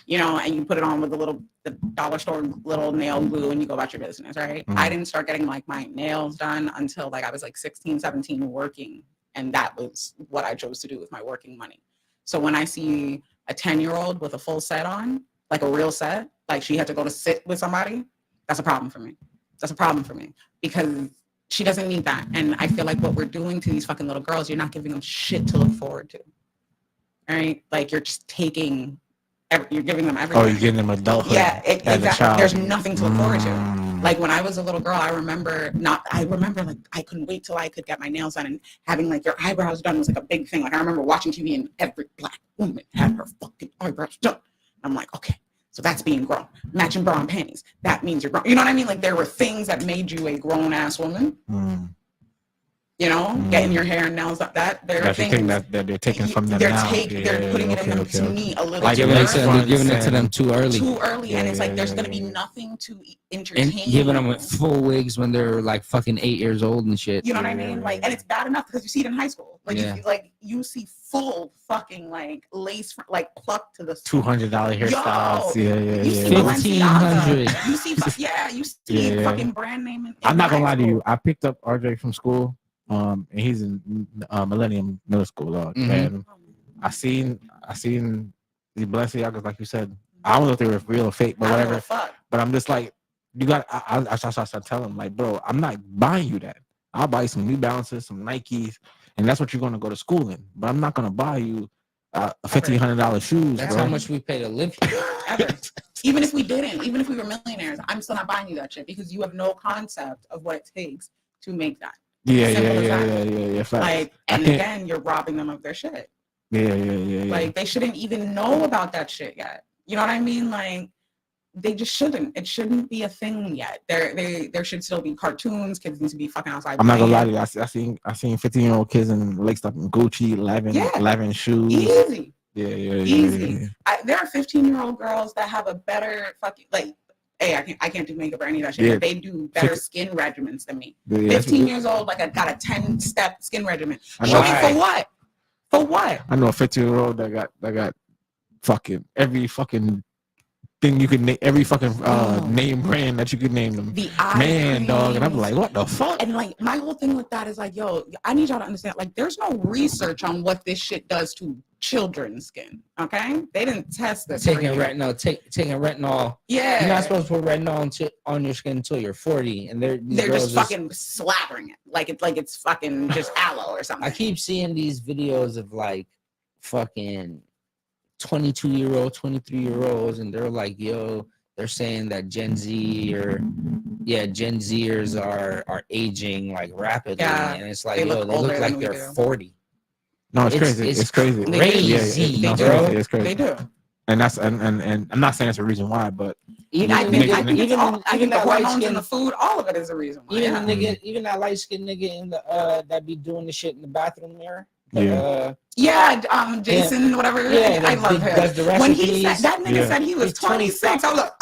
and you put it on with the dollar store little nail glue, and you go about your business, right? Mm. I didn't start getting like my nails done until like I was like 16, 17 working, and that was what I chose to do with my working money. So when I see a 10-year-old with a full set on, like a real set, like she had to go to sit with somebody, that's a problem for me. That's a problem for me because she doesn't need that. And I feel like what we're doing to these fucking little girls, you're not giving them shit to look forward to. All right? Like you're just taking, you're giving them everything. Oh, you're getting them adulthood. Yeah, as a exactly. child. There's nothing to look forward to. Mm. Like when I was a little girl, I remember like I couldn't wait till I could get my nails done, and having like your eyebrows done was like a big thing. Like I remember watching TV and every black woman had her fucking eyebrows done. I'm like, okay, so that's being grown. Matching bra and panties. That means you're grown. You know what I mean? Like there were things that made you a grown ass woman. Mm. Getting your hair and nails like that. There are That's the things thing that they're taking from them they're now. they're putting it in them to me a little Like too Giving it makes to early. them, fun they're giving it to and- them too early. Too early, and it's like there's Yeah, gonna be yeah. nothing to entertain. And giving them full wigs when they're like fucking 8 years old and shit. You know what I mean? Like, and it's bad enough because you see it in high school. Like, Yeah. you see full fucking like lace, like plucked to the $200 hairstyles. Yo, Yeah. You see $1,500. Balenciaga. You see, you see Yeah. fucking brand name. In I'm not gonna high lie to school. you. I picked up RJ from school, and he's in Millennium Middle School, dog. Mhm. And I seen the Balenciagas, like you said. I don't know if they were real or fake, but I don't whatever. give a fuck. But I'm just like, you got. I start telling him like, bro, I'm not buying you that. I'll buy you some New Balances, some Nikes, and that's what you're gonna go to school in. But I'm not gonna buy you $1,500 shoes, That's bro. how much we pay to live here. Ever. Even if we didn't, even if we were millionaires, I'm still not buying you that shit because you have no concept of what it takes to make that. Yeah, Simple as that. yeah. Facts. Like, I and can't- again, you're robbing them of their shit. Yeah. Like, they shouldn't even know about that shit yet. You know what I mean? Like, they just shouldn't. It shouldn't be a thing yet. There should still be cartoons. Kids need to be fucking outside. I'm not gonna lie playing. to you. I seen 15-year-old kids in laced up in Gucci, Yeah. 11 shoes. Easy. Yeah. Easy. There are 15-year-old girls that have a better fucking like. Hey, I can't do makeup or any of that shit. Yeah. But they do better skin regimens than me. Yeah, 15 years old, like I got a 10-step skin regimen. I Show know. me for what? For what? I know a 15-year-old that got fucking every fucking thing you can name, every fucking name brand that you could name them. The eye Man, dog, and I'm creams. like, what the fuck? And like my whole thing with that is like, yo, I need y'all to understand, like, there's no research on what this shit does to children's skin. Okay, they didn't test this. Taking retinol. Yeah, You're not supposed to put retinol on your skin until you're 40, and they're just fucking slathering it like it's fucking just aloe or something. I keep seeing these videos of like fucking 22-year-old, 23-year-olds, and they're like, yo, they're saying that Gen Zers are aging like rapidly, and it's like, they yo, they look like they're 40. No, it's crazy. It's crazy. Crazy, bro. It's crazy. They do. And that's and I'm not saying it's a reason why, but I think the hormones in the food, all of it is a reason why. Even that light skinned nigga in the that be doing the shit in the bathroom mirror. Jason, whatever. I love him. When he said that nigga said he was 26, I was like,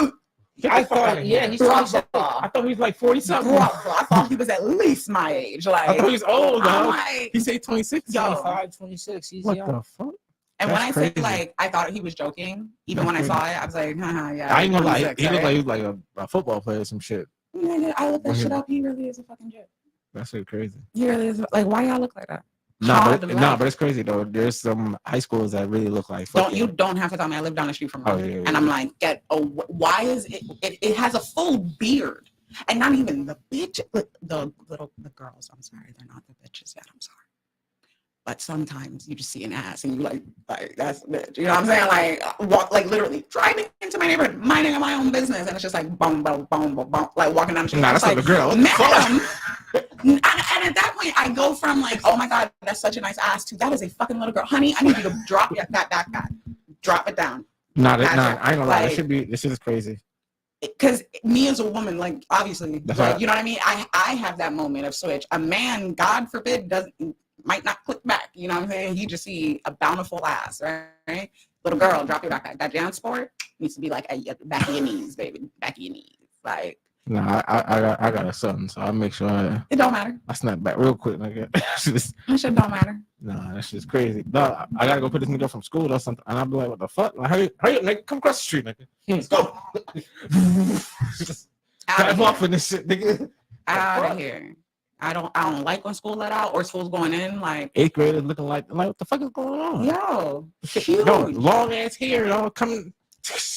I thought, he's 26. I thought he was like 40 something. I thought he was at least my age. Like, I thought he was old. Like, he said 26, 25, 26. He's what young. the fuck? And when I say like, I thought he was joking. Even when I saw it, I was like, yeah. I ain't gonna lie. He looked like he was like a football player or some shit. I looked that shit up. He really is a fucking jet. That's so crazy. He really is. Like, why y'all look like that? But it's crazy though. There's some high schools that really look like. You don't have to tell me. I live down the street from him, and I'm like, why is it? It has a full beard, and not even the bitch. The girls. I'm sorry, they're not the bitches yet. I'm sorry, but sometimes you just see an ass, and you like that's the bitch. You know what I'm saying? Like walk, like literally driving into my neighborhood, minding my own business, and it's just like boom, boom, boom, boom, boom, like walking down the street. Nah, that's like, not the girl. Madam. And at that point, I go from like, oh my God, that's such a nice ass, to that is a fucking little girl. Honey, I need you to drop that. Drop it down. I ain't gonna lie. This shit is crazy. Because me as a woman, like, obviously, like, you know what I mean? I have that moment of switch. A man, God forbid, might not click back. You know what I'm saying? You just see a bountiful ass, right? Little girl, drop your backpack. That jam sport needs to be like at the back of your knees, baby. Back of your knees. Like, nah, I got a son, so I'll make sure it don't matter. I snap back real quick, nigga. That shit don't matter. Nah, that shit's crazy. No, I gotta go put this nigga up from school or something, and I'll be like, what the fuck? Like, hurry up, nigga, come across the street, nigga. Let's go. Drive off in this shit, nigga. Out of here. I don't like when school let out or school's going in. Like 8th graders looking like what the fuck is going on? Yo, huge. No, long ass hair, y'all coming.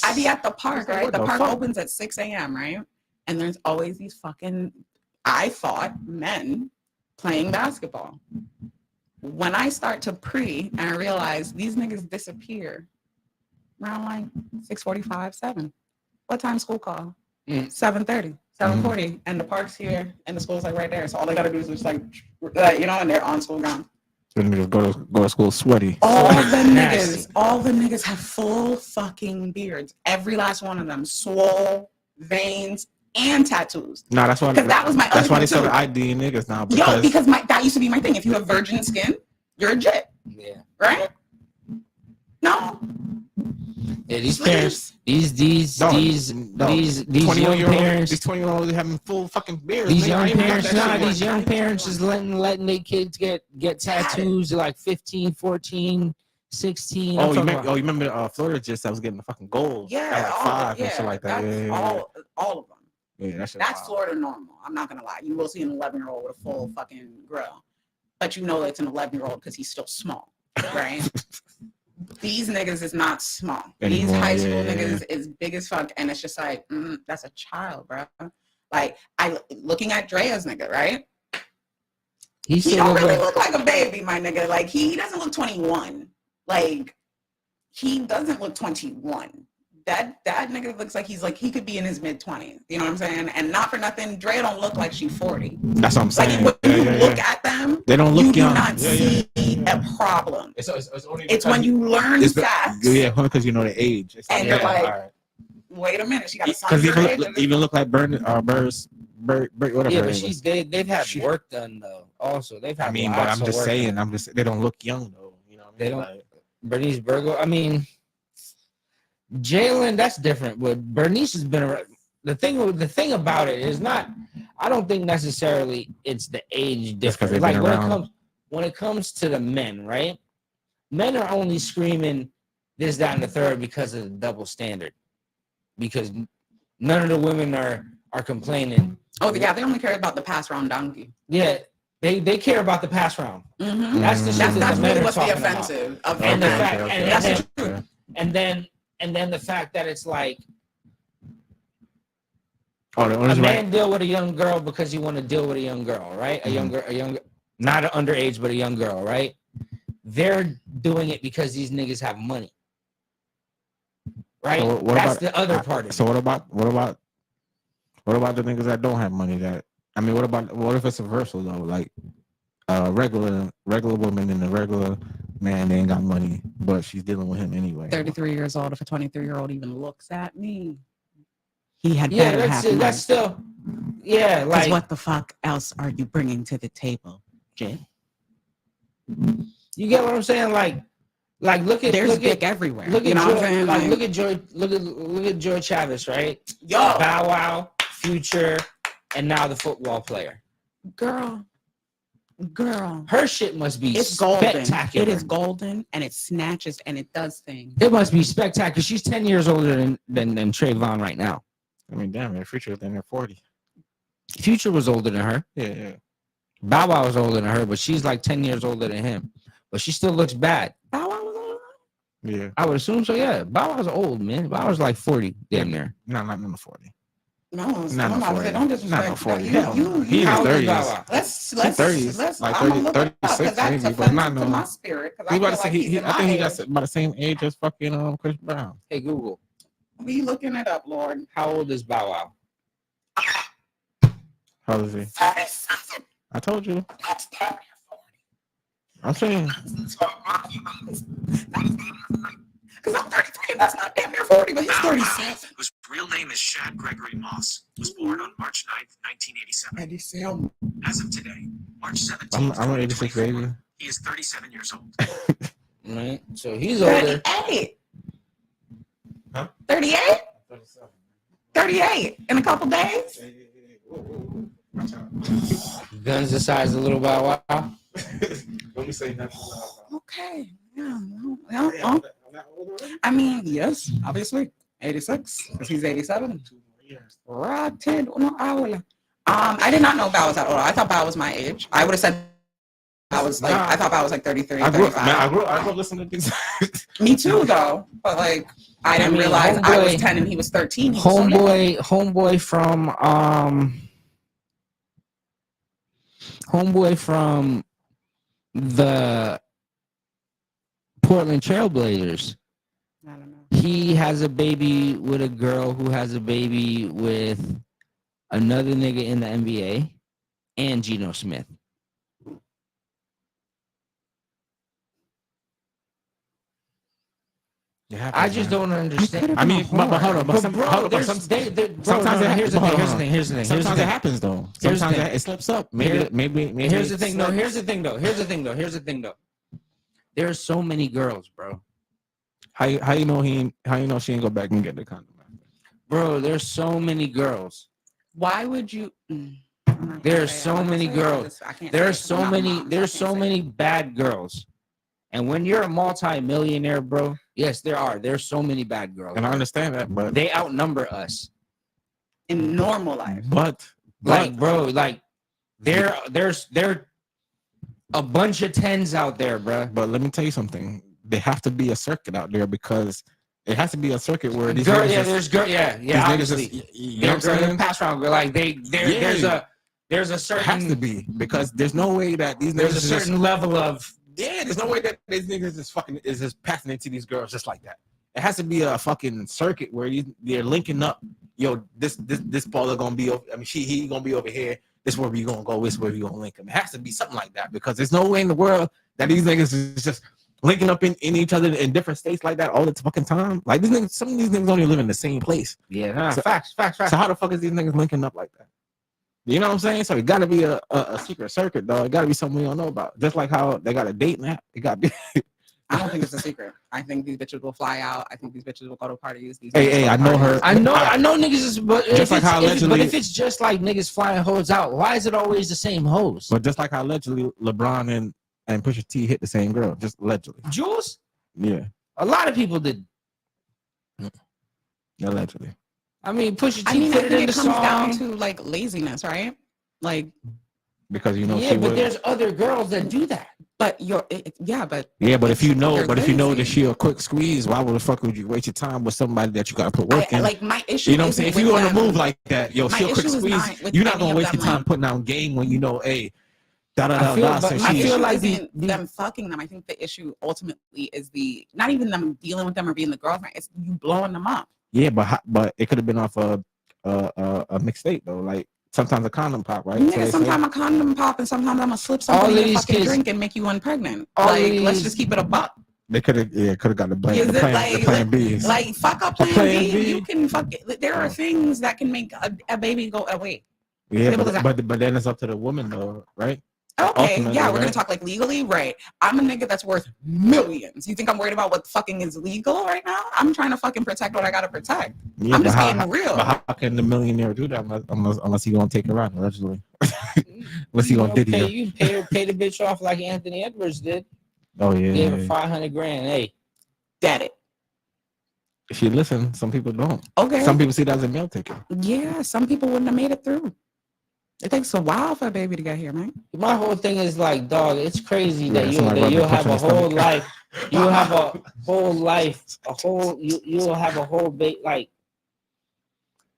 I be at the park, right? The park fuck? opens at 6 a.m., right? And there's always these fucking, I thought, men playing basketball. When I start to and I realize these niggas disappear around like 6:45, 7. What time school call? 7:30, 7:40. And the park's here and the school's like right there. So all they gotta do is just like you know, and they're on school ground. Go to school sweaty. All the niggas have full fucking beards. Every last one of them. Swole, veins, and tattoos. Nah, that's why. Because that was my. That's why they started IDing niggas now. Because that used to be my thing. If you have virgin skin, you're a jit. Yeah. Right? No. Yeah, these parents, these young parents, these 20-year-olds having full fucking beards. These young parents is letting their kids get tattoos at like 15, 14, 16. You remember Florida just that was getting the fucking gold. Yeah, at like 5 and shit like that. That's all of them. Yeah, that's Florida normal. I'm not gonna lie. You will see an 11-year-old with a full fucking grill, but you know it's an 11-year-old because he's still small, right? These niggas is not small. These high school niggas is big as fuck, and it's just like that's a child, bro. Like looking at Drea's nigga, right? He don't really look like a baby, my nigga. Like he doesn't look 21. Like he doesn't look 21. That nigga looks like he could be in his mid-20s. You know what I'm saying? And not for nothing, Drea don't look like she's 40. That's what I'm saying. Like when you look at them, they don't look you young. do not see a problem. It's when you learn facts. Yeah, because you know the age. And you're like, wait a minute, she got a son. Because even look like Bird, whatever. Yeah, but they've had work done though. Also, they've had. But I'm just saying, they don't look young though. You know what I mean? They don't. Bernice Burgo. I mean, Jalen, that's different. But Bernice has been around. The thing about it is not. I don't think necessarily it's the age difference. Like when it comes to the men, right? Men are only screaming this, that, and the third because of the double standard. because none of the women are complaining. Oh yeah, they only care about the pass round donkey. Yeah, they care about the pass round. Mm-hmm. That's the shit That's that the men really are what's the talking about. offensive of And the that. fact, okay. and then the fact that it's like Oh, the a owners man right. deal with a young girl because he want to deal with a young girl, right? A young, not an underage, but a young girl, right? They're doing it because these niggas have money, right? So what That's about the other part of it. So what about the niggas that don't have money? That I mean, what if it's a versal though? Like regular woman and a regular man, they ain't got money, but she's dealing with him anyway. 33 years old. If a 23-year-old even looks at me, he had Yeah, better have money. that's still, yeah. Because Like, what the fuck else are you bringing to the table, Jay? you get what I'm saying? Like look at There's dick everywhere. You know what I'm saying? Like, look at George Chavis, right? Yo, Bow Wow, Future, and now the football player. girl, Her shit must be it's golden. spectacular. It is golden, and it snatches and it does things. It must be spectacular. She's 10 years older than Trayvon right now. I mean, damn, man, Future then they're 40. Future was older than her. Yeah. Bow Wow was older than her, but she's like 10 years older than him. But she still looks bad. Bow Wow was older. Yeah. I would assume so, yeah. Bow Wow's old, man. Bow Wow's like 40, damn near. No, not 40. No, Not no 40. don't disrespect. Not no 40. You, He How in old his is Bow 30s. Wow? let's 30s, like I'm gonna 30, look it up, 'cause 36 that's maybe, but offensive not to no. my spirit. 'Cause He I about feel to say like he's in I think he my got age. about the same age as fucking Chris Brown. Hey, Google. Be looking it up, Lord. How old is Bow Wow? How old is he? I told you. I'm saying. Because I'm 33 and that's not damn near 40, but he's 37. Whose real name is Shad Gregory Moss, was born on March 9th, 1987. And he's still As of today, March 17th, I'm an 86 baby. he is 37 years old. Right. So he's older. 38. Huh? 38? 38 in a couple days. Guns the size of little Bow Wow. Let me say nothing. Okay. Yeah. I mean, yes, obviously. 86, because he's 87. Rotted una aula. I did not know Bow was that old. I thought Bow was my age. I would have said I thought Bow was like 33, I grew 35. up listening to these. Me too, though. But like, I didn't realize I was 10 and he was 13. He was so young. Homeboy from the Portland Trailblazers. I don't know. He has a baby with a girl who has a baby with another nigga in the NBA and Geno Smith. I just don't understand. I mean, but hold on. Sometimes here's the thing. Sometimes it happens though. Sometimes it slips up. Maybe. Here's the thing. Here's the thing though. There's so many girls, bro. How you know she ain't go back and get the condom? Bro, there's so many girls. Why would you? There's so many girls. There's so many bad girls. And when you're a multi-millionaire, bro, yes, there's so many bad girls. And I understand that, but they outnumber us in normal life. But bro, there's a bunch of 10s out there, bro. But let me tell you something. There have to be a circuit out there because it has to be a circuit where these obviously. You know what I'm saying? Pass round, there's a certain. It has to be because there's no way that these niggas. There's a certain level of. Yeah, there's no way that these niggas is just passing into these girls just like that. It has to be a fucking circuit where they're linking up. Yo, this baller gonna be. He gonna be over here. This where we gonna go. This where we gonna link them. It has to be something like that because there's no way in the world that these niggas is just linking up in each other in different states like that all the fucking time. Like these niggas, some of these niggas only live in the same place. Yeah, so, facts. So how the fuck is these niggas linking up like that? You know what I'm saying? So it gotta be a secret circuit, though. It gotta be something we don't know about. Just like how they got a dating app. It gotta be. I don't think it's a secret. I think these bitches will fly out. I think these bitches will go to parties. Hey, I know her. I know niggas is, but just like how allegedly. But if it's just like niggas flying hoes out, why is it always the same hoes? But just like how allegedly LeBron and Pusha T hit the same girl, just allegedly. Jules? Yeah. A lot of people did. Allegedly. I mean, Pusha T I mean, I put it think in it the comes down song. to like laziness, right? Like, because you know Yeah, she but would. there's other girls that do that. but yeah, but But it's if you know, they're that lazy. she a quick squeeze, why would the fuck would you waste your time with somebody that you got to put work I in? like my issue. You know what I'm saying? If isn't you with on the them. move like that, yo, My she a quick issue is squeeze. not with You're not any gonna of waste them, your time like- putting down game when you know, hey, da da I da feel- da. but So I My she, feel issue like isn't the- them fucking them. I think the issue ultimately is the not even them dealing with them or being the girlfriend. It's you blowing them up. yeah, but it could have been off a mixtape though. Like sometimes a condom pop, right? So Yeah, they say. sometimes a condom pop and sometimes I'm gonna slip All something in of your these fucking kids- drink and make you unpregnant. all of Like, let's these- just keep it a buck. They could have got the plan. Is The it plan, like- the plan B. Like, fuck up The plan, plan B. B. You can fuck it. There are things that can make a baby go away. Yeah, simple as that. but then it's up to the woman though, right? Okay, Ultimately, yeah, we're gonna right? talk like legally, right? I'm a nigga that's worth millions. You think I'm worried about what fucking is legal right now? I'm trying to fucking protect what I gotta protect. Yeah, I'm but just how, being real. But how can the millionaire do that unless he gonna take her out allegedly? Unless he You gonna know, diddy pay, her. you pay the bitch off like Anthony Edwards did. Oh yeah. Gave her yeah. 500 grand. Hey, Dead it. If you listen, some people don't. Okay. Some people see that as a meal ticket. Yeah, some people wouldn't have made it through. It takes a while for a baby to get here, man. my whole thing is like, dog, it's crazy Yeah, that somebody you'll rubbed have their a pussy in the whole stomach. life. You'll have a whole life, you'll have a whole like,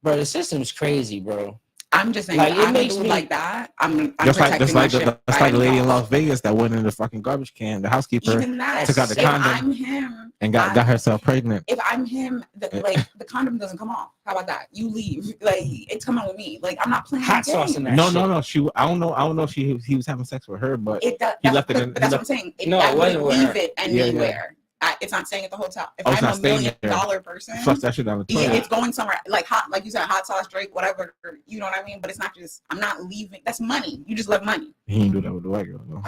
bro, the system's crazy, bro. I'm just saying, Like, like, it I'm makes dude me- like that. I'm Just like protecting my shit. that's by like the lady in any Las cost. Vegas that went in the fucking garbage can. The housekeeper Even that. took out the if condom I'm him, and got herself pregnant. if I'm him, like the condom doesn't come off. How about that? You leave. Like it's coming with me. Like I'm not playing Hot sauce games. in that No, shit. no. I don't know if he was having sex with her, but It does. He That's, left it but, in- but he that's left- what I'm saying. No, it wasn't with leave her. it Yeah, yeah. anywhere. It's not staying at the hotel. If Oh, it's I'm not $1 staying million there. person, flush that shit down the yeah, toilet. it's going somewhere like hot, like you said, hot sauce, Drake, whatever. You know what I mean? But it's not just. I'm not leaving. That's money. You just love money. He didn't do that with the white girl though.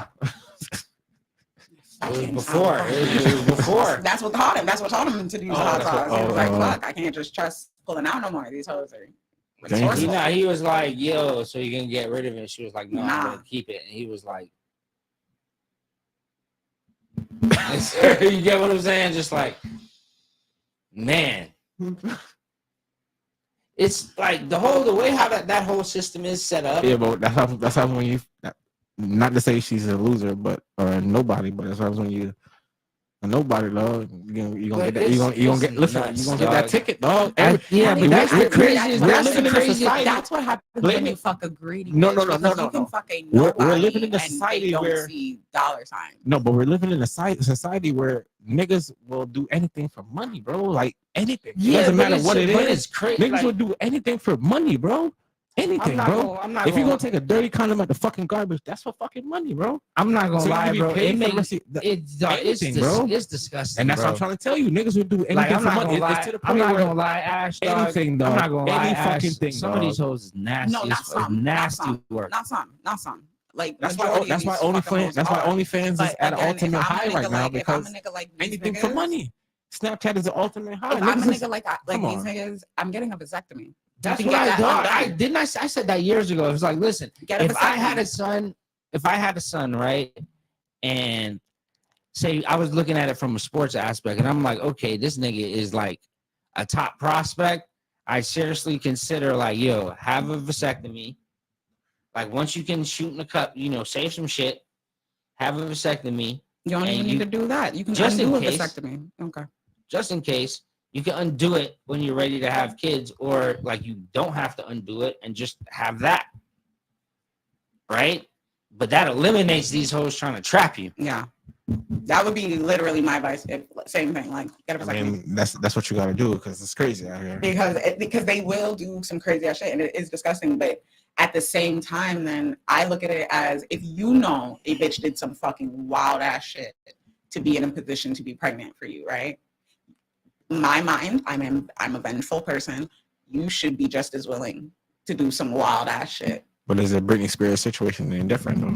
It was before. It was before. That's what taught him. That's what taught him to use Oh, hot that's sauce. what- He was like, oh. "Fuck, I can't just trust pulling out no more. These hoes are Damn. resourceful." He was like, yo, so you can get rid of it. She was like, no, I'm Nah. gonna keep it. And he was like, you get what I'm saying? Just like, man. It's like the way how that whole system is set up. Yeah, but that's how when you, not to say she's a loser, but or a nobody, but that's how when you a nobody, dog. You gonna But get that. You gonna get. it's Listen, nuts, you gonna get that dog. ticket, dog. Yeah, but that's the craziest. we're That's living the in a craziest. society. That's what happens Blame when you it- fuck a greedy No, bitch, no, no, no, because no, you can no. fuck a We're nobody living in a and society they don't where- see dollar sign. No, but we're living in a society where niggas will do anything for money, bro. Like anything. It doesn't but matter it's- what it but is. it's crazy. Niggas will do anything for money, bro. Anything, bro. I'm not If you're gonna gonna take a dirty condom at the fucking garbage, that's for fucking money, bro. I'm not gonna So you lie, can be bro. paid It for the makes rest of it's anything, bro. It's disgusting, And that's bro. what I'm trying to tell you. Niggas will do anything Like, I'm for not money. gonna lie. It's to the I'm point not where gonna lie, Ash. Dog. anything, dog. I'm not gonna lie, Any Ash. fucking thing, Some of these dog. hoes is nasty. No, not as- some. Not nasty some. work. Not some. Like That's why majority of OnlyFans. these That's fucking why hoes are. OnlyFans is But at an again, ultimate if I'm a high nigga right now like, if I'm because a nigga like these anything for niggas, money. Snapchat is the ultimate high. If I'm a Niggas is- nigga like come these on. niggas, I'm getting a vasectomy. That's You what can I get that thought. undone. I said that years ago. It was like, listen, Get a if I had vasectomy. a son, right, and say I was looking at it from a sports aspect, and I'm like, okay, this nigga is like a top prospect. I seriously consider like, yo, have a vasectomy. Like once you can shoot in the cup, save some shit. Have a vasectomy. You don't And even you- need to do that. You can just undo a in case. vasectomy. Okay. Just in case. You can undo it when you're ready to have kids, or like you don't have to undo it and just have that. Right? But that eliminates these hoes trying to trap you. Yeah. That would be literally my advice. Same thing. Like get a I vasectomy. mean, that's what you gotta do because it's crazy out here. Because they will do some crazy ass shit and it is disgusting. But at the same time, then I look at it as if you know a bitch did some fucking wild ass shit to be in a position to be pregnant for you, right? My mind, I'm a vengeful person. You should be just as willing to do some wild ass shit. But is a Britney Spears situation any different though?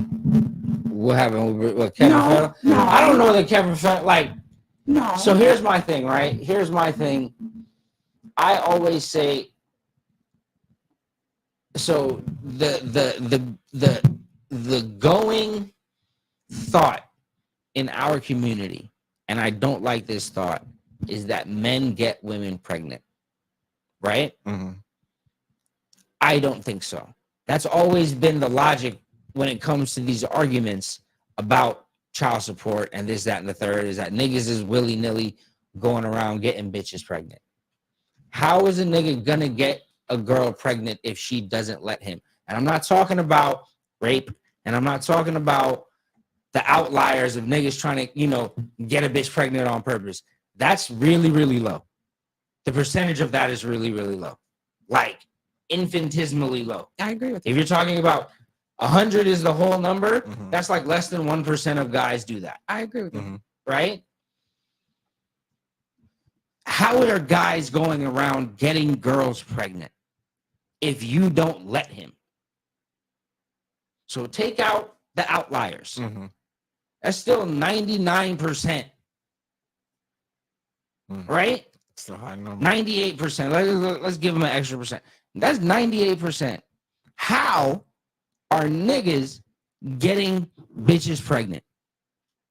What happened with Kevin No, Federline? no. I don't know that Kevin Federline, like, No. so here's my thing, right? Here's my thing. I always say, so the going thought in our community, and I don't like this thought, is that men get women pregnant. right? Mhm. I don't think so. That's always been the logic when it comes to these arguments about child support and this, that, and the third, is that niggas is willy-nilly going around getting bitches pregnant. How is a nigga gonna get a girl pregnant if she doesn't let him? And I'm not talking about rape, and I'm not talking about the outliers of niggas trying to, get a bitch pregnant on purpose. That's really, really low. The percentage of that is really, really low. Like infinitesimally low. I agree with you. If you're talking about 100 is the whole number, Mhm. that's like less than 1% of guys do that, I agree with you. Mhm. right? How are guys going around getting girls pregnant if you don't let him? So take out the outliers. Mhm. That's still 99%, Mhm. right? It's a high number. 98%. Let's give them an extra percent. That's 98%. How are niggas getting bitches pregnant?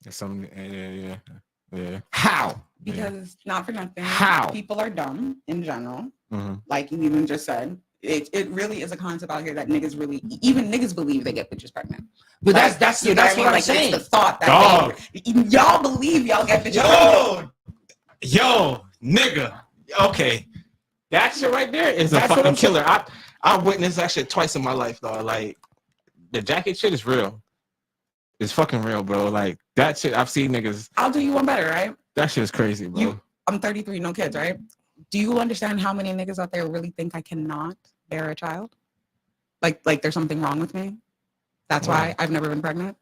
It's some, yeah. How? Because not for nothing, How? people are dumb in general. Mhm. Like you even just said, it really is a concept out here that even niggas believe they get bitches pregnant. But Like, that's you know what what I mean? I'm Like saying. it's the thought that Dog. y'all believe y'all get bitches pregnant. Yo, nigga. Okay. That shit right there is a That's what fucking I'm saying. killer. I witnessed that shit twice in my life, though. Like, the jacket shit is real. It's fucking real, bro. Like, that shit, I've seen niggas. I'll do you one better, right? That shit is crazy, bro. I'm 33, no kids, right? Do you understand how many niggas out there really think I cannot bear a child? Like there's something wrong with me. That's why I've never been pregnant.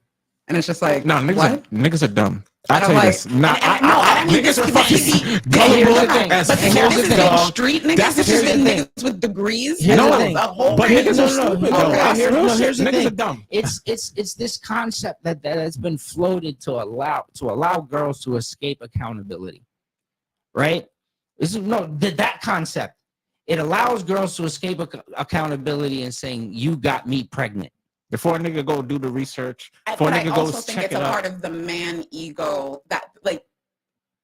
And it's just like, No, niggas are dumb. I And tell I'm you like- this. Nah, and I mean, niggas are this fucking could be- gullible here's the thing. as But Here's fuck, this the is thing. been street niggas. That's This the has shit. been niggas with degrees. Here's the No, thing. the whole But thing. niggas are stupid, though. Okay, That's here's- real no, shit. here's the Niggas thing. are dumb. It's this concept that has been floated to allow girls to escape accountability, right? This is that concept. It allows girls to escape accountability and saying, "You got me pregnant." Before a nigga go do the research, But before a I nigga also goes think check it's it a out. part of the man ego that like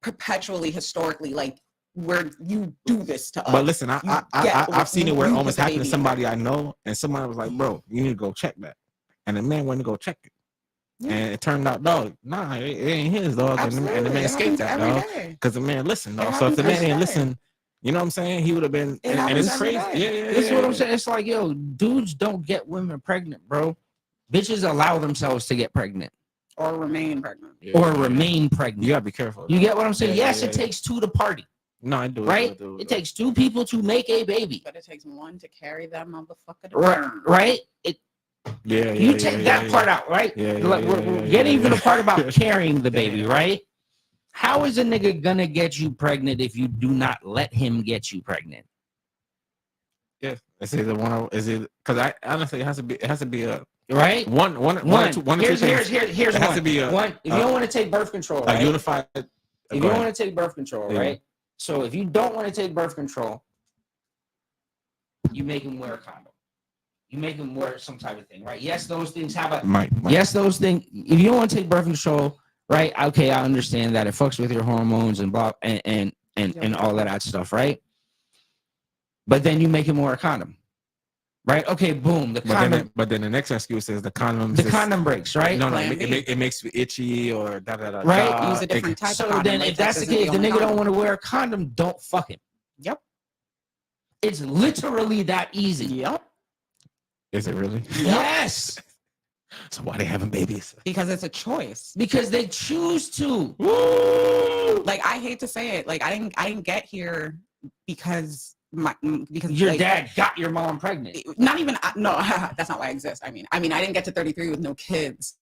perpetually, historically, like where you do this to us. But listen, I've seen it where it you almost put the happened to baby in somebody there. I know, and somebody was like, "Bro, you need to go check that," and the man went to go check it, and it turned out, dog, nah, it ain't his, dog, and the Absolutely. man It escaped happens that, every dog, day. because the man listened, It dog. So if happens the man every didn't day. listen, you know what I'm saying, he would have been, It and happens it's every crazy. day. Yeah. This is what I'm saying. It's like, yo, dudes don't get women pregnant, bro. Bitches allow themselves to get pregnant Or remain pregnant. or remain pregnant. You gotta be careful. You get what I'm saying? Yeah, yes, yeah, it yeah. takes two to party, No, I do. right? It takes two people to make a baby, But it takes one to carry that motherfucker to right? term. Right? You take yeah, that yeah, part out, right? Yeah, yeah, Like, yeah, we're yeah, getting yeah, to the yeah. part about carrying the baby, Yeah. right? How is a nigga gonna get you pregnant if you do not let him get you pregnant? Yeah, is it the one? Is it because I honestly it has to be a Right? one or two Here's things. here's It has one. to be a One. If you don't want to take birth control, a right? unified. If go you don't ahead. want to take birth control, Yeah. right? So if you don't want to take birth control, you make him wear a condom. You make him wear some type of thing, right? Yes, those things have a. Mike. Yes, those things. If you don't want to take birth control, right? Okay, I understand that it fucks with your hormones and blah and all of that stuff, right? But then you make him wear a condom, right? Okay, boom. The condom. But then the next excuse is the condom. The condom breaks, right? No, Plan B. it makes you itchy or da da da. Right? da. Use a different type So of condom. then, if that's the Latex case, the isn't nigga only don't condom. want to wear a condom. Don't fuck him. Yep. It's literally that easy. Yep. Is it really? Yes, So why they having babies? Because it's a choice. because they choose to. Like I hate to say it. Like I didn't get here because Your like, dad got your mom pregnant. not even no that's not why I exist. I mean I didn't get to 33 with no kids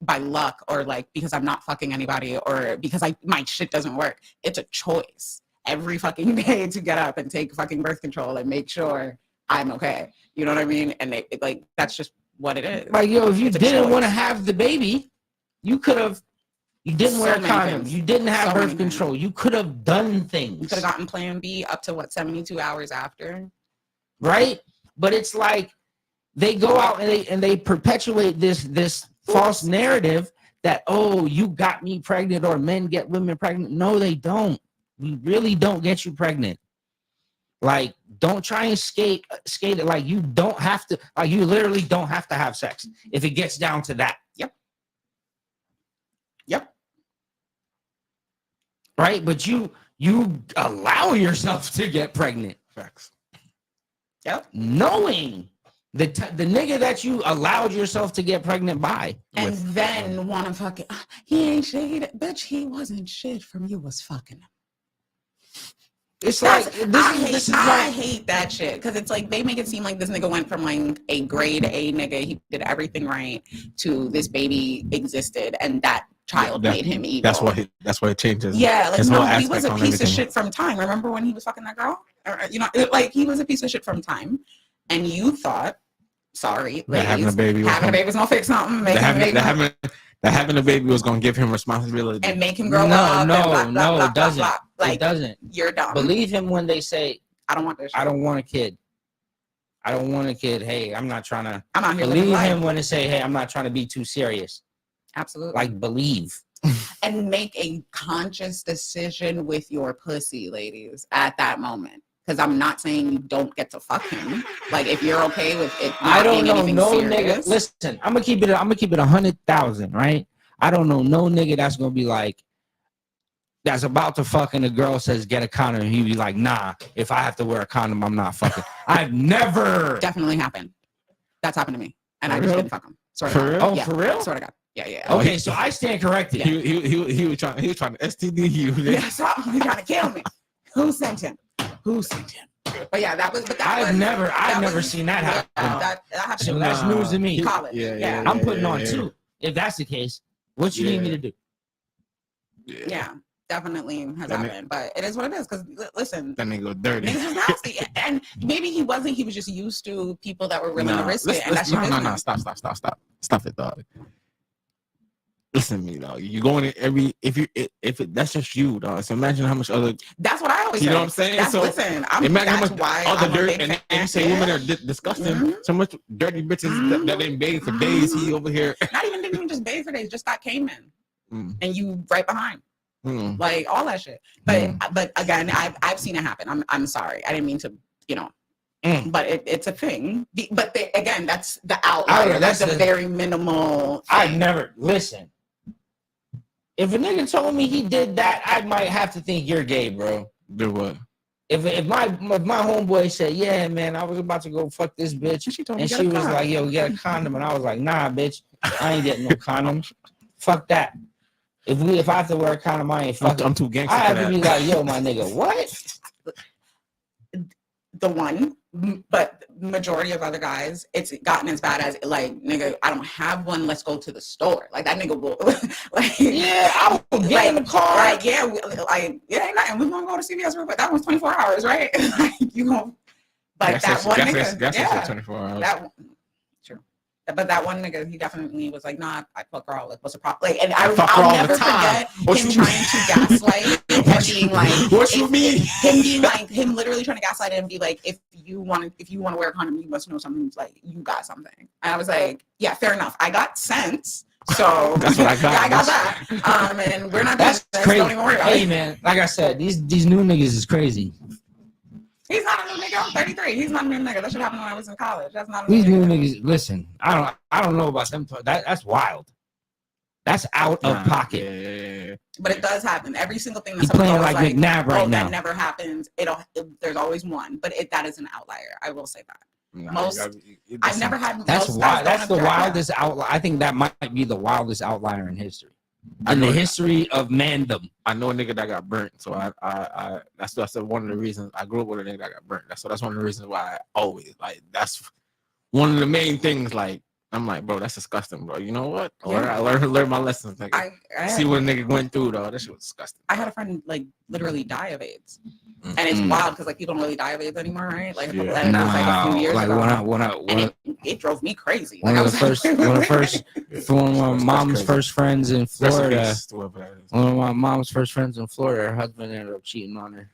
by luck or like because I'm not fucking anybody or because my shit doesn't work. It's a choice every fucking day to get up and take fucking birth control and make sure I'm okay. You know what I mean? And like that's just what it is. Like, yo, if you It's a didn't choice. want to have the baby, you could have. You didn't So wear a many condom. things. You didn't have So birth many control. You could have done You things, could have gotten plan B up to 72 hours after. right? But it's like they go out and they perpetuate this false narrative that, oh, you got me pregnant or men get women pregnant. No, they don't. We really don't get you pregnant. Like, don't try and skate it. Like, you don't have to. Like, you literally don't have to have sex if it gets down to that. Yep. Right, but you allow yourself to get pregnant. Facts. Yep. Knowing the nigga that you allowed yourself to get pregnant by. And then want to fucking, he ain't shit. Bitch, he wasn't shit from you was fucking him. It's like, I hate that shit because it's like they make it seem like this nigga went from like a grade A nigga, he did everything right, to this baby existed and that child made him evil. That's what it changes. Yeah, like his no, whole he was a aspect on piece of everything. shit from time. Remember when he was fucking that girl? Or, you know, like he was a piece of shit from time, and you thought, sorry, That having a baby was gonna fix something. That having a baby was gonna give him responsibility and make him grow up. No, it doesn't. Like, it doesn't. You're dumb. Believe him when they say, I don't want this. I don't want a kid. I don't want a kid. Hey, I'm not trying to. I'm out here. Believe him when they say, hey, I'm not trying to be too serious. Absolutely. Like, believe. And make a conscious decision with your pussy, ladies, at that moment. Because I'm not saying you don't get to fuck him. Like, if you're okay with it, I don't know anything no serious, nigga. Listen, I'm gonna keep it 100,000, right? I don't know no nigga that's gonna be like, that's about to fuck and the girl says get a condom and he be like, nah, if I have to wear a condom, I'm not fucking. I've never. Definitely happened. That's happened to me, and I just didn't fuck him. Swear to For God. real? Oh, Yeah. for real? Swear to God. Yeah. Okay, so I stand corrected. He was trying to STD you. Yeah, so he trying to kill me. Who sent him? But yeah, that was. But that I've was, never seen that happen. That happened. So to that's me. news to me. College. Yeah. I'm putting on two. If that's the case, what you need me to do? Yeah, definitely has That happened. But it is what it is. Because listen, That nigga dirty. niggas was nasty, and maybe he wasn't. He was just used to people that were willing to risk it, and that's your business. Stop it, dog. Listen to me, dog. You going in that's just you, dog. So imagine how much other. That's what I always. You say. know what I'm saying? That's, So listen, imagine how that's much why other I'm dirt a big and fan. you say women are disgusting. Mm-hmm. So much dirty bitches that ain't bathed for days. He over here. Didn't even just bathe for days. Just got came in, and you right behind. Mm. Like all that shit. But again, I've seen it happen. I'm sorry. I didn't mean to, but it's a thing. But again, that's the outlier. That's a very minimal thing. I've never listen. If a nigga told me he did that, I might have to think you're gay, bro. Do what? If my homeboy said, yeah, man, I was about to go fuck this bitch, and she was like, yo, get a condom, and I was like, nah, bitch, I ain't getting no condom. Fuck that. If I have to wear a condom, I ain't fucking. I'm too gangster. I have to be like, yo, my nigga, what? The one, but majority of other guys, it's gotten as bad as like, nigga, I don't have one. Let's go to the store. Like that nigga will, like, yeah, I will get in the car. Like, yeah, ain't nothing. We gonna go to CVS real quick. That one's 24 hours, right? Like you gonna, but that one nigga, 24 hours. That one, true. But that one nigga, he definitely was like, nah, I fuck her all. Like, what's the problem? Like, and I'll never forget him trying to gaslight and being like, what you mean? Him being like, him literally trying to gaslight and be like, if you want to wear a condom, you must know something. Like, you got something. And I was like, yeah, fair enough. I got sense. So that's what I got. Yeah, I got that. And we're not. That's crazy. Don't even worry about hey, it. man, like I said, these new niggas is crazy. He's not a new nigga. I'm 33. He's not a new nigga. That should happen when I was in college. That's not a These new new nigga. niggas. Listen, I don't know about them. That's wild. That's out of pocket. Yeah. But it does happen. Every single thing that He's someone playing goes like McNabb right now. That never happens. There's always one, but that is an outlier. I will say that. I've never had. That's wild. That's the wildest outlier. outlier. I think that might be the wildest outlier in history. In the history of mandom. I know a nigga that got burnt, so I that's one of the reasons I grew up with a nigga that got burnt. That's one of the reasons why I always that's one of the main things. Like I'm like, bro, that's disgusting, bro. You know what? Yeah. I learn my lessons. Nigga. I see what a nigga went through though. That shit was disgusting. I had a friend like literally die of AIDS, and it's wild because like people don't really die of AIDS anymore, right? Like, it was like a few years ago. It drove me crazy. One of my mom's first friends in Florida. One of my mom's first friends in Florida. Her husband ended up cheating on her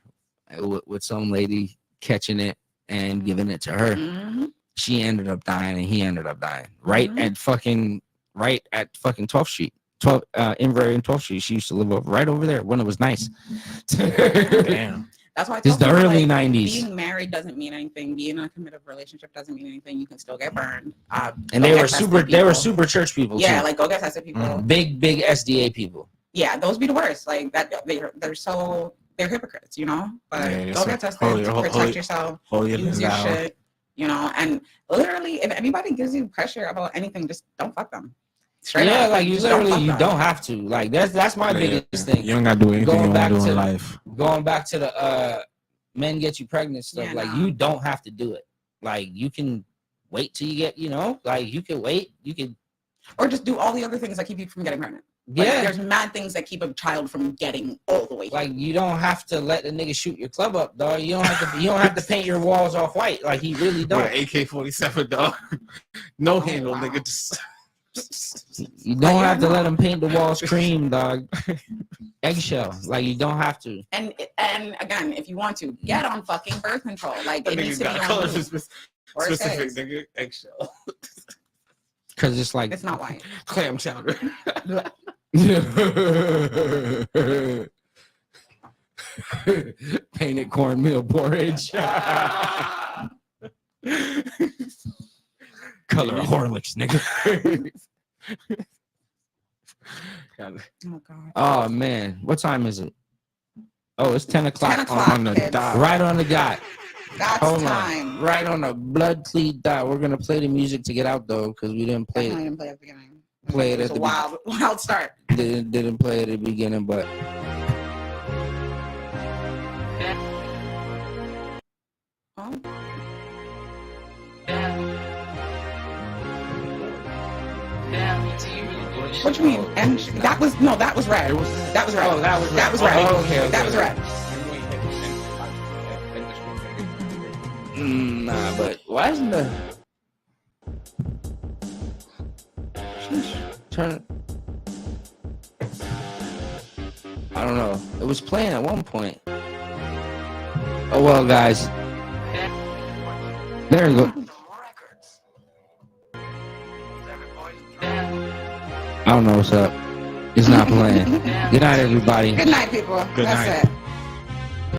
with some lady, catching it and giving it to her. Mm-hmm. She ended up dying, and he ended up dying right at fucking 12th Street. Inver and 12th Street. She used to live right over there when it was nice. Damn. That's why I This is tell the people, early like, 90s. being married doesn't mean anything. Being in a committed relationship doesn't mean anything. You can still get burned. And Go they get were tested, super. They were people. super church people. Yeah, too. like go get tested, people. Big SDA people. Yeah, those be the worst. Like that, they're hypocrites, you know. But Yeah, go so get tested, holy- protect holy- yourself, Holy use your thou. shit, you know. And literally, if anybody gives you pressure about anything, just don't fuck them. Straight Yeah, up, like you just don't literally fuck you them. don't have to. Like that's my Yeah, biggest thing. You don't gotta do anything Going you want back to do to- in life. Going back to the men get you pregnant stuff. Yeah, like no. you don't have to do it. Like you can wait till you get. You know, like you can wait. You can. Or just do all the other things that keep you from getting pregnant. Like, Yeah. there's mad things that keep a child from getting all the way. Like you don't have to let the nigga shoot your club up, dog. You don't have to. You don't have to paint your walls off white. Like he really don't. AK-47, dog. No handle, wow. nigga. Just... You don't Like, have to no. let him paint the walls cream, dog. Eggshell. Like you don't have to. And again, if you want to, get on fucking birth control. Like That it needs nigga to be got on color you. Or it specific, says. nigga. Eggshell. Cause it's like It's not white. Clam chowder. painted cornmeal porridge. Color Horlicks, nigga. Oh god. Oh man, what time is it? Oh, it's 10 o'clock. 10 o'clock, on the kids. dot. Right on the dot. That's Hold time. on. Right on the blood cleat dot. We're gonna play the music to get out though, because we didn't play Definitely it. didn't play at the beginning. Play it was at a the wild start. Didn't play it at the beginning, but Oh. What you mean? And that was red. That was red. Oh, that was red. That was red. Oh, okay. That was red. Nah, but why isn't the turn it? I don't know. It was playing at one point. Oh well, guys. There you go. I don't know what's up. It's not playing. Good night, everybody. Good night, people. Good That's night. it.